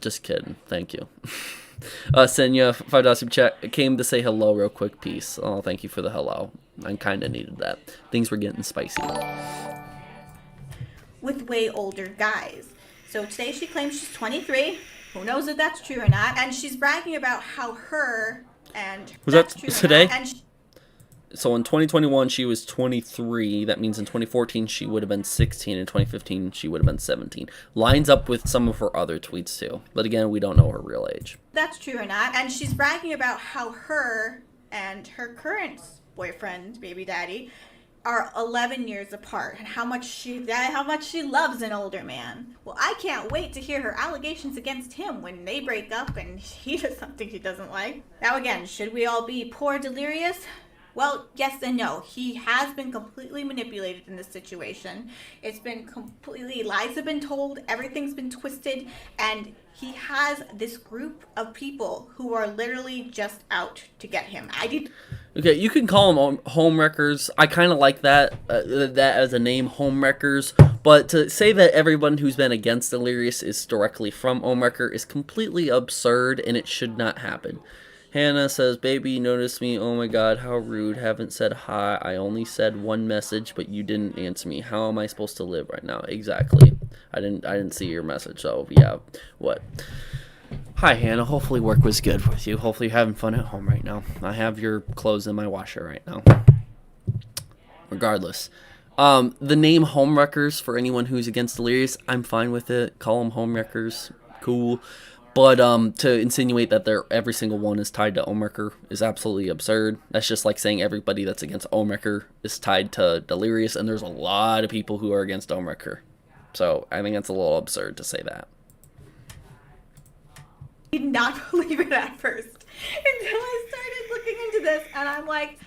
Just kidding. Thank you. Senya, $5 super chat. Came to say hello real quick. Peace. Oh, thank you for the hello. I kind of needed that. Things were getting spicy. With way older guys. So today she claims she's 23. Who knows if that's true or not. And she's bragging about how her and... Was that today? And so in 2021, she was 23. That means in 2014, she would have been 16. In 2015, she would have been 17. Lines up with some of her other tweets, too. But again, we don't know her real age. That's true or not. And she's bragging about how her and her current boyfriend, baby daddy, are 11 years apart. And how much she loves an older man. Well, I can't wait to hear her allegations against him when they break up and he does something she doesn't like. Now again, should we all be poor Delirious? Well, yes and no. He has been completely manipulated in this situation. It's been completely, lies have been told, everything's been twisted, and he has this group of people who are literally just out to get him. Okay, you can call them Ohmwreckers. I kind of like that as a name, Ohmwreckers. But to say that everyone who's been against Delirious is directly from Ohmwrecker is completely absurd, and it should not happen. Hannah says, baby, notice me. Oh my god, how rude. Haven't said hi. I only said one message, but you didn't answer me. How am I supposed to live right now? Exactly. I didn't see your message, so yeah. What? Hi, Hannah. Hopefully work was good with you. Hopefully you're having fun at home right now. I have your clothes in my washer right now. Regardless. The name Ohmwreckers, for anyone who's against Delirious, I'm fine with it. Call them Ohmwreckers. Cool. But to insinuate that every single one is tied to Ohmwrecker is absolutely absurd. That's just like saying everybody that's against Ohmwrecker is tied to Delirious, and there's a lot of people who are against Ohmwrecker. So I think that's a little absurd to say that. I did not believe it at first until I started looking into this, and I'm like,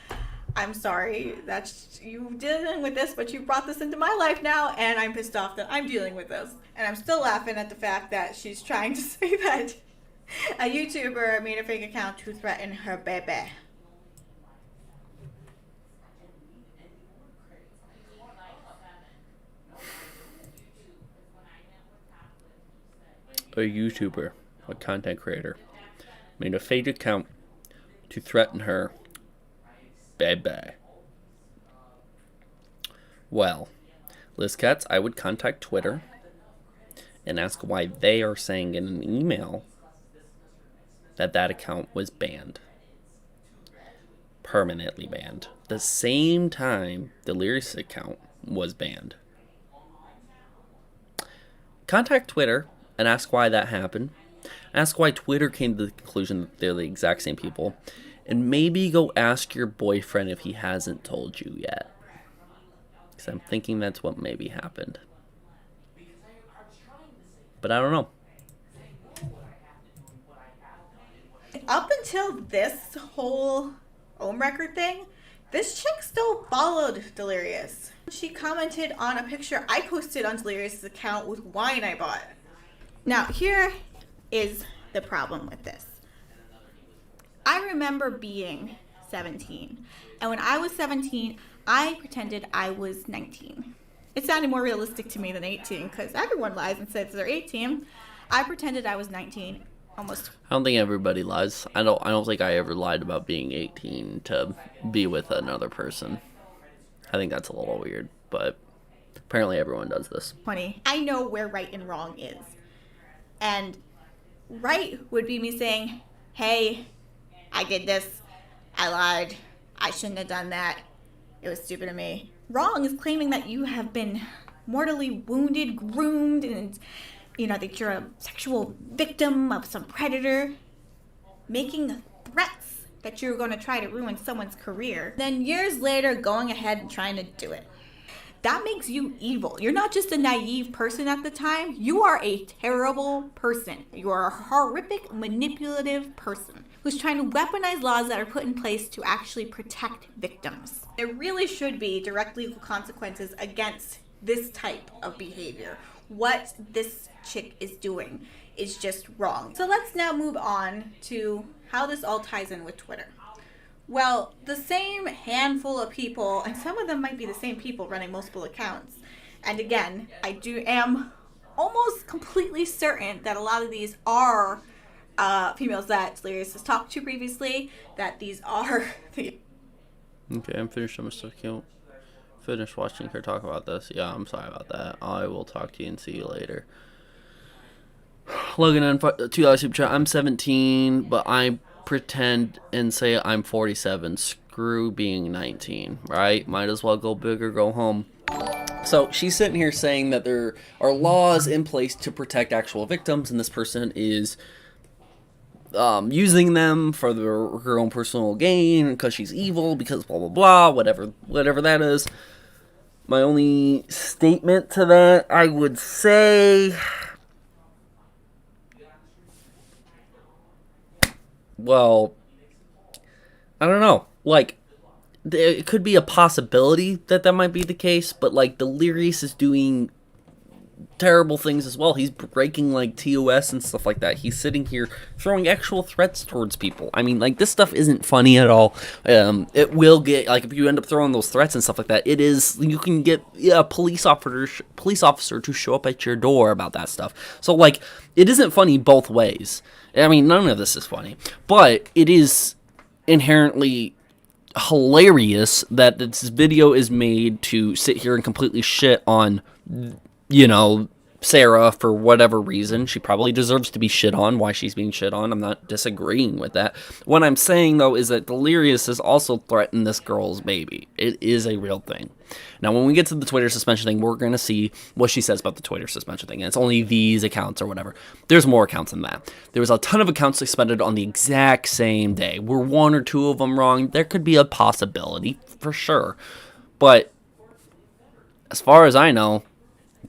I'm sorry that you dealing with this, but you brought this into my life now, and I'm pissed off that I'm dealing with this. And I'm still laughing at the fact that she's trying to say that a YouTuber made a fake account to threaten her baby. A YouTuber, a content creator, made a fake account to threaten her baby. Well, Liz Katz, I would contact Twitter and ask why they are saying in an email that account was banned. Permanently banned. The same time the Delirious account was banned. Contact Twitter and ask why that happened. Ask why Twitter came to the conclusion that they're the exact same people. And maybe go ask your boyfriend if he hasn't told you yet. Because I'm thinking that's what maybe happened. But I don't know. Up until this whole Ohmwrecker thing, this chick still followed Delirious. She commented on a picture I posted on Delirious' account with wine I bought. Now, here is the problem with this. I remember being 17, and when I was 17, I pretended I was 19. It sounded more realistic to me than 18, because everyone lies and says they're 18. I pretended I was 19, almost. I don't think everybody lies. I don't think I ever lied about being 18 to be with another person. I think that's a little weird, but apparently everyone does this. 20. I know where right and wrong is. And right would be me saying, hey, I did this. I lied. I shouldn't have done that. It was stupid of me. Wrong is claiming that you have been mortally wounded, groomed, and, that you're a sexual victim of some predator. Making threats that you're going to try to ruin someone's career. Then years later, going ahead and trying to do it. That makes you evil. You're not just a naive person at the time. You are a terrible person. You are a horrific, manipulative person who's trying to weaponize laws that are put in place to actually protect victims. There really should be direct legal consequences against this type of behavior. What this chick is doing is just wrong. So let's now move on to how this all ties in with Twitter. Well, the same handful of people, and some of them might be the same people running multiple accounts. And again, I am almost completely certain that a lot of these are females that Delirious has talked to previously, that these are the... Okay, I'm finished. I'm still can't finish watching her talk about this. Yeah, I'm sorry about that. I will talk to you and see you later. Logan on $2 super chat. I'm 17, but I pretend and say I'm 47. Screw being 19, right? Might as well go big or go home. So she's sitting here saying that there are laws in place to protect actual victims, and this person is using them for her own personal gain because she's evil, because blah blah blah, whatever that is. My only statement to that, I would say, well, I don't know. Like, it could be a possibility that might be the case, but, like, Delirious is doing terrible things as well. He's breaking, like, TOS and stuff like that. He's sitting here throwing actual threats towards people. I mean, like, this stuff isn't funny at all. It will get, like, if you end up throwing those threats and stuff like that, you can get a police officer to show up at your door about that stuff. So, like, it isn't funny both ways. I mean, none of this is funny, but it is inherently hilarious that this video is made to sit here and completely shit on, Sarah for whatever reason. She probably deserves to be shit on. Why she's being shit on, I'm not disagreeing with that. What I'm saying, though, is that Delirious has also threatened this girl's baby. It is a real thing. Now, when we get to the Twitter suspension thing, we're going to see what she says about the Twitter suspension thing. And it's only these accounts or whatever. There's more accounts than that. There was a ton of accounts suspended on the exact same day. Were one or two of them wrong? There could be a possibility, for sure. But as far as I know,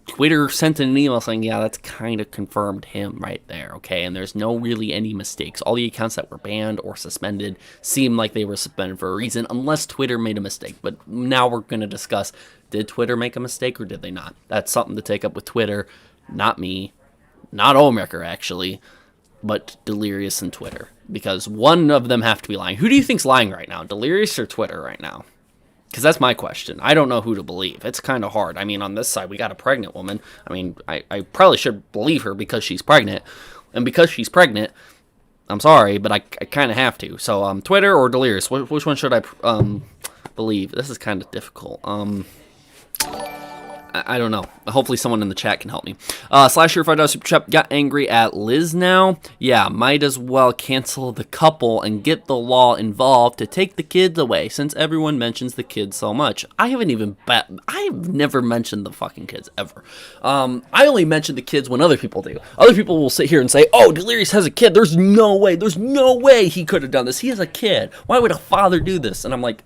Twitter sent an email saying, yeah, that's kind of confirmed him right there, okay? And there's no really any mistakes. All the accounts that were banned or suspended seem like they were suspended for a reason, unless Twitter made a mistake. But now we're going to discuss, did Twitter make a mistake or did they not? That's something to take up with Twitter, not me, not Ohmwrecker, actually, but Delirious and Twitter. Because one of them have to be lying. Who do you think's lying right now, Delirious or Twitter right now? Because that's my question. I don't know who to believe. It's kind of hard. I mean, on this side, we got a pregnant woman. I mean, I probably should believe her because she's pregnant. And because she's pregnant, I'm sorry, but I kind of have to. So, Twitter or Delirious? Which one should I believe? This is kind of difficult. I don't know. Hopefully someone in the chat can help me. Slasher $5 super chat got angry at Liz now. Yeah, might as well cancel the couple and get the law involved to take the kids away, since everyone mentions the kids so much. I've never mentioned the fucking kids ever. I only mention the kids when other people do. Other people will sit here and say, oh, Delirious has a kid. There's no way he could have done this. He has a kid. Why would a father do this? And I'm like,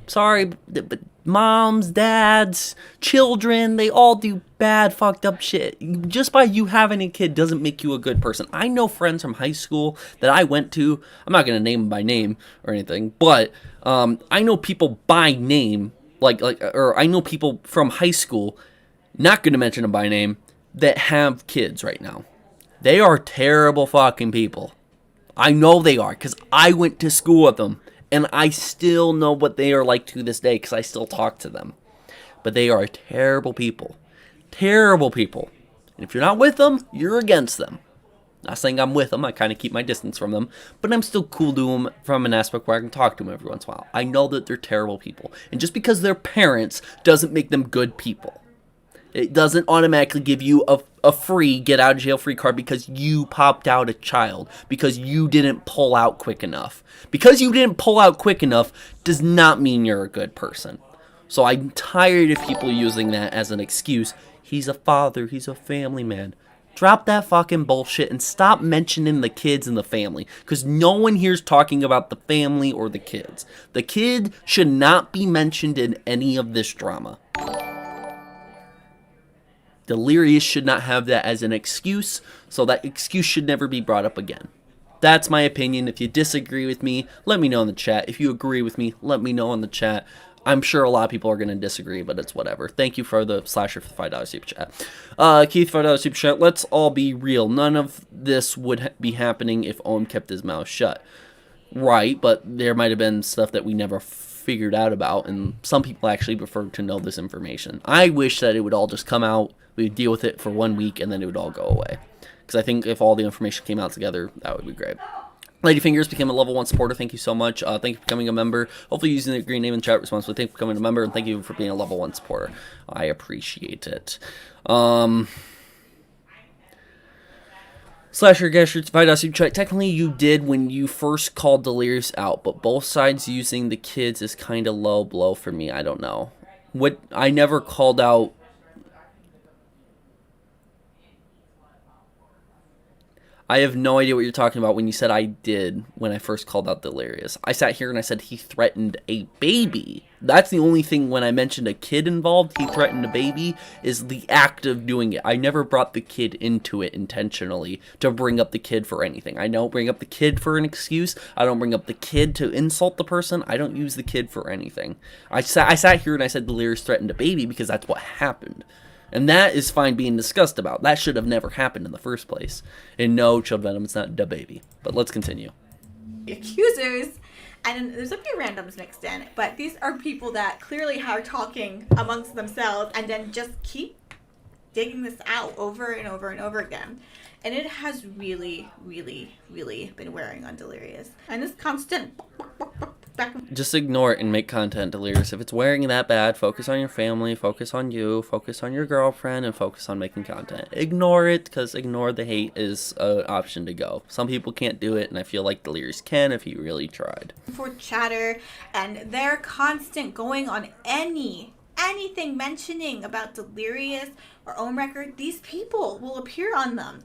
sorry, but moms, dads, children, they all do bad, fucked up shit. Just by you having a kid doesn't make you a good person. I know friends from high school that I went to. I'm not going to name them by name or anything, but I know people by name or I know people from high school, not going to mention them by name, that have kids right now. They are terrible fucking people. I know they are, because I went to school with them, and I still know what they are like to this day, because I still talk to them. But they are terrible people. Terrible people. And if you're not with them, you're against them. Not saying I'm with them, I kind of keep my distance from them, but I'm still cool to them from an aspect where I can talk to them every once in a while. I know that they're terrible people. And just because they're parents doesn't make them good people. It doesn't automatically give you a free get out of jail free card because you popped out a child, because you didn't pull out quick enough. Because you didn't pull out quick enough does not mean you're a good person. So I'm tired of people using that as an excuse. He's a father, he's a family man. Drop that fucking bullshit and stop mentioning the kids and the family. Because no one here's talking about the family or the kids. The kid should not be mentioned in any of this drama. Delirious should not have that as an excuse, so that excuse should never be brought up again. That's my opinion. If you disagree with me, let me know in the chat. If you agree with me, let me know in the chat. I'm sure a lot of people are going to disagree, but it's whatever. Thank you for the Slasher for the $5 super chat. Keith, $5 super chat. Let's all be real. None of this would be happening if Ohm kept his mouth shut. Right, but there might have been stuff that we never figured out about, and some people actually prefer to know this information. I wish that it would all just come out, we would deal with it for 1 week, and then it would all go away. Because I think if all the information came out together, that would be great. Lady Fingers became a level 1 supporter. Thank you so much. Thank you for becoming a member. Hopefully using the green name in the chat responsibly. Thank you for becoming a member, and thank you for being a level 1 supporter. I appreciate it. Slasher Gashers, $5 super chat. Technically, you did when you first called Delirious out, but both sides using the kids is kind of low blow for me. I don't know. I never called out. I have no idea what you're talking about when you said I did when I first called out Delirious. I sat here and I said he threatened a baby. That's the only thing when I mentioned a kid involved, he threatened a baby, is the act of doing it. I never brought the kid into it intentionally to bring up the kid for anything. I don't bring up the kid for an excuse. I don't bring up the kid to insult the person. I don't use the kid for anything. I sat here and I said Delirious threatened a baby because that's what happened. And that is fine being discussed about. That should have never happened in the first place. And no, Child Venom, it's not da baby. But let's continue. Accusers, and there's a few randoms mixed in, but these are people that clearly are talking amongst themselves and then just keep digging this out over and over and over again. And it has really, really, really been wearing on Delirious. And this constant just ignore it and make content, Delirious. If it's wearing that bad, focus on your family, focus on you, focus on your girlfriend, and focus on making content. Ignore it, because ignore the hate is an option to go. Some people can't do it, and I feel like Delirious can if he really tried. For chatter, and they're constant going on anything mentioning about Delirious or Ohmwrecker, these people will appear on them.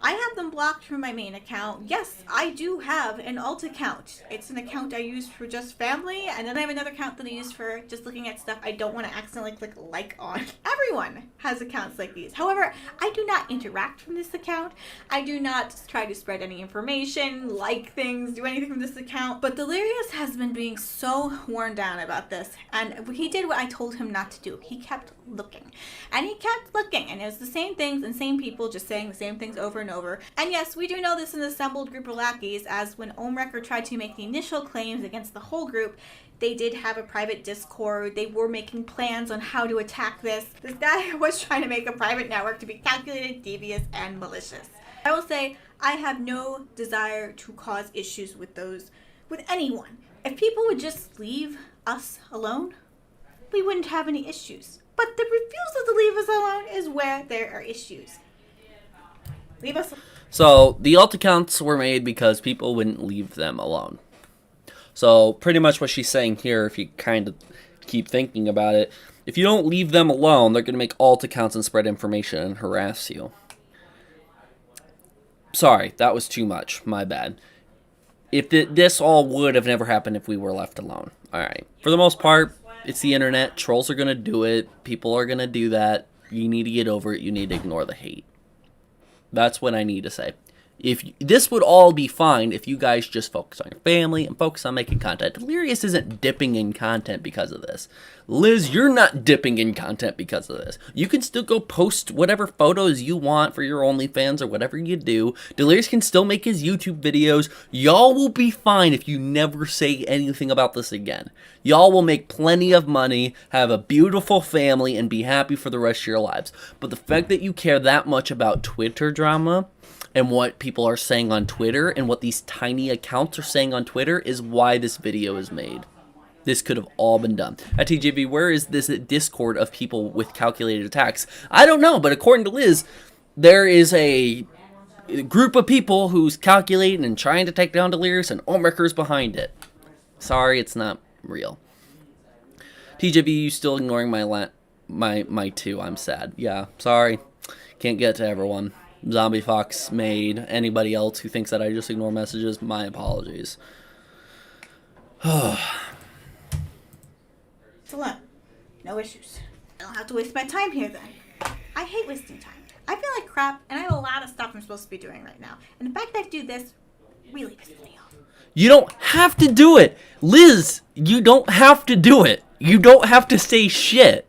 I have them blocked from my main account. Yes, I do have an alt account. It's an account I use for just family, and then I have another account that I use for just looking at stuff I don't want to accidentally click like on. Everyone has accounts like these. However, I do not interact from this account. I do not try to spread any information, like things, do anything from this account. But Delirious has been being so worn down about this, and he did what I told him not to do. He kept looking, and it was the same things and same people just saying the same things over and over. And yes, we do know this is an assembled group of lackeys, as when Ohmwrecker tried to make the initial claims against the whole group, they did have a private Discord. They were making plans on how to attack this. This guy was trying to make a private network to be calculated, devious, and malicious. I will say, I have no desire to cause issues with anyone. If people would just leave us alone, we wouldn't have any issues. But the refusal to leave us alone is where there are issues. Leave us alone. So, the alt accounts were made because people wouldn't leave them alone. So, pretty much what she's saying here, if you kind of keep thinking about it, if you don't leave them alone, they're going to make alt accounts and spread information and harass you. Sorry, that was too much. My bad. This all would have never happened if we were left alone. Alright. For the most part, it's the internet. Trolls are going to do it. People are going to do that. You need to get over it. You need to ignore the hate. That's what I need to say. This would all be fine if you guys just focus on your family and focus on making content. Delirious isn't dipping in content because of this. Liz, you're not dipping in content because of this. You can still go post whatever photos you want for your OnlyFans or whatever you do. Delirious can still make his YouTube videos. Y'all will be fine if you never say anything about this again. Y'all will make plenty of money, have a beautiful family, and be happy for the rest of your lives. But the fact that you care that much about Twitter drama and what people are saying on Twitter and what these tiny accounts are saying on Twitter is why this video is made. This could have all been done. At TJV, where is this Discord of people with calculated attacks? I don't know, but according to Liz, there is a group of people who's calculating and trying to take down Delirious, and Ohmwrecker's behind it. Sorry, it's not real. TJV, you still ignoring my two. I'm sad. Yeah, sorry. Can't get to everyone. Zombie Fox made. Anybody else who thinks that I just ignore messages, my apologies. It's a lot. No issues. I don't have to waste my time here then. I hate wasting time. I feel like crap, and I have a lot of stuff I'm supposed to be doing right now. And the fact that I do this really pisses me off. You don't have to do it. Liz, you don't have to do it. You don't have to say shit.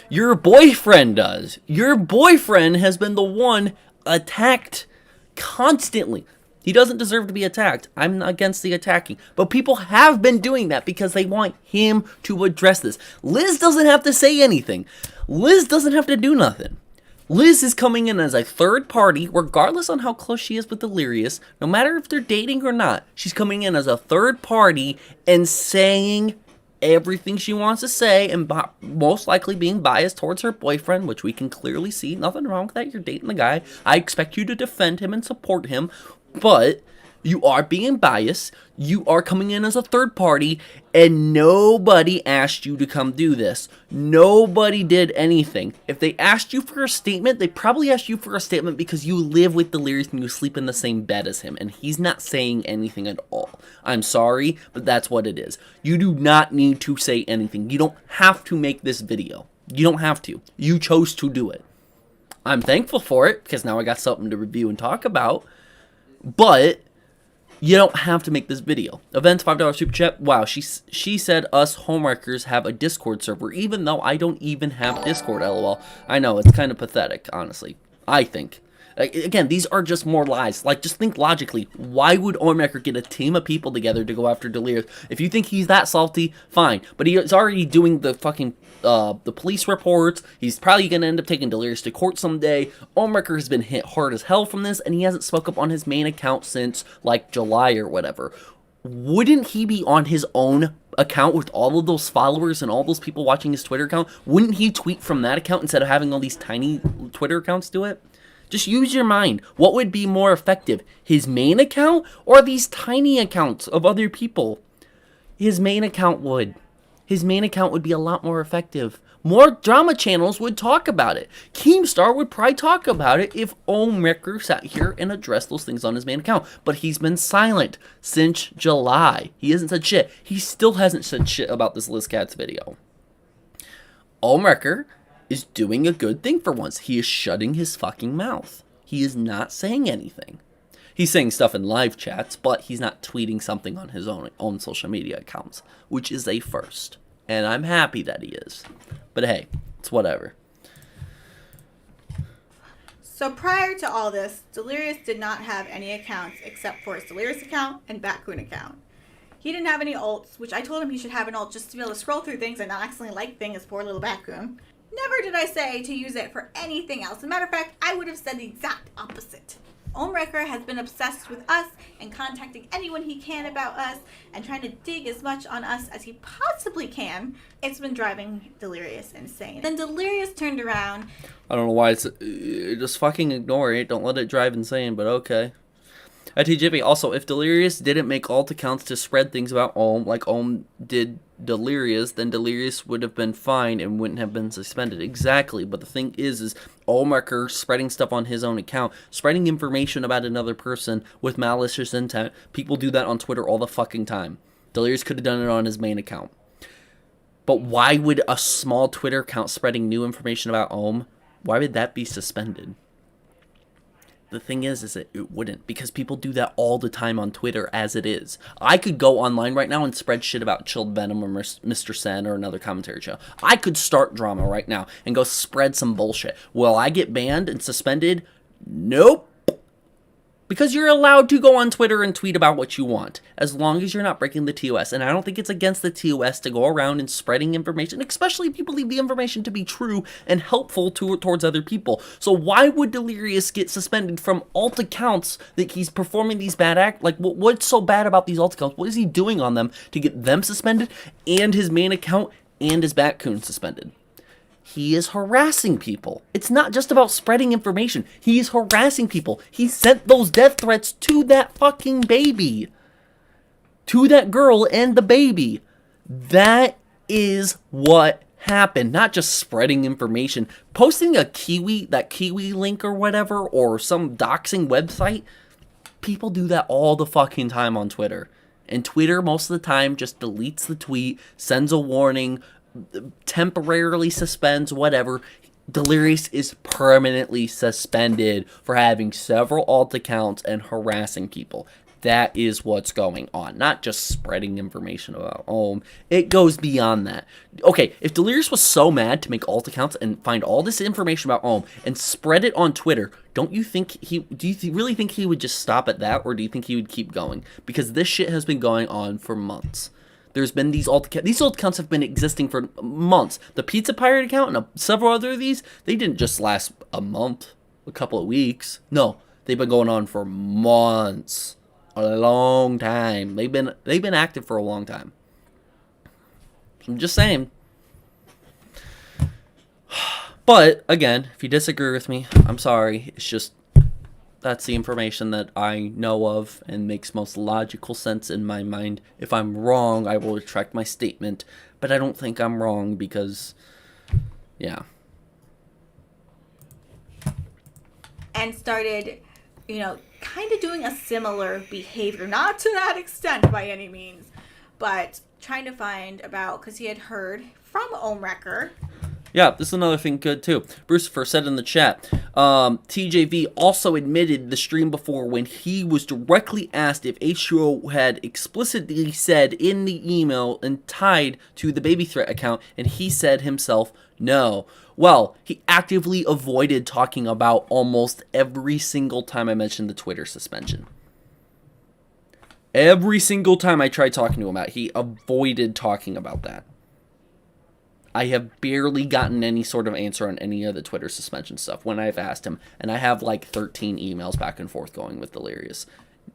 Your boyfriend does. Your boyfriend has been the one attacked constantly. He doesn't deserve to be attacked. I'm not against the attacking. But people have been doing that because they want him to address this. Liz doesn't have to say anything. Liz doesn't have to do nothing. Liz is coming in as a third party, regardless on how close she is with Delirious. No matter if they're dating or not, she's coming in as a third party and saying everything she wants to say, and most likely being biased towards her boyfriend, which we can clearly see. Nothing wrong with that. You're dating the guy. I expect you to defend him and support him, but you are being biased. You are coming in as a third party, and nobody asked you to come do this. Nobody did anything. If they asked you for a statement, they probably asked you for a statement because you live with Delirious and you sleep in the same bed as him, and he's not saying anything at all. I'm sorry, but that's what it is. You do not need to say anything. You don't have to make this video. You don't have to. You chose to do it. I'm thankful for it, because now I got something to review and talk about, but you don't have to make this video. Events, $5 super chat. Wow, she said us Ohmwreckers have a Discord server, even though I don't even have Discord, lol. I know, it's kind of pathetic, honestly. I think. Again, these are just more lies. Like, just think logically. Why would Ohmwrecker get a team of people together to go after Delirious? If you think he's that salty, fine. But he is already doing the fucking the police reports. He's probably going to end up taking Delirious to court someday. Ohmwrecker has been hit hard as hell from this, and he hasn't spoke up on his main account since, like, July or whatever. Wouldn't he be on his own account with all of those followers and all those people watching his Twitter account? Wouldn't he tweet from that account instead of having all these tiny Twitter accounts do it? Just use your mind. What would be more effective? His main account or these tiny accounts of other people? His main account would. His main account would be a lot more effective. More drama channels would talk about it. Keemstar would probably talk about it if Ohmwrecker sat here and addressed those things on his main account. But he's been silent since July. He hasn't said shit. He still hasn't said shit about this Liz Katz video. Ohmwrecker is doing a good thing for once. He is shutting his fucking mouth. He is not saying anything. He's saying stuff in live chats, but he's not tweeting something on his own social media accounts, which is a first. And I'm happy that he is. But hey, it's whatever. So prior to all this, Delirious did not have any accounts except for his Delirious account and Batcoon account. He didn't have any alts, which I told him he should have an alt just to be able to scroll through things and not accidentally like things, his poor little Batcoon. Never did I say to use it for anything else. As a matter of fact, I would have said the exact opposite. Ohmwrecker has been obsessed with us and contacting anyone he can about us and trying to dig as much on us as he possibly can. It's been driving Delirious insane. Then Delirious turned around. I don't know why it's... just fucking ignore it. Don't let it drive insane, but okay. At TJV, also, if Delirious didn't make alt accounts to spread things about Ohm, like Ohm did Delirious, then Delirious would have been fine and wouldn't have been suspended. Exactly, but the thing is Ohmwrecker spreading stuff on his own account, spreading information about another person with malicious intent. People do that on Twitter all the fucking time. Delirious could have done it on his main account. But why would a small Twitter account spreading new information about Ohm, why would that be suspended? the thing is that it wouldn't, because people do that all the time on Twitter as it is. I could go online right now and spread shit about Chilled Venom or Mr. Sen or another commentary show. I could start drama right now and go spread some bullshit. Will I get banned and suspended? Nope. Because you're allowed to go on Twitter and tweet about what you want, as long as you're not breaking the TOS. And I don't think it's against the TOS to go around and spreading information, especially if you believe the information to be true and helpful towards other people. So why would Delirious get suspended from alt accounts that he's performing these bad acts? Like, what's so bad about these alt accounts? What is he doing on them to get them suspended and his main account and his Batcoon suspended? He is harassing people. It's not just about spreading information. He is harassing people. He sent those death threats to that fucking baby. To that girl and the baby. That is what happened. Not just spreading information. Posting that Kiwi link or whatever, or some doxing website. People do that all the fucking time on Twitter. And Twitter, most of the time, just deletes the tweet, sends a warning, temporarily suspends, whatever. Delirious is permanently suspended for having several alt accounts and harassing people. That is what's going on. Not just spreading information about Ohm. It goes beyond that. Okay, if Delirious was so mad to make alt accounts and find all this information about Ohm and spread it on Twitter, do you really think he would just stop at that, or do you think he would keep going? Because this shit has been going on for months. There's been these alt accounts have been existing for months. The Pizza Pirate account and several other of these, they didn't just last a month, a couple of weeks. No, they've been going on for months, a long time. They've been active for a long time. I'm just saying. But again, if you disagree with me, I'm sorry. It's just, that's the information that I know of and makes most logical sense in my mind. If I'm wrong, I will retract my statement. But I don't think I'm wrong because, yeah. And started, kind of doing a similar behavior. Not to that extent by any means. But trying to find about, because he had heard from Ohmwrecker. Yeah, this is another thing good too. Brucifer said in the chat, TJV also admitted the stream before when he was directly asked if H2O had explicitly said in the email and tied to the baby threat account, and he said himself no. Well, he actively avoided talking about almost every single time I mentioned the Twitter suspension. Every single time I tried talking to him about it, he avoided talking about that. I have barely gotten any sort of answer on any of the Twitter suspension stuff when I've asked him. And I have like 13 emails back and forth going with Delirious.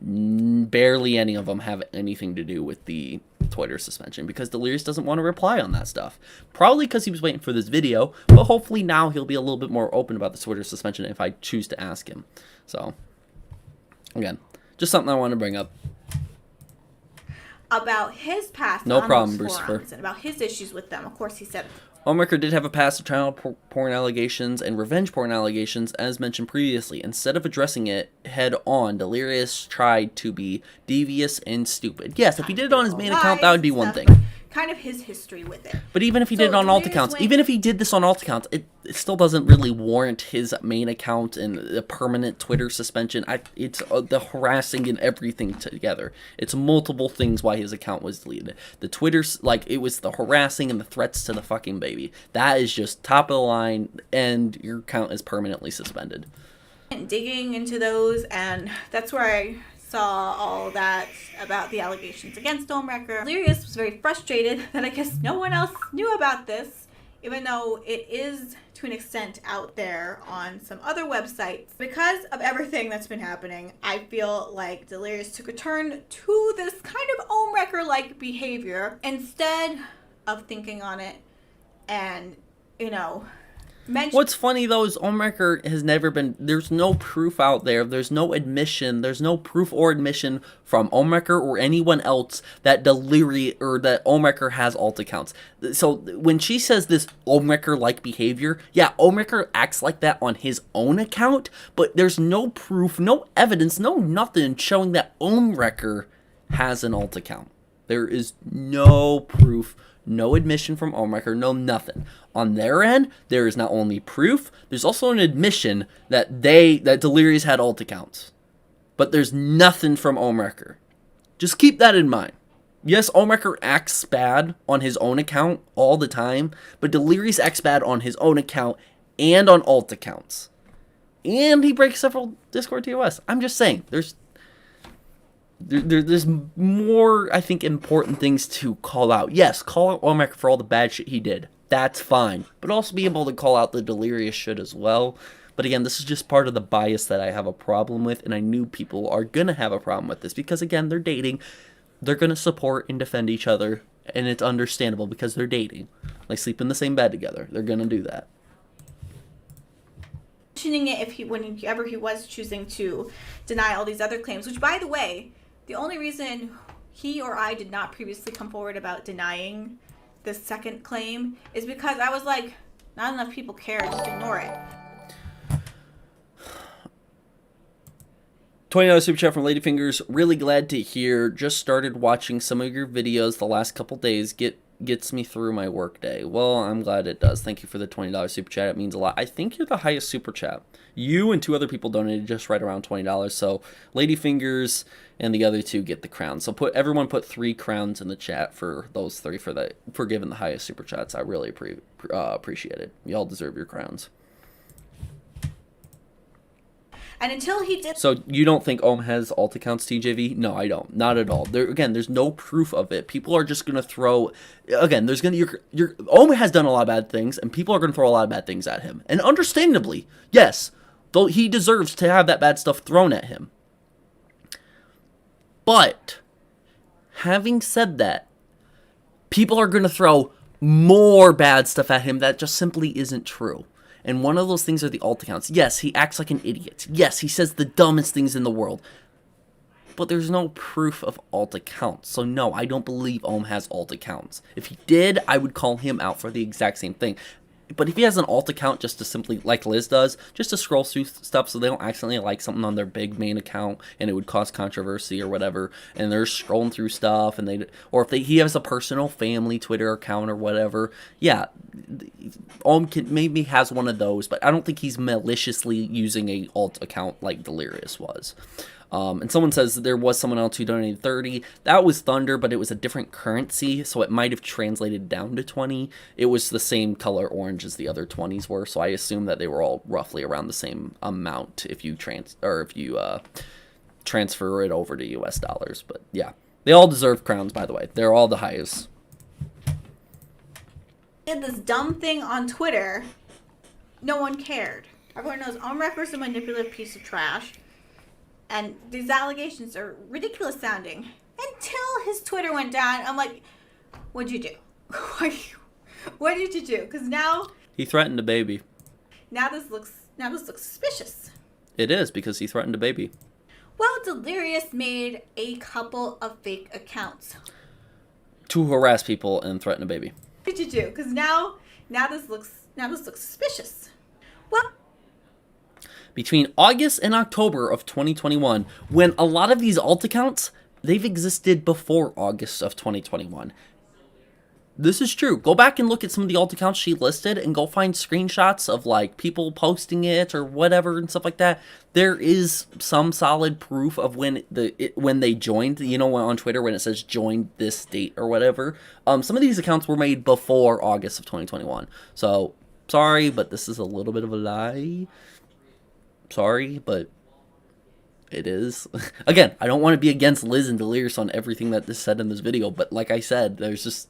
Barely any of them have anything to do with the Twitter suspension because Delirious doesn't want to reply on that stuff. Probably because he was waiting for this video, but hopefully now he'll be a little bit more open about the Twitter suspension if I choose to ask him. So, again, just something I want to bring up. About his past no on problem, those Brucifer. forums and about his issues with them. Of course, he said Ohmwrecker did have a past of child porn allegations and revenge porn allegations, as mentioned previously. Instead of addressing it head on, Delirious tried to be devious and stupid. Yes, if he did it on his main account, that would be one thing. Kind of his history with it. But even if he did it on alt accounts, even if he did this on alt accounts, it still doesn't really warrant his main account and the permanent Twitter suspension. It's the harassing and everything together. It's multiple things why his account was deleted. The Twitter's, it was the harassing and the threats to the fucking baby. That is just top of the line, and your account is permanently suspended. And digging into those, and that's where I saw all that about the allegations against Ohmwrecker. Delirious was very frustrated that I guess no one else knew about this, even though it is to an extent out there on some other websites. Because of everything that's been happening, I feel like Delirious took a turn to this kind of Ohmwrecker-like behavior instead of thinking on it and, What's funny, though, is Ohmwrecker has never been... There's no proof out there. There's no admission. There's no proof or admission from Ohmwrecker or anyone else that Delirious or that Ohmwrecker has alt accounts. So when she says this Ohmwrecker-like behavior, yeah, Ohmwrecker acts like that on his own account, but there's no proof, no evidence, no nothing showing that Ohmwrecker has an alt account. There is no proof, No admission from Ohmwrecker, no nothing. On their end, there is not only proof, there's also an admission that Delirious had alt accounts. But there's nothing from Ohmwrecker. Just keep that in mind. Yes, Ohmwrecker acts bad on his own account all the time, but Delirious acts bad on his own account and on alt accounts. And he breaks several Discord TOS. I'm just saying, there's more, I think, important things to call out. Yes, call out Ohmwrecker for all the bad shit he did. That's fine. But also be able to call out the Delirious shit as well. But again, this is just part of the bias that I have a problem with, and I knew people are going to have a problem with this because, again, they're dating. They're going to support and defend each other, and it's understandable because they're dating. They sleep in the same bed together. They're going to do that. Mentioning it whenever he was choosing to deny all these other claims, which, by the way, the only reason he or I did not previously come forward about denying the second claim is because I was like, not enough people care, just ignore it. $20 super chat from Ladyfingers. Really glad to hear. Just started watching some of your videos the last couple days. Gets me through my workday. Well, I'm glad it does. Thank you for the $20 super chat. It means a lot. I think you're the highest super chat. You and 2 other people donated just right around $20. So Ladyfingers and the other 2 get the crown. So everyone put 3 crowns in the chat for those 3 for giving the highest super chats. I really appreciate it. Y'all deserve your crowns. And until he did... So you don't think Ohm has alt accounts, TJV? No, I don't. Not at all. There's no proof of it. People are just going to throw... Again, Ohm has done a lot of bad things, and people are going to throw a lot of bad things at him. And understandably, yes, though he deserves to have that bad stuff thrown at him. But, having said that, people are going to throw more bad stuff at him that just simply isn't true. And one of those things are the alt accounts. Yes, he acts like an idiot. Yes, he says the dumbest things in the world. But there's no proof of alt accounts. So no, I don't believe Ohm has alt accounts. If he did, I would call him out for the exact same thing. But if he has an alt account just to simply, like Liz does, just to scroll through stuff so they don't accidentally like something on their big main account and it would cause controversy or whatever, and they're scrolling through stuff, and he has a personal family Twitter account or whatever, yeah, Ohm maybe has one of those, but I don't think he's maliciously using a alt account like Delirious was. And someone says that there was someone else who donated 30. That was Thunder, but it was a different currency, so it might have translated down to 20. It was the same color orange as the other 20s were, so I assume that they were all roughly around the same amount if you transfer it over to US dollars. But yeah, they all deserve crowns, by the way. They're all the highest. Did this dumb thing on Twitter, no one cared. Everyone knows Ohmwrecker's a manipulative piece of trash. And these allegations are ridiculous sounding. Until his Twitter went down, I'm like, what'd you do? What did you do? Because now... He threatened a baby. Now this looks suspicious. It is, because he threatened a baby. Well, Delirious made a couple of fake accounts. To harass people and threaten a baby. What did you do? Because now this looks suspicious. Well... Between August and October of 2021, when a lot of these alt accounts, they've existed before August of 2021. This is true. Go back and look at some of the alt accounts she listed and go find screenshots of like people posting it or whatever and stuff like that. There is some solid proof of when they joined, on Twitter when it says joined this date or whatever. Some of these accounts were made before August of 2021. So, sorry, but this is a little bit of a lie. Sorry, but it is. Again, I don't want to be against Liz and Delirious on everything that is said in this video, but like I said, there's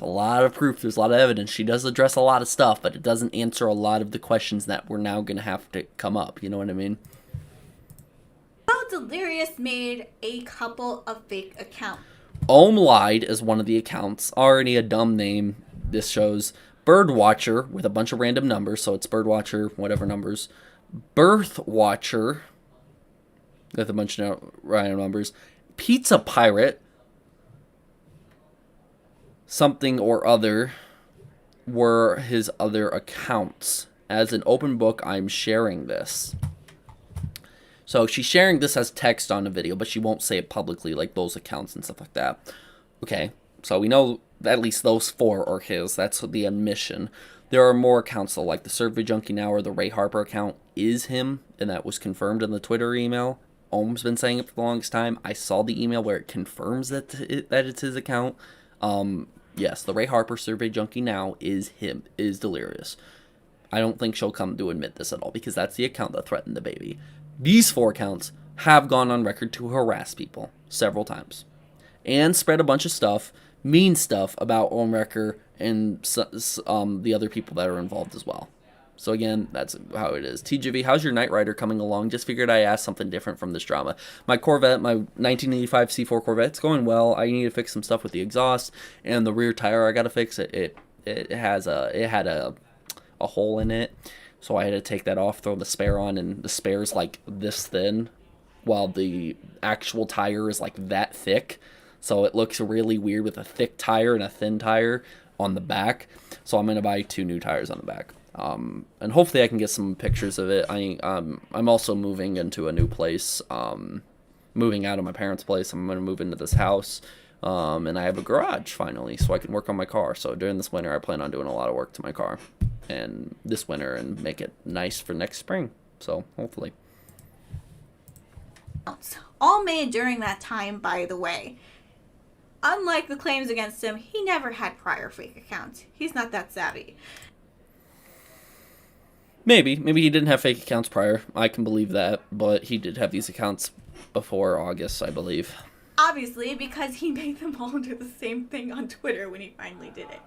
a lot of proof, there's a lot of evidence. She does address a lot of stuff, but it doesn't answer a lot of the questions that we're now going to have to come up. You know what I mean? Well, Delirious made a couple of fake accounts. Ohm lied as one of the accounts. Already a dumb name. This shows Birdwatcher with a bunch of random numbers, so it's Birdwatcher, whatever numbers. Birth Watcher with a bunch of random numbers. Pizza Pirate, something or other, were his other accounts. As an open book, I'm sharing this. So she's sharing this as text on a video, but she won't say it publicly like those accounts and stuff like that. Okay, so we know at least those 4 are his. That's the admission. There are more accounts, though, like the Survey Junkie Now or the Ray Harper account is him, and that was confirmed in the Twitter email. Ohm's been saying it for the longest time. I saw the email where it confirms that it's his account. Yes, the Ray Harper Survey Junkie Now is him, is Delirious. I don't think she'll come to admit this at all, because that's the account that threatened the baby. These 4 accounts have gone on record to harass people several times and spread a bunch of stuff, mean stuff about Ohmwrecker and the other people that are involved as well. So again, that's how it is. TJV, how's your Knight Rider coming along? Just figured I asked something different from this drama. My Corvette, my 1985 C4 Corvette, it's going well. I need to fix some stuff with the exhaust and the rear tire. I gotta fix it. It had a hole in it, so I had to take that off, throw the spare on, and the spare's like this thin, while the actual tire is like that thick. So it looks really weird with a thick tire and a thin tire on the back. So I'm gonna buy 2 new tires on the back. And hopefully I can get some pictures of it. I'm also moving into a new place, moving out of my parents' place. I'm going to move into this house, and I have a garage finally, so I can work on my car. So during this winter, I plan on doing a lot of work to my car, and this winter, and make it nice for next spring. So hopefully. All made during that time, by the way. Unlike the claims against him, he never had prior fake accounts. He's not that savvy. Maybe he didn't have fake accounts prior. I can believe that, but he did have these accounts before August, I believe. Obviously, because he made them all do the same thing on Twitter when he finally did it.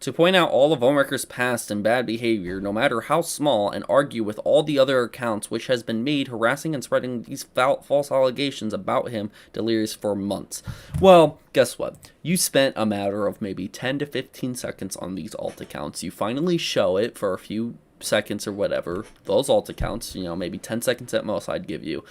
To point out all of Ohmwrecker's past and bad behavior, no matter how small, and argue with all the other accounts which has been made harassing and spreading these false allegations about him, Delirious, for months. Well, guess what? You spent a matter of maybe 10 to 15 seconds on these alt accounts. You finally show it for a few seconds or whatever. Those alt accounts, maybe 10 seconds at most I'd give you.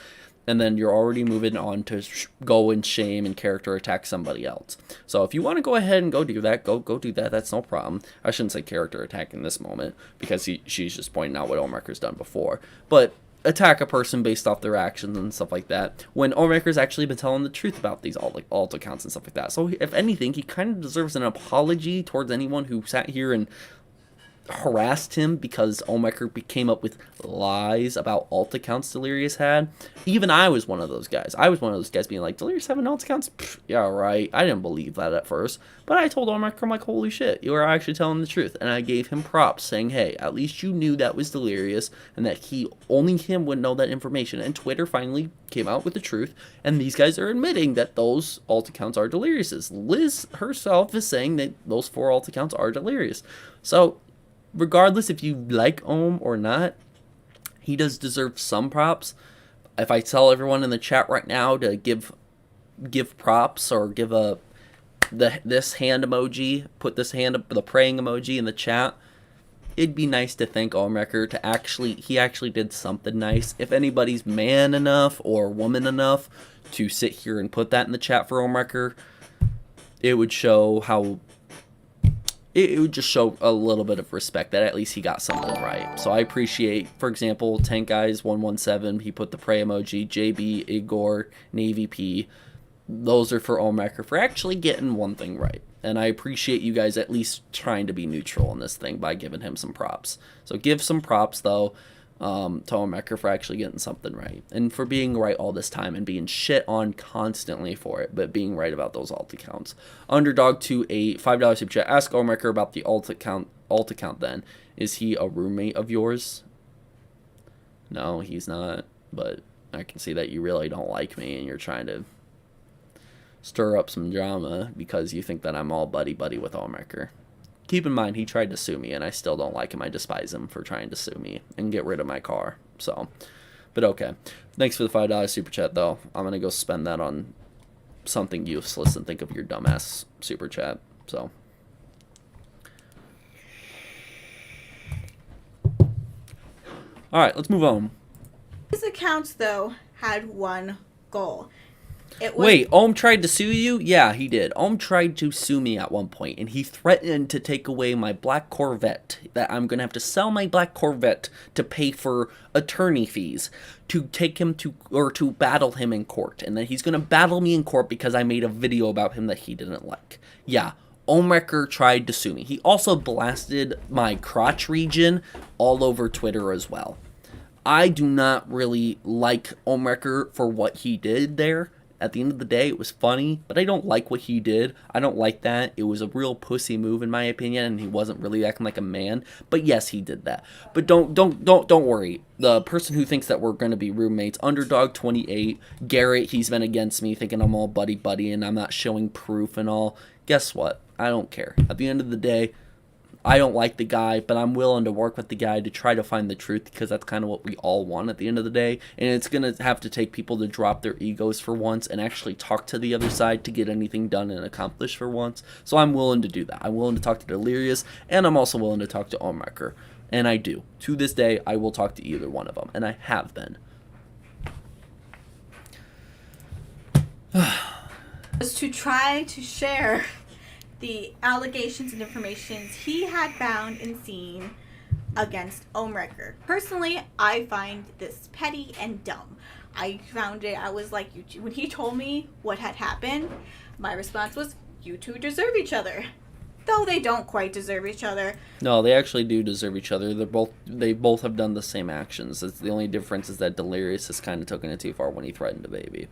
And then you're already moving on to go and shame and character attack somebody else. So if you want to go ahead and go do that, go do that. That's no problem. I shouldn't say character attack in this moment, because she's just pointing out what Ohmwrecker's done before. But attack a person based off their actions and stuff like that, when Ohmwrecker's actually been telling the truth about these alt accounts and stuff like that. So if anything, he kind of deserves an apology towards anyone who sat here and harassed him because Ohmwrecker came up with lies about alt accounts Delirious had. Even I was one of those guys. I was one of those guys being like, Delirious having alt accounts? Pfft, yeah, right. I didn't believe that at first. But I told Ohmwrecker, I'm like, holy shit, you are actually telling the truth. And I gave him props, saying, hey, at least you knew that was Delirious, and that only him would know that information. And Twitter finally came out with the truth, and these guys are admitting that those alt accounts are Delirious's. Liz herself is saying that those 4 alt accounts are Delirious. So regardless if you like Ohm or not, he does deserve some props. If I tell everyone in the chat right now to give props, or give this hand emoji, put the praying emoji in the chat, it'd be nice to thank Ohmwrecker he actually did something nice. If anybody's man enough or woman enough to sit here and put that in the chat for Ohmwrecker, it would show how it would just show a little bit of respect that at least he got something right. So I appreciate, for example, Tank Guys 117, he put the pray emoji, JB, Igor, Navy P. Those are for Ohmwrecker for actually getting one thing right. And I appreciate you guys at least trying to be neutral in this thing by giving him some props. So give some props, though, to Ohmwrecker for actually getting something right. And for being right all this time and being shit on constantly for it, but being right about those alt accounts. Underdog to a $5 super chat. Ask Ohmwrecker about the alt account then. Is he a roommate of yours? No, he's not. But I can see that you really don't like me and you're trying to stir up some drama because you think that I'm all buddy-buddy with Ohmwrecker. Keep in mind, he tried to sue me, and I still don't like him. I despise him for trying to sue me and get rid of my car. So, but okay. Thanks for the $5 super chat, though. I'm going to go spend that on something useless and think of your dumbass super chat. So, all right, let's move on. His accounts, though, had one goal. Wait, Ohm tried to sue you? Yeah, he did. Ohm tried to sue me at one point, and he threatened to take away my black Corvette, that I'm going to have to sell my black Corvette to pay for attorney fees to take him to, or to battle him in court, and that he's going to battle me in court because I made a video about him that he didn't like. Yeah, Ohmwrecker tried to sue me. He also blasted my crotch region all over Twitter as well. I do not really like Ohmwrecker for what he did there. At the end of the day, it was funny, but I don't like what he did. I don't like that. It was a real pussy move in my opinion, and he wasn't really acting like a man. But yes, he did that. But don't worry. The person who thinks that we're going to be roommates, Underdog28, Garrett, he's been against me, thinking I'm all buddy and I'm not showing proof and all. Guess what? I don't care. At the end of the day, I don't like the guy, but I'm willing to work with the guy to try to find the truth, because that's kind of what we all want at the end of the day. And it's going to have to take people to drop their egos for once and actually talk to the other side to get anything done and accomplished for once. So I'm willing to do that. I'm willing to talk to Delirious, and I'm also willing to talk to Ohmwrecker. And I do. To this day, I will talk to either one of them, and I have been. Was to try to share the allegations and information he had found and seen against Ohmwrecker. Personally, I find this petty and dumb. I found it, I was like, when he told me what had happened, my response was, you two deserve each other. Though they don't quite deserve each other. No, they actually do deserve each other. They both have done the same actions. It's the only difference is that Delirious has kind of taken it too far when he threatened a baby.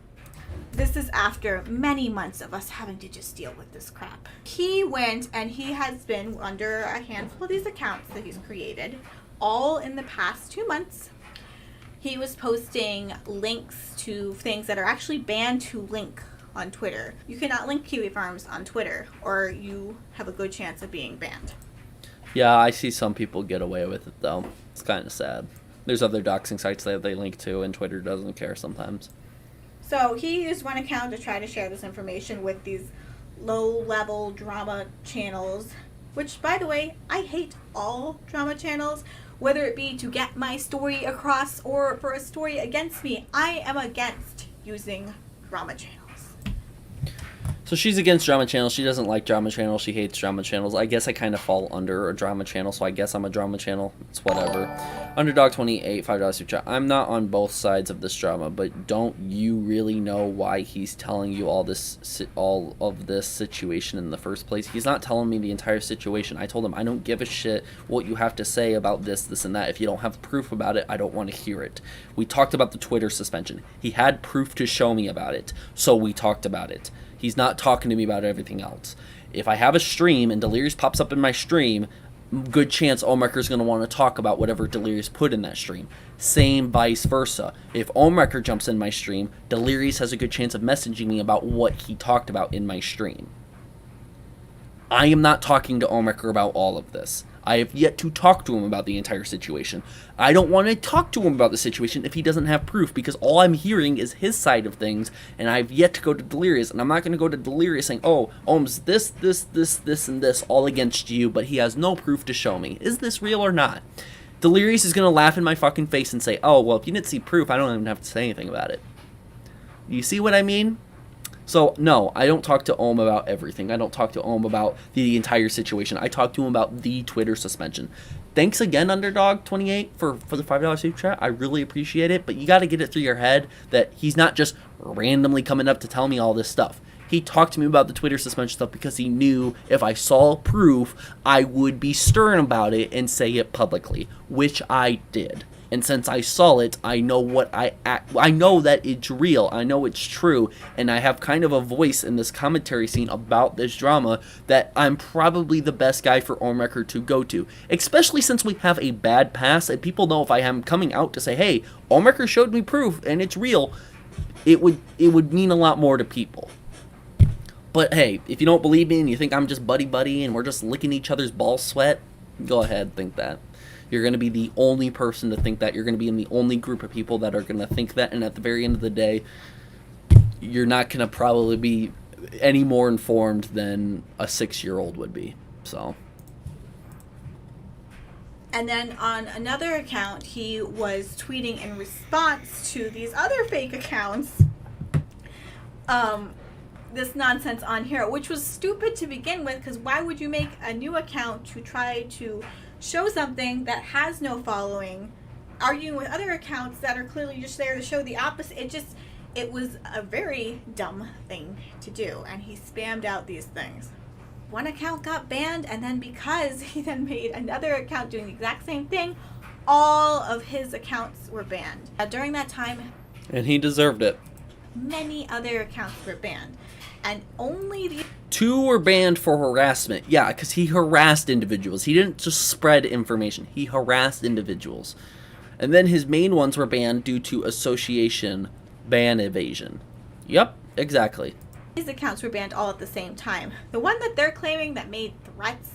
This is after many months of us having to just deal with this crap. He went and he has been under a handful of these accounts that he's created, all in the past 2 months. He was posting links to things that are actually banned to link on Twitter. You cannot link Kiwi Farms on Twitter, or you have a good chance of being banned. Yeah, I see some people get away with it, though. It's kind of sad. There's other doxing sites that they link to, and Twitter doesn't care sometimes. So he used one account to try to share this information with these low-level drama channels, which, by the way, I hate all drama channels, whether it be to get my story across or for a story against me. I am against using drama channels. So she's against drama channels. She doesn't like drama channels. She hates drama channels. I guess I kind of fall under a drama channel, so I guess I'm a drama channel. It's whatever. Underdog28, $5 super chat. I'm not on both sides of this drama, but don't you really know why he's telling you all of this situation in the first place? He's not telling me the entire situation. I told him I don't give a shit what you have to say about this, and that. If you don't have proof about it, I don't want to hear it. We talked about the Twitter suspension. He had proof to show me about it, so we talked about it. He's not talking to me about everything else. If I have a stream and Delirious pops up in my stream, good chance Ohmwrecker's going to want to talk about whatever Delirious put in that stream. Same vice versa. If Ohmwrecker jumps in my stream, Delirious has a good chance of messaging me about what he talked about in my stream. I am not talking to Ohmwrecker about all of this. I have yet to talk to him about the entire situation. I don't want to talk to him about the situation if he doesn't have proof, because all I'm hearing is his side of things, and I've yet to go to Delirious, and I'm not going to go to Delirious saying, oh, Ohm's this, and this, all against you, but he has no proof to show me. Is this real or not? Delirious is going to laugh in my fucking face and say, oh, well, if you didn't see proof, I don't even have to say anything about it. You see what I mean? So, no, I don't talk to Ohm about everything. I don't talk to Ohm about the entire situation. I talk to him about the Twitter suspension. Thanks again, Underdog28, for the $5 super chat. I really appreciate it, but you got to get it through your head that he's not just randomly coming up to tell me all this stuff. He talked to me about the Twitter suspension stuff because he knew if I saw proof, I would be stern about it and say it publicly, which I did. And since I saw it, I know I know that it's real. I know it's true. And I have kind of a voice in this commentary scene about this drama that I'm probably the best guy for Ohmwrecker to go to. Especially since we have a bad past and people know if I am coming out to say, hey, Ohmwrecker showed me proof and it's real, it would mean a lot more to people. But hey, if you don't believe me and you think I'm just buddy and we're just licking each other's ball sweat, go ahead, think that. You're going to be the only person to think that. You're going to be in the only group of people that are going to think that. And at the very end of the day, you're not going to probably be any more informed than a 6-year-old would be. So. And then on another account, he was tweeting in response to these other fake accounts this nonsense on here, which was stupid to begin with, because why would you make a new account to try to show something that has no following, arguing with other accounts that are clearly just there to show the opposite? It was a very dumb thing to do, and he spammed out these things. One account got banned, and then because he then made another account doing the exact same thing, all of his accounts were banned. During that time, And he deserved it. many other accounts were banned, and only the 2 were banned for harassment. Yeah, because he harassed individuals. He didn't just spread information. He harassed individuals. And then his main ones were banned due to association ban evasion. Yep, exactly. these accounts were banned all at the same time. The one that they're claiming that made threats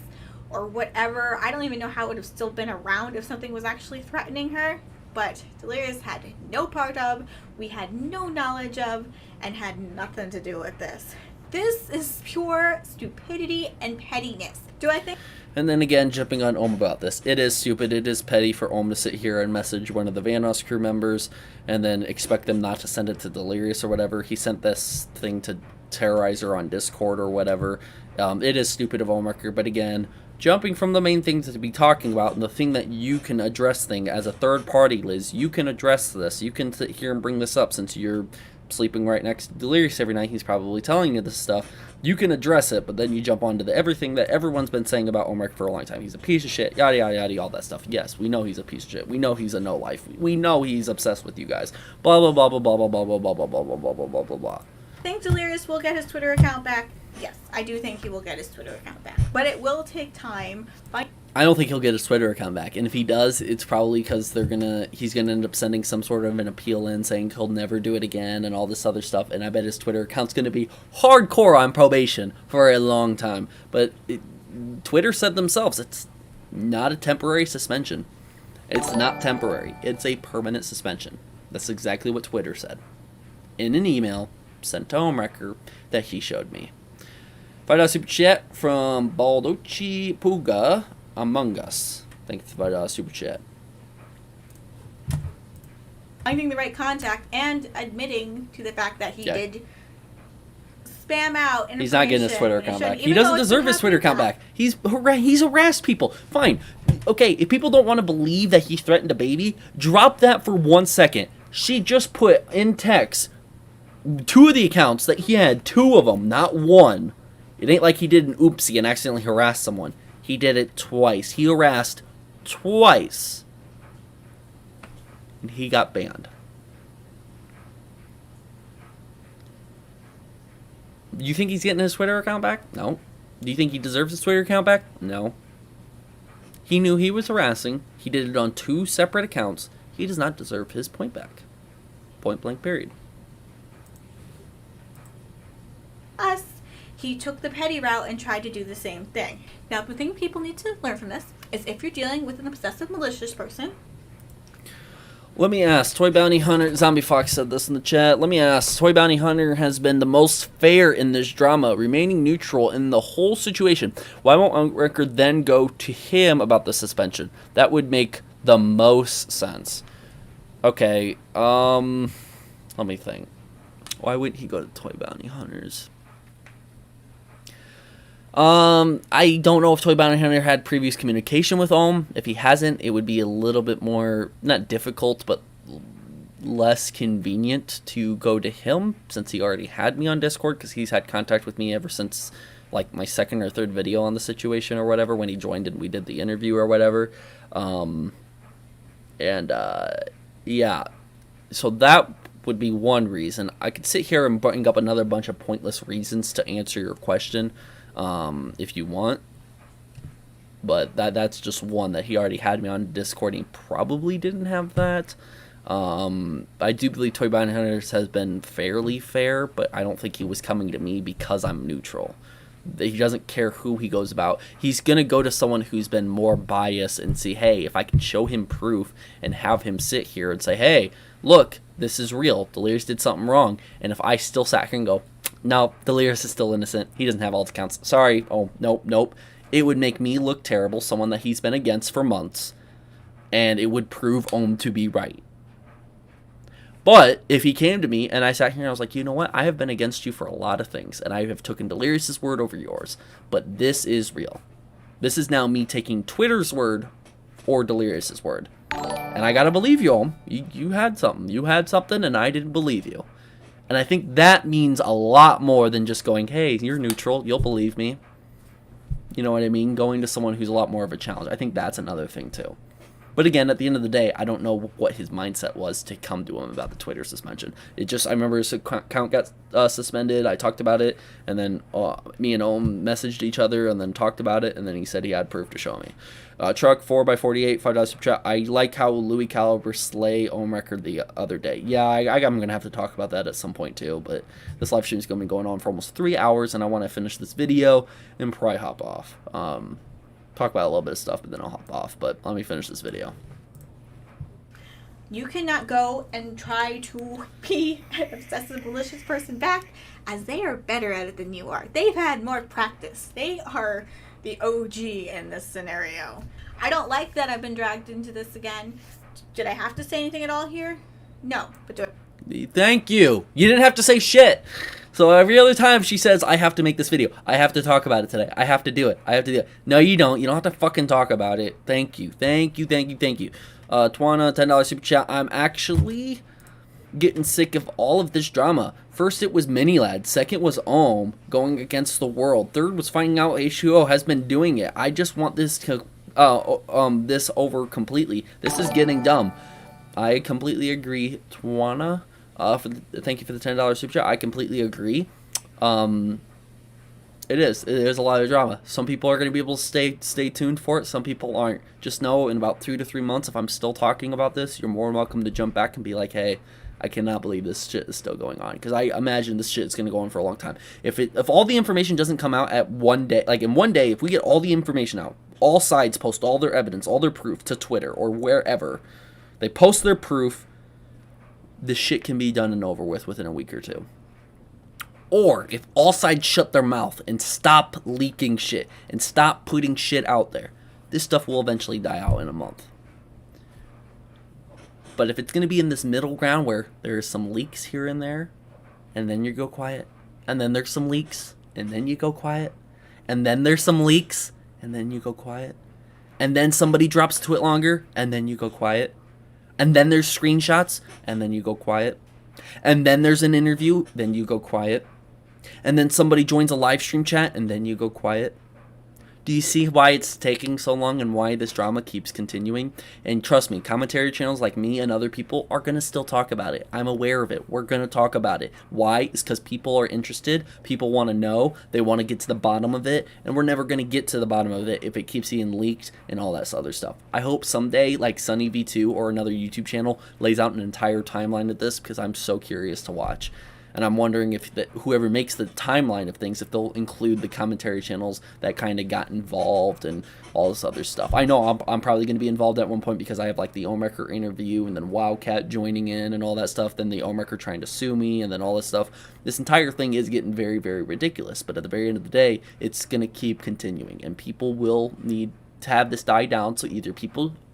or whatever, I don't even know how it would have still been around if something was actually threatening her, but Delirious had no part of, we had no knowledge of, and had nothing to do with this. This is pure stupidity and pettiness. Do I think? And then again, jumping on Ohm about this. It is stupid, it is petty for Ohm to sit here and message one of the Vanos crew members and then expect them not to send it to Delirious or whatever. He sent this thing to terrorize her on Discord or whatever. It is stupid of Ohmwrecker, but again, jumping from the main things to be talking about and the thing that you can address thing as a third party, Liz, you can address this. You can sit here and bring this up since you're sleeping right next to Delirious every night. He's probably telling you this stuff. You can address it, but then you jump onto the everything that everyone's been saying about Ohmwrecker for a long time. He's a piece of shit, yada, yada, yada, all that stuff. Yes, we know he's a piece of shit. We know he's a no-life. We know he's obsessed with you guys. Blah, blah, blah, blah, blah, blah, blah, blah, blah, blah, blah, blah, blah, blah, blah, blah, blah. Think Delirious will get his Twitter account back? Yes, I do think he will get his Twitter account back. But it will take time. I don't think he'll get his Twitter account back, and if he does, it's probably because he's gonna end up sending some sort of an appeal in saying he'll never do it again and all this other stuff, and I bet his Twitter account's gonna be hardcore on probation for a long time. But Twitter said themselves, it's not a temporary suspension. It's not temporary. It's a permanent suspension. That's exactly what Twitter said in an email sent to Ohmwrecker that he showed me. $5 super chat from Baldochi Puga Among Us. Thanks for $5 super chat. Finding the right contact and admitting to the fact that he did spam out. He's not getting his Twitter account back. He doesn't deserve his Twitter account back. He's harassed people. Fine. Okay, if people don't want to believe that he threatened a baby, drop that for 1 second. She just put in text 2 of the accounts that he had, 2 of them, not 1. It ain't like he did an oopsie and accidentally harassed someone. He did it twice. He harassed twice. And he got banned. You think he's getting his Twitter account back? No. Do you think he deserves his Twitter account back? No. He knew he was harassing. He did it on 2 separate accounts. He does not deserve his point back. Point blank period. Us. He took the petty route and tried to do the same thing. Now, the thing people need to learn from this is if you're dealing with an obsessive, malicious person. Let me ask, Toy Bounty Hunter, Zombie Fox said this in the chat. Let me ask, Toy Bounty Hunter has been the most fair in this drama, remaining neutral in the whole situation. Why won't Ohmwrecker then go to him about the suspension? That would make the most sense. Okay, let me think. Why wouldn't he go to Toy Bounty Hunters? I don't know if Toy Bounty Hunter had previous communication with Ohm. If he hasn't, it would be a little bit more, not difficult, but less convenient to go to him, since he already had me on Discord, because he's had contact with me ever since, like, my 2nd or 3rd video on the situation or whatever, when he joined and we did the interview or whatever. Yeah. So that would be one reason. I could sit here and bring up another bunch of pointless reasons to answer your question, if you want, but that's just one that he already had me on Discord. He probably didn't have that. I do believe Toy Bounty Hunters has been fairly fair, but I don't think he was coming to me because I'm neutral. He doesn't care who he goes about. He's gonna go to someone who's been more biased and see, hey, if I can show him proof and have him sit here and say, hey, look, this is real. Delirious did something wrong. And if I still sat here and go, no, Delirious is still innocent. He doesn't have all the accounts. Sorry. Oh, nope. It would make me look terrible, someone that he's been against for months. And it would prove Ohm to be right. But if he came to me and I sat here and I was like, you know what? I have been against you for a lot of things, and I have taken Delirious's word over yours. But this is real. This is now me taking Twitter's word or Delirious's word. And I gotta believe you, you had something. You had something, and I didn't believe you. And I think that means a lot more than just going, hey, you're neutral, you'll believe me. You know what I mean? Going to someone who's a lot more of a challenge. I think that's another thing, too. But again, at the end of the day, I don't know what his mindset was to come to him about the Twitter suspension. I remember his account got suspended. I talked about it, and then me and Ohm messaged each other and then talked about it, and then he said he had proof to show me. Truck 4x48, $5 super chat. I like how Louis Caliber slay Ohmwrecker the other day. Yeah, I'm going to have to talk about that at some point too, but this live stream is going to be going on for almost 3 hours, and I want to finish this video and probably hop off. Talk about a little bit of stuff, but then I'll hop off. But let me finish this video. You cannot go and try to be an obsessive malicious person back, as they are better at it than you are. They've had more practice. They are the OG in this scenario. I don't like that I've been dragged into this again. Did I have to say anything at all here? No, but do it. Thank you. You didn't have to say shit. So every other time she says, I have to make this video. I have to talk about it today. I have to do it. I have to do it. No, you don't. You don't have to fucking talk about it. Thank you. Thank you. Thank you. Thank you. Twana, $10 super chat. I'm actually getting sick of all of this drama. First it was Minilad. Second was Ohm going against the world. Third was finding out H2O has been doing it. I just want this to this over completely. This is getting dumb. I completely agree, Twana. Thank you for the $10 super chat. I completely agree. It is a lot of drama. Some people are going to be able to stay tuned for it. Some people aren't. Just know in about 2 to 3 months, if I'm still talking about this, you're more than welcome to jump back and be like, hey, I cannot believe this shit is still going on. Because I imagine this shit is going to go on for a long time. If all the information doesn't come out at one day, like in one day, if we get all the information out, all sides post all their evidence, all their proof to Twitter or wherever, they post their proof, this shit can be done and over with within a week or two. Or if all sides shut their mouth and stop leaking shit and stop putting shit out there, this stuff will eventually die out in a month. But if it's going to be in this middle ground where there's some leaks here and there, and then you go quiet, and then there's some leaks, and then you go quiet, and then there's some leaks, and then you go quiet, and then somebody drops to it longer, and then you go quiet, and then there's screenshots, and then you go quiet, and then there's an interview, then you go quiet, and then somebody joins a live stream chat, and then you go quiet. Do you see why it's taking so long and why this drama keeps continuing? And trust me, commentary channels like me and other people are going to still talk about it. I'm aware of it. We're going to talk about it. Why? It's because people are interested. People want to know. They want to get to the bottom of it. And we're never going to get to the bottom of it if it keeps getting leaked and all that other stuff. I hope someday, like Sunny V2 or another YouTube channel, lays out an entire timeline of this because I'm so curious to watch. And I'm wondering if whoever makes the timeline of things, if they'll include the commentary channels that kind of got involved and all this other stuff. I know I'm probably going to be involved at one point because I have like the Ohmwrecker interview and then Wildcat joining in and all that stuff. Then the Ohmwrecker trying to sue me and then all this stuff. This entire thing is getting very, very ridiculous. But at the very end of the day, it's going to keep continuing. And people will need to have this die down. So either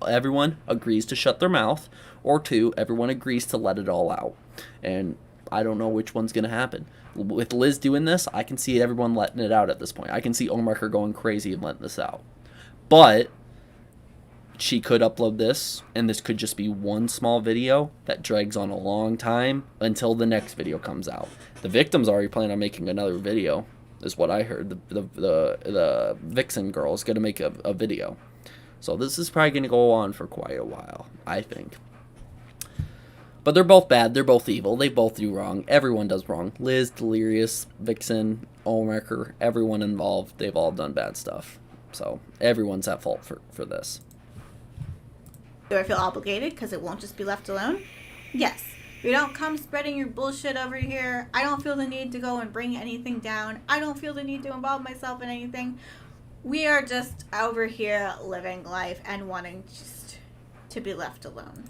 everyone agrees to shut their mouth, or two, everyone agrees to let it all out. And I don't know which one's going to happen. With Liz doing this, I can see everyone letting it out at this point. I can see Ohmwrecker going crazy and letting this out. But she could upload this, and this could just be one small video that drags on a long time until the next video comes out. The victim's already planning on making another video, is what I heard. The Vixen girl is going to make a video. So this is probably going to go on for quite a while, I think. But they're both bad. They're both evil. They both do wrong. Everyone does wrong. Liz, Delirious, Vixen, Ohmwrecker, everyone involved. They've all done bad stuff. So everyone's at fault for this. Do I feel obligated because it won't just be left alone? Yes. You don't come spreading your bullshit over here. I don't feel the need to go and bring anything down. I don't feel the need to involve myself in anything. We are just over here living life and wanting just to be left alone.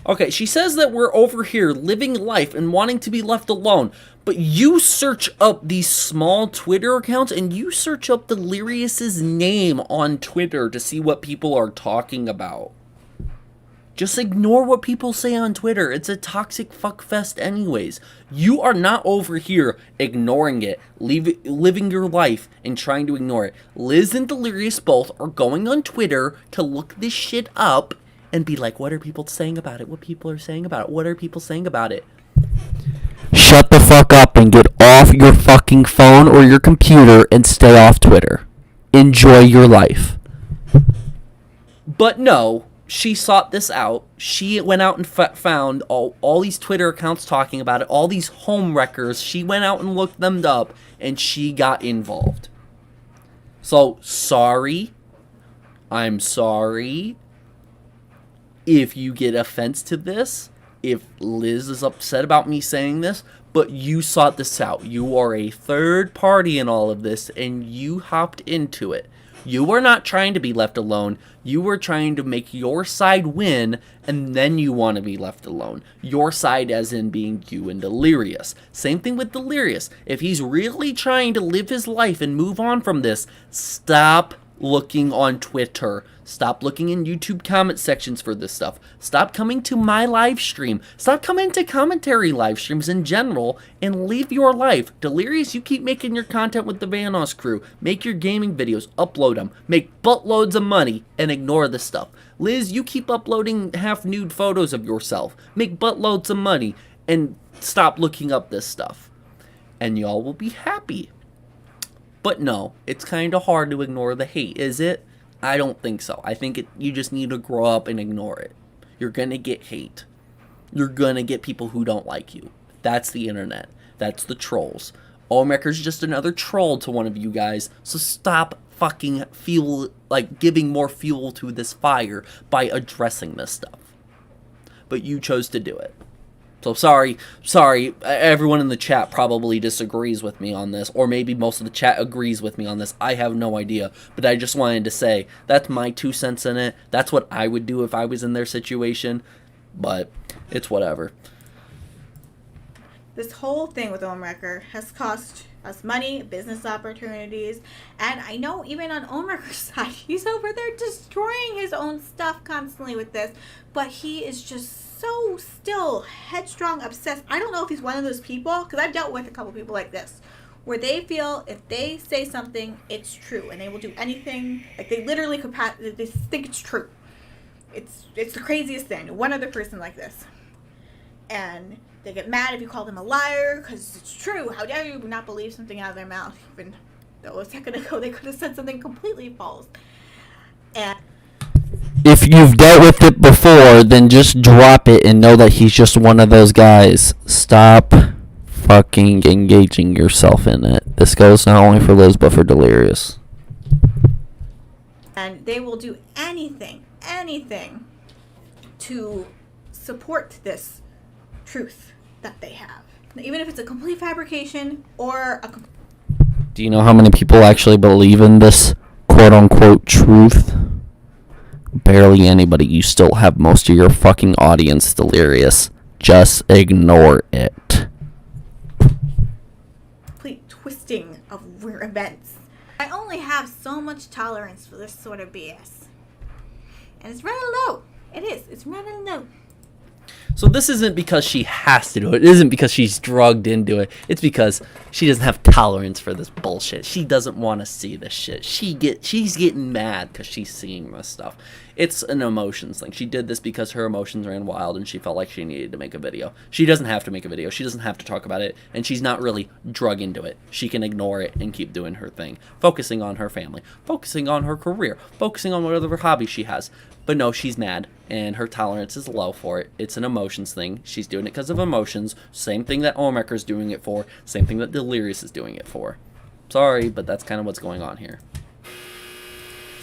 Okay, she says that we're over here living life and wanting to be left alone, but you search up these small Twitter accounts and you search up Delirious's name on Twitter to see what people are talking about. Just ignore what people say on Twitter. It's a toxic fuckfest anyways. You are not over here ignoring it, living your life, and trying to ignore it. Liz and Delirious both are going on Twitter to look this shit up and be like, what are people saying about it? What people are saying about it? What are people saying about it? Shut the fuck up and get off your fucking phone or your computer and stay off Twitter. Enjoy your life. But no, she sought this out. She went out and found all these Twitter accounts talking about it, all these Ohmwreckers. She went out and looked them up, and she got involved. So, sorry. I'm sorry if you get offense to this, if Liz is upset about me saying this, but you sought this out. You are a third party in all of this, and you hopped into it. You were not trying to be left alone. You were trying to make your side win, and then you want to be left alone. Your side as in being you and Delirious. Same thing with Delirious. If he's really trying to live his life and move on from this, stop looking on Twitter. Stop looking in YouTube comment sections for this stuff. Stop coming to my live stream. Stop coming to commentary live streams in general and live your life. Delirious, you keep making your content with the Vanoss crew. Make your gaming videos, upload them, make buttloads of money, and ignore this stuff. Liz, you keep uploading half-nude photos of yourself. Make buttloads of money and stop looking up this stuff. And y'all will be happy. But no, it's kind of hard to ignore the hate, is it? I don't think so. I think you just need to grow up and ignore it. You're going to get hate. You're going to get people who don't like you. That's the internet. That's the trolls. Ohmwrecker's just another troll to one of you guys, so stop fucking giving more fuel to this fire by addressing this stuff. But you chose to do it. So sorry, everyone in the chat probably disagrees with me on this, or maybe most of the chat agrees with me on this. I have no idea, but I just wanted to say, that's my 2 cents in it. That's what I would do if I was in their situation, but it's whatever. This whole thing with Ohmwrecker has cost us money, business opportunities, and I know even on Ohmwrecker's side, he's over there destroying his own stuff constantly with this, but he is just so still headstrong, obsessed. I don't know if he's one of those people, because I've dealt with a couple people like this, where they feel if they say something, it's true, and they will do anything. Like they literally they think it's true. It's the craziest thing. One other person like this, and they get mad if you call them a liar because it's true. How dare you not believe something out of their mouth? Even though a second ago they could have said something completely false. And if you've dealt with it before, then just drop it and know that he's just one of those guys. Stop fucking engaging yourself in it. This goes not only for Liz, but for Delirious. And they will do anything to support this truth that they have. Even if it's a complete fabrication or a... Do you know how many people actually believe in this quote-unquote truth? Barely anybody. You still have most of your fucking audience Delirious. Just ignore it. Complete twisting of events. I only have so much tolerance for this sort of BS. And it's running low. It is. It's running low. So this isn't because she has to do it. It isn't because she's drugged into it. It's because she doesn't have tolerance for this bullshit. She doesn't want to see this shit. She's getting mad because she's seeing this stuff. It's an emotions thing. She did this because her emotions ran wild and she felt like she needed to make a video. She doesn't have to make a video. She doesn't have to talk about it. And she's not really drug into it. She can ignore it and keep doing her thing. Focusing on her family. Focusing on her career. Focusing on whatever hobby she has. But no, she's mad, and her tolerance is low for it. It's an emotions thing. She's doing it because of emotions. Same thing that Ohmwrecker's doing it for. Same thing that Delirious is doing it for. Sorry, but that's kind of what's going on here.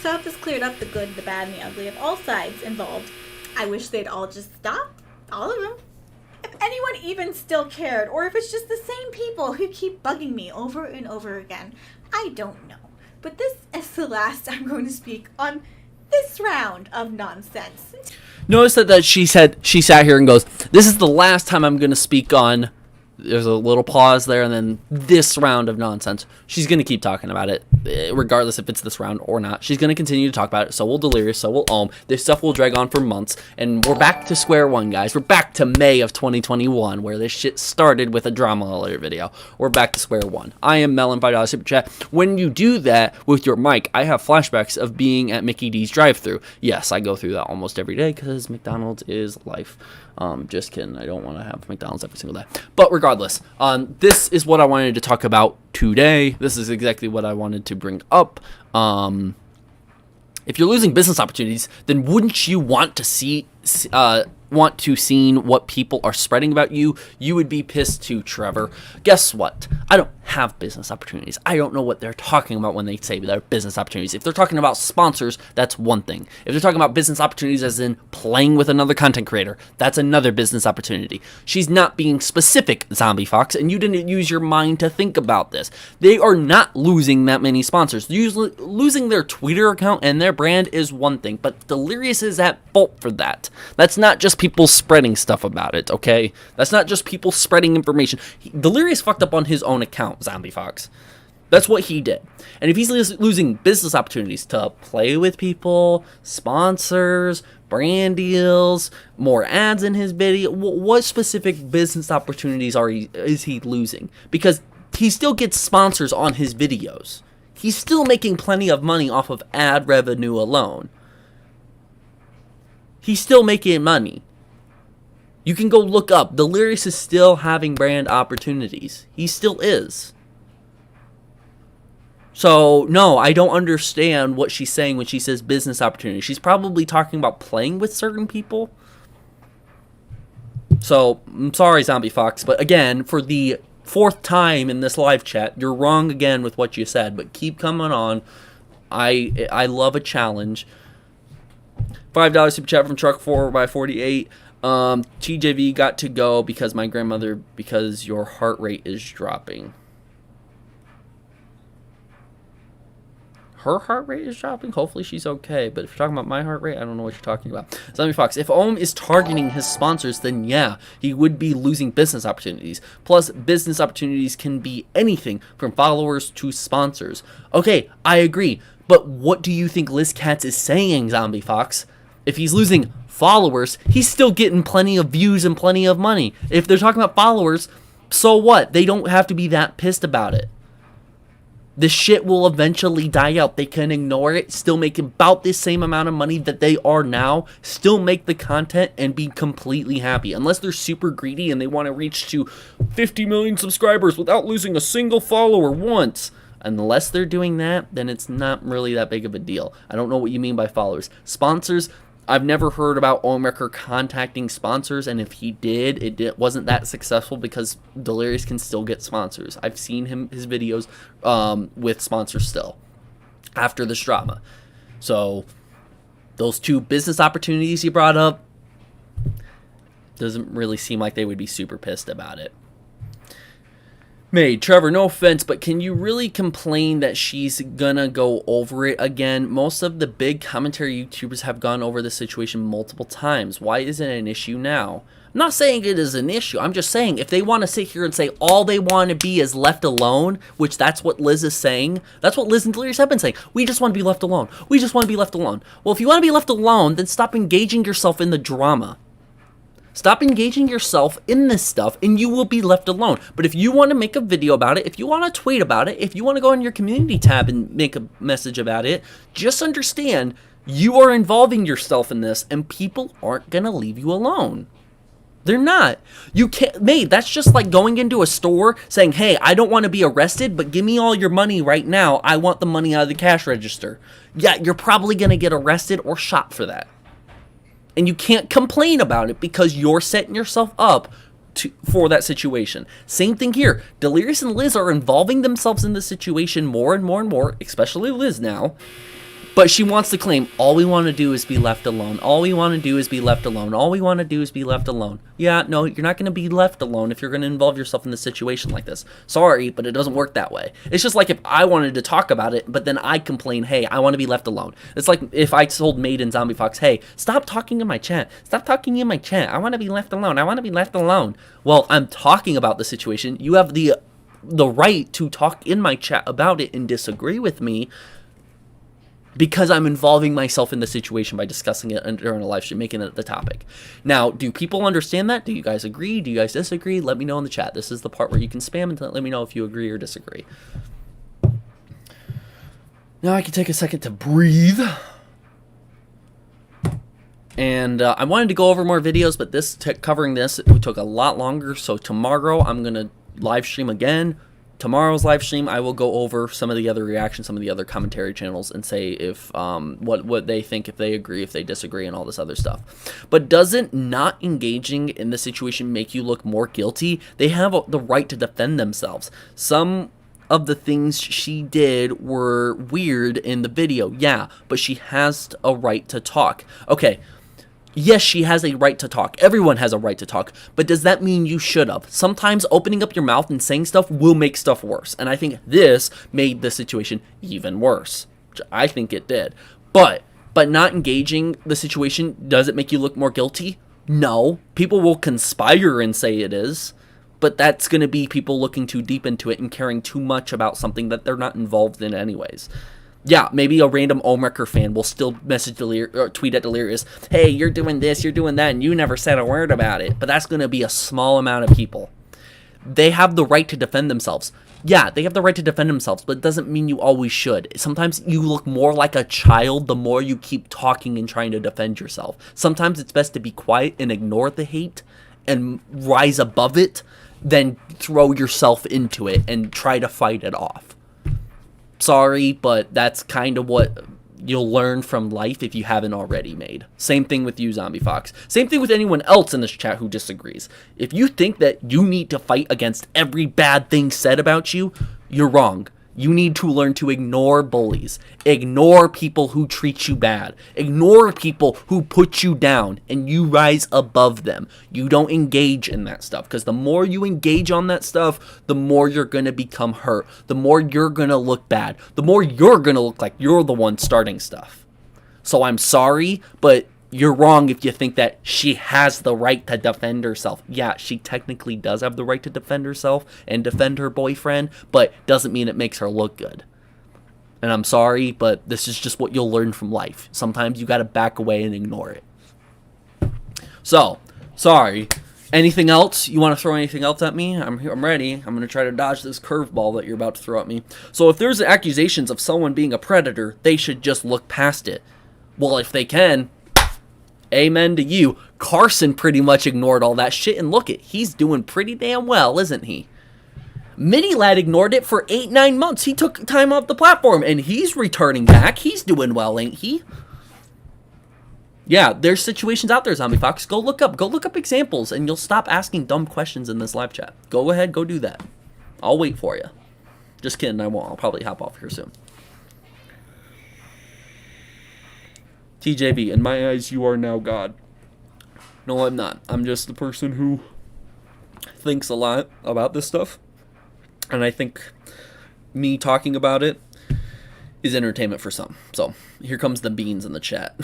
So I've just cleared up the good, the bad, and the ugly of all sides involved. I wish they'd all just stop. All of them. If anyone even still cared, or if it's just the same people who keep bugging me over and over again, I don't know. But this is the last I'm going to speak on this round of nonsense. Notice that she sat here and goes, this is the last time I'm going to speak on there's a little pause there, and then this round of nonsense. She's going to keep talking about it, regardless if it's this round or not. She's going to continue to talk about it. So will Delirious, so will Ohm. This stuff will drag on for months, and we're back to square one, guys. We're back to May of 2021, where this shit started with a drama alert video. We're back to square one. I am Melon, $5 super chat. When you do that with your mic, I have flashbacks of being at Mickey D's drive-thru. Yes, I go through that almost every day because McDonald's is life. Just kidding. I don't want to have McDonald's every single day. But regardless, this is what I wanted to talk about today. This is exactly what I wanted to bring up. If you're losing business opportunities, then wouldn't you want to see what people are spreading about you? You would be pissed too, Trevor. Guess what? I don't have business opportunities. I don't know what they're talking about when they say they're business opportunities. If they're talking about sponsors, that's one thing. If they're talking about business opportunities as in playing with another content creator, that's another business opportunity. She's not being specific, Zombie Fox, and you didn't use your mind to think about this. They are not losing that many sponsors. Usually, losing their Twitter account and their brand is one thing, but Delirious is at fault for that. That's not just people spreading stuff about it, okay? That's not just people spreading information. Delirious fucked up on his own account, Zombie Fox. That's what he did. And if he's losing business opportunities to play with people, sponsors, brand deals, more ads in his video, what specific business opportunities is he losing? Because he still gets sponsors on his videos. He's still making plenty of money off of ad revenue alone. He's still making money. You can go look up. Delirious is still having brand opportunities. He still is. So, no, I don't understand what she's saying when she says business opportunities. She's probably talking about playing with certain people. So, I'm sorry, Zombie Fox, but again, for the 4th time in this live chat, you're wrong again with what you said, but keep coming on. I love a challenge. $5 super chat from Truck 4x48. TJV got to go because my grandmother, because your heart rate is dropping. Her heart rate is dropping? Hopefully she's okay. But if you're talking about my heart rate, I don't know what you're talking about. Zombie Fox, if Ohm is targeting his sponsors, then yeah, he would be losing business opportunities. Plus, business opportunities can be anything from followers to sponsors. Okay, I agree. But what do you think Liz Katz is saying, Zombie Fox? If he's losing followers, he's still getting plenty of views and plenty of money. If they're talking about followers, so what? They don't have to be that pissed about it. This shit will eventually die out. They can ignore it, still make about the same amount of money that they are now, still make the content and be completely happy. Unless they're super greedy and they want to reach to 50 million subscribers without losing a single follower once. Unless they're doing that, then it's not really that big of a deal. I don't know what you mean by followers. Sponsors, I've never heard about Ohmwrecker contacting sponsors, and if he did, it wasn't that successful because Delirious can still get sponsors. I've seen his videos with sponsors still after this drama. So those two business opportunities you brought up, doesn't really seem like they would be super pissed about it. Made, Trevor, no offense, but can you really complain that she's gonna go over it again? Most of the big commentary YouTubers have gone over this situation multiple times. Why is it an issue now? I'm not saying it is an issue. I'm just saying if they want to sit here and say all they want to be is left alone, which that's what Liz is saying. That's what Liz and Delirious have been saying. We just want to be left alone. We just want to be left alone. Well, if you want to be left alone, then stop engaging yourself in the drama. Stop engaging yourself in this stuff and you will be left alone. But if you want to make a video about it, if you want to tweet about it, if you want to go in your community tab and make a message about it, just understand you are involving yourself in this and people aren't going to leave you alone. They're not. You can't, mate, that's just like going into a store saying, hey, I don't want to be arrested, but give me all your money right now. I want the money out of the cash register. Yeah, you're probably going to get arrested or shot for that. And you can't complain about it because you're setting yourself up for that situation. Same thing here. Delirious and Liz are involving themselves in the situation more and more and more, especially Liz now. But she wants to claim, all we want to do is be left alone. All we want to do is be left alone. All we want to do is be left alone. Yeah, no, you're not going to be left alone if you're going to involve yourself in a situation like this. Sorry, but it doesn't work that way. It's just like if I wanted to talk about it, but then I complain, hey, I want to be left alone. It's like if I told Maiden Zombie Fox, hey, stop talking in my chat. Stop talking in my chat. I want to be left alone. I want to be left alone. Well, I'm talking about the situation. You have the right to talk in my chat about it and disagree with me, because I'm involving myself in the situation by discussing it during a live stream, making it the topic. Now, do people understand that? Do you guys agree? Do you guys disagree? Let me know in the chat. This is the part where you can spam and let me know if you agree or disagree. Now I can take a second to breathe. And I wanted to go over more videos, but covering this, it took a lot longer. So tomorrow I'm going to live stream again. Tomorrow's live stream, I will go over some of the other reactions, some of the other commentary channels, and say if what they think, if they agree, if they disagree, and all this other stuff. But doesn't not engaging in the situation make you look more guilty? They have the right to defend themselves. Some of the things she did were weird in the video, yeah, but she has a right to talk. Okay. Yes, she has a right to talk. Everyone has a right to talk. But does that mean you should have? Sometimes opening up your mouth and saying stuff will make stuff worse. And I think this made the situation even worse. I think it did. But not engaging the situation, does it make you look more guilty? No. People will conspire and say it is. But that's going to be people looking too deep into it and caring too much about something that they're not involved in anyways. Yeah, maybe a random Ohmwrecker fan will still message or tweet at Delirious, hey, you're doing this, you're doing that, and you never said a word about it. But that's going to be a small amount of people. They have the right to defend themselves. Yeah, they have the right to defend themselves, but it doesn't mean you always should. Sometimes you look more like a child the more you keep talking and trying to defend yourself. Sometimes it's best to be quiet and ignore the hate and rise above it than throw yourself into it and try to fight it off. Sorry, but that's kind of what you'll learn from life if you haven't already made. Same thing with you, Zombie Fox. Same thing with anyone else in this chat who disagrees. If you think that you need to fight against every bad thing said about you, you're wrong. You need to learn to ignore bullies. Ignore people who treat you bad. Ignore people who put you down, and you rise above them. You don't engage in that stuff, because the more you engage on that stuff, the more you're going to become hurt. The more you're going to look bad. The more you're going to look like you're the one starting stuff. So I'm sorry, but you're wrong if you think that she has the right to defend herself. Yeah, she technically does have the right to defend herself and defend her boyfriend, but doesn't mean it makes her look good. And I'm sorry, but this is just what you'll learn from life. Sometimes you gotta back away and ignore it. So, sorry. Anything else? You want to throw anything else at me? I'm ready. I'm going to try to dodge this curveball that you're about to throw at me. So if there's accusations of someone being a predator, they should just look past it. Well, if they can, amen to you. Carson pretty much ignored all that shit, and look it, he's doing pretty damn well, isn't he? Mini Lad ignored it for 8-9 months. He took time off the platform, and he's returning back. He's doing well, ain't he? Yeah, there's situations out there, Zombie Fox. Go look up examples, and you'll stop asking dumb questions in this live chat. Go ahead, go do that. I'll wait for you. Just kidding, I won't. I'll probably hop off here soon. TJV, in my eyes, you are now God. No, I'm not. I'm just the person who thinks a lot about this stuff. And I think me talking about it is entertainment for some. So, here comes the beans in the chat.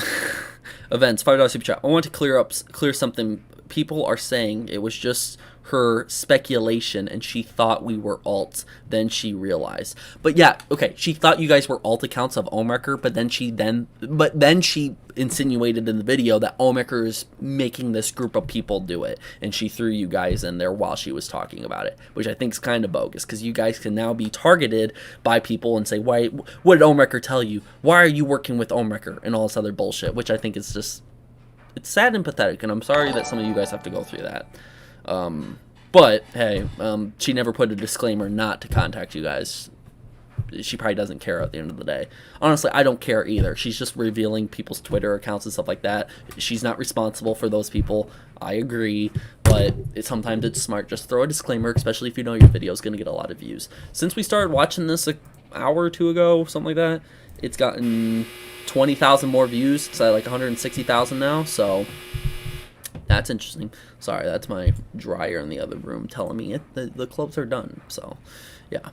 Events, $5 super chat. I want to clear something. People are saying it was just her speculation and she thought we were alts, then she realized. But yeah, okay, she thought you guys were alt accounts of Ohmwrecker, but then she insinuated in the video that Ohmwrecker is making this group of people do it, and she threw you guys in there while she was talking about it, which I think is kind of bogus, because you guys can now be targeted by people and say, why, what did Ohmwrecker tell you? Why are you working with Ohmwrecker? And all this other bullshit, which I think is just, it's sad and pathetic, and I'm sorry that some of you guys have to go through that. But hey, she never put a disclaimer not to contact you guys. She probably doesn't care at the end of the day. Honestly, I don't care either. She's just revealing people's Twitter accounts and stuff like that. She's not responsible for those people. I agree, but sometimes it's smart. Just throw a disclaimer, especially if you know your video is going to get a lot of views. Since we started watching this an hour or two ago, something like that, it's gotten 20,000 more views. It's at like 160,000 now, so that's interesting. Sorry, that's my dryer in the other room telling me the clothes are done. So, yeah.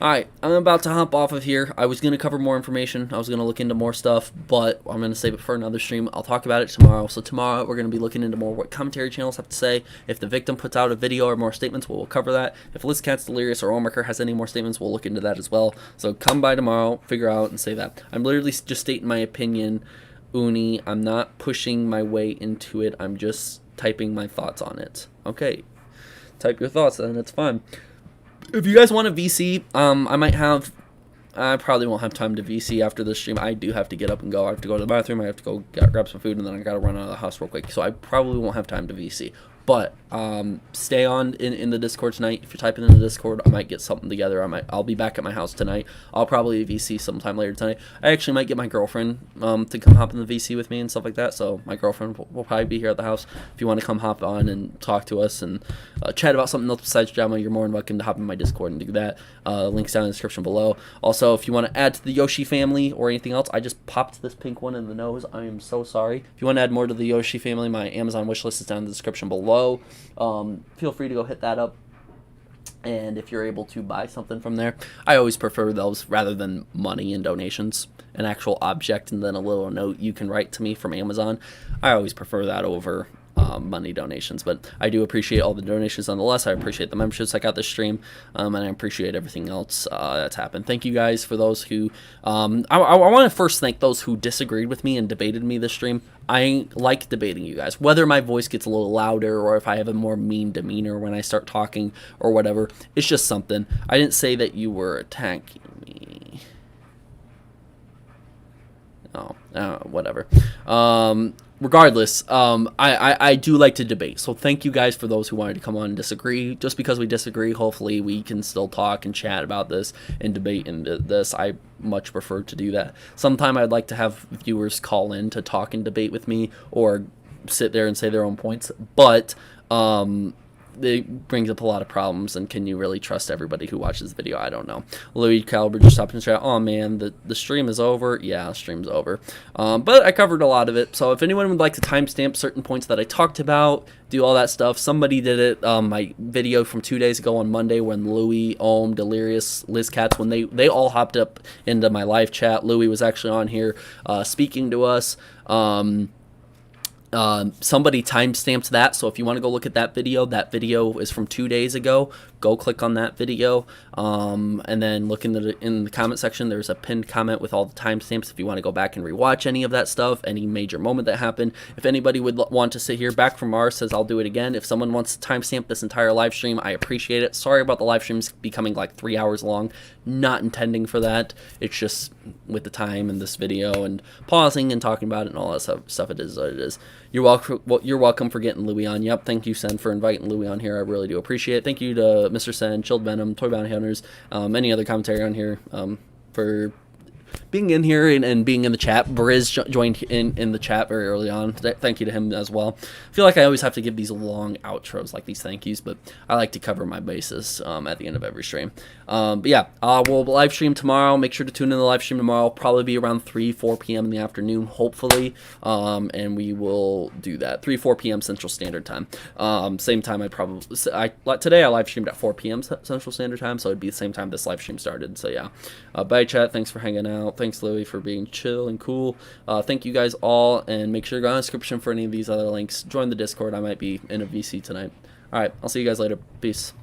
Alright, I'm about to hop off of here. I was going to cover more information. I was going to look into more stuff, but I'm going to save it for another stream. I'll talk about it tomorrow. So tomorrow we're going to be looking into more what commentary channels have to say. If the victim puts out a video or more statements, we'll cover that. If Liz Katz, Delirious, or Ohmwrecker has any more statements, we'll look into that as well. So come by tomorrow, figure out, and say that. I'm literally just stating my opinion, Uni. I'm not pushing my way into it. I'm just typing my thoughts on it. Okay, type your thoughts, then it's fine. If you guys want a VC, I probably won't have time to VC after this stream. I do have to get up and go. I have to go to the bathroom. I have to go grab some food, and then I got to run out of the house real quick. So I probably won't have time to VC. But stay on in the Discord tonight. If you're typing in the Discord, I might get something together. I'll be back at my house tonight. I'll probably VC sometime later tonight. I actually might get my girlfriend to come hop in the VC with me and stuff like that. So my girlfriend will probably be here at the house. If you want to come hop on and talk to us and chat about something else besides drama, you're more than welcome to hop in my Discord and do that. Links down in the description below. Also, if you want to add to the Yoshi family or anything else, I just popped this pink one in the nose. I am so sorry. If you want to add more to the Yoshi family, my Amazon wishlist is down in the description below. Feel free to go hit that up, and if you're able to buy something from there, I always prefer those rather than money and donations, an actual object and then a little note you can write to me from Amazon. I always prefer that over money donations, but I do appreciate all the donations nonetheless. I appreciate the memberships I got this stream, and I appreciate everything else that's happened. Thank you guys for those who I want to first thank those who disagreed with me and debated me this stream. I like debating you guys, whether my voice gets a little louder or if I have a more mean demeanor when I start talking or whatever. It's just something. I didn't say that you were attacking me. Whatever. Regardless, I do like to debate. So thank you guys for those who wanted to come on and disagree. Just because we disagree, hopefully we can still talk and chat about this and debate into this. I much prefer to do that. Sometime I'd like to have viewers call in to talk and debate with me or sit there and say their own points. But it brings up a lot of problems, and can you really trust everybody who watches the video? I don't know. Louis Caliber just stopped in the chat. Oh man, the stream is over. Yeah, the stream's over. But I covered a lot of it, so if anyone would like to timestamp certain points that I talked about, do all that stuff. Somebody did it, my video from 2 days ago on Monday when Louis, Ohm, Delirious, Liz Katz, when they all hopped up into my live chat. Louis was actually on here speaking to us. Somebody timestamped that, so if you want to go look at that video is from 2 days ago. Go click on that video, and then look in the comment section. There's a pinned comment with all the timestamps if you want to go back and rewatch any of that stuff, any major moment that happened. If anybody would want to sit here, back from Mars says I'll do it again. If someone wants to timestamp this entire live stream, I appreciate it. Sorry about the live streams becoming like 3 hours long. Not intending for that. It's just with the time and this video and pausing and talking about it and all that stuff. It is what it is. You're welcome for getting Louis on. Yep, thank you, Sen, for inviting Louis on here. I really do appreciate it. Thank you to Mr. Sen, Chilled Venom, Toy Bounty Hunters, any other commentary on here, for being in here and being in the chat. Briz joined in the chat very early on. Thank you to him as well. I feel like I always have to give these long outros, like these thank yous, but I like to cover my bases at the end of every stream. But yeah, we'll live stream tomorrow. Make sure to tune in the live stream tomorrow. Probably be around 4 p.m. in the afternoon, hopefully, and we will do that. 4 p.m. Central Standard Time. Same time today I live streamed at 4 p.m. Central Standard Time, so it'd be the same time this live stream started. So yeah, bye chat. Thanks for hanging out. Thanks, Louis, for being chill and cool. Thank you guys all, and make sure to go in the description for any of these other links. Join the Discord. I might be in a VC tonight. All right, I'll see you guys later. Peace.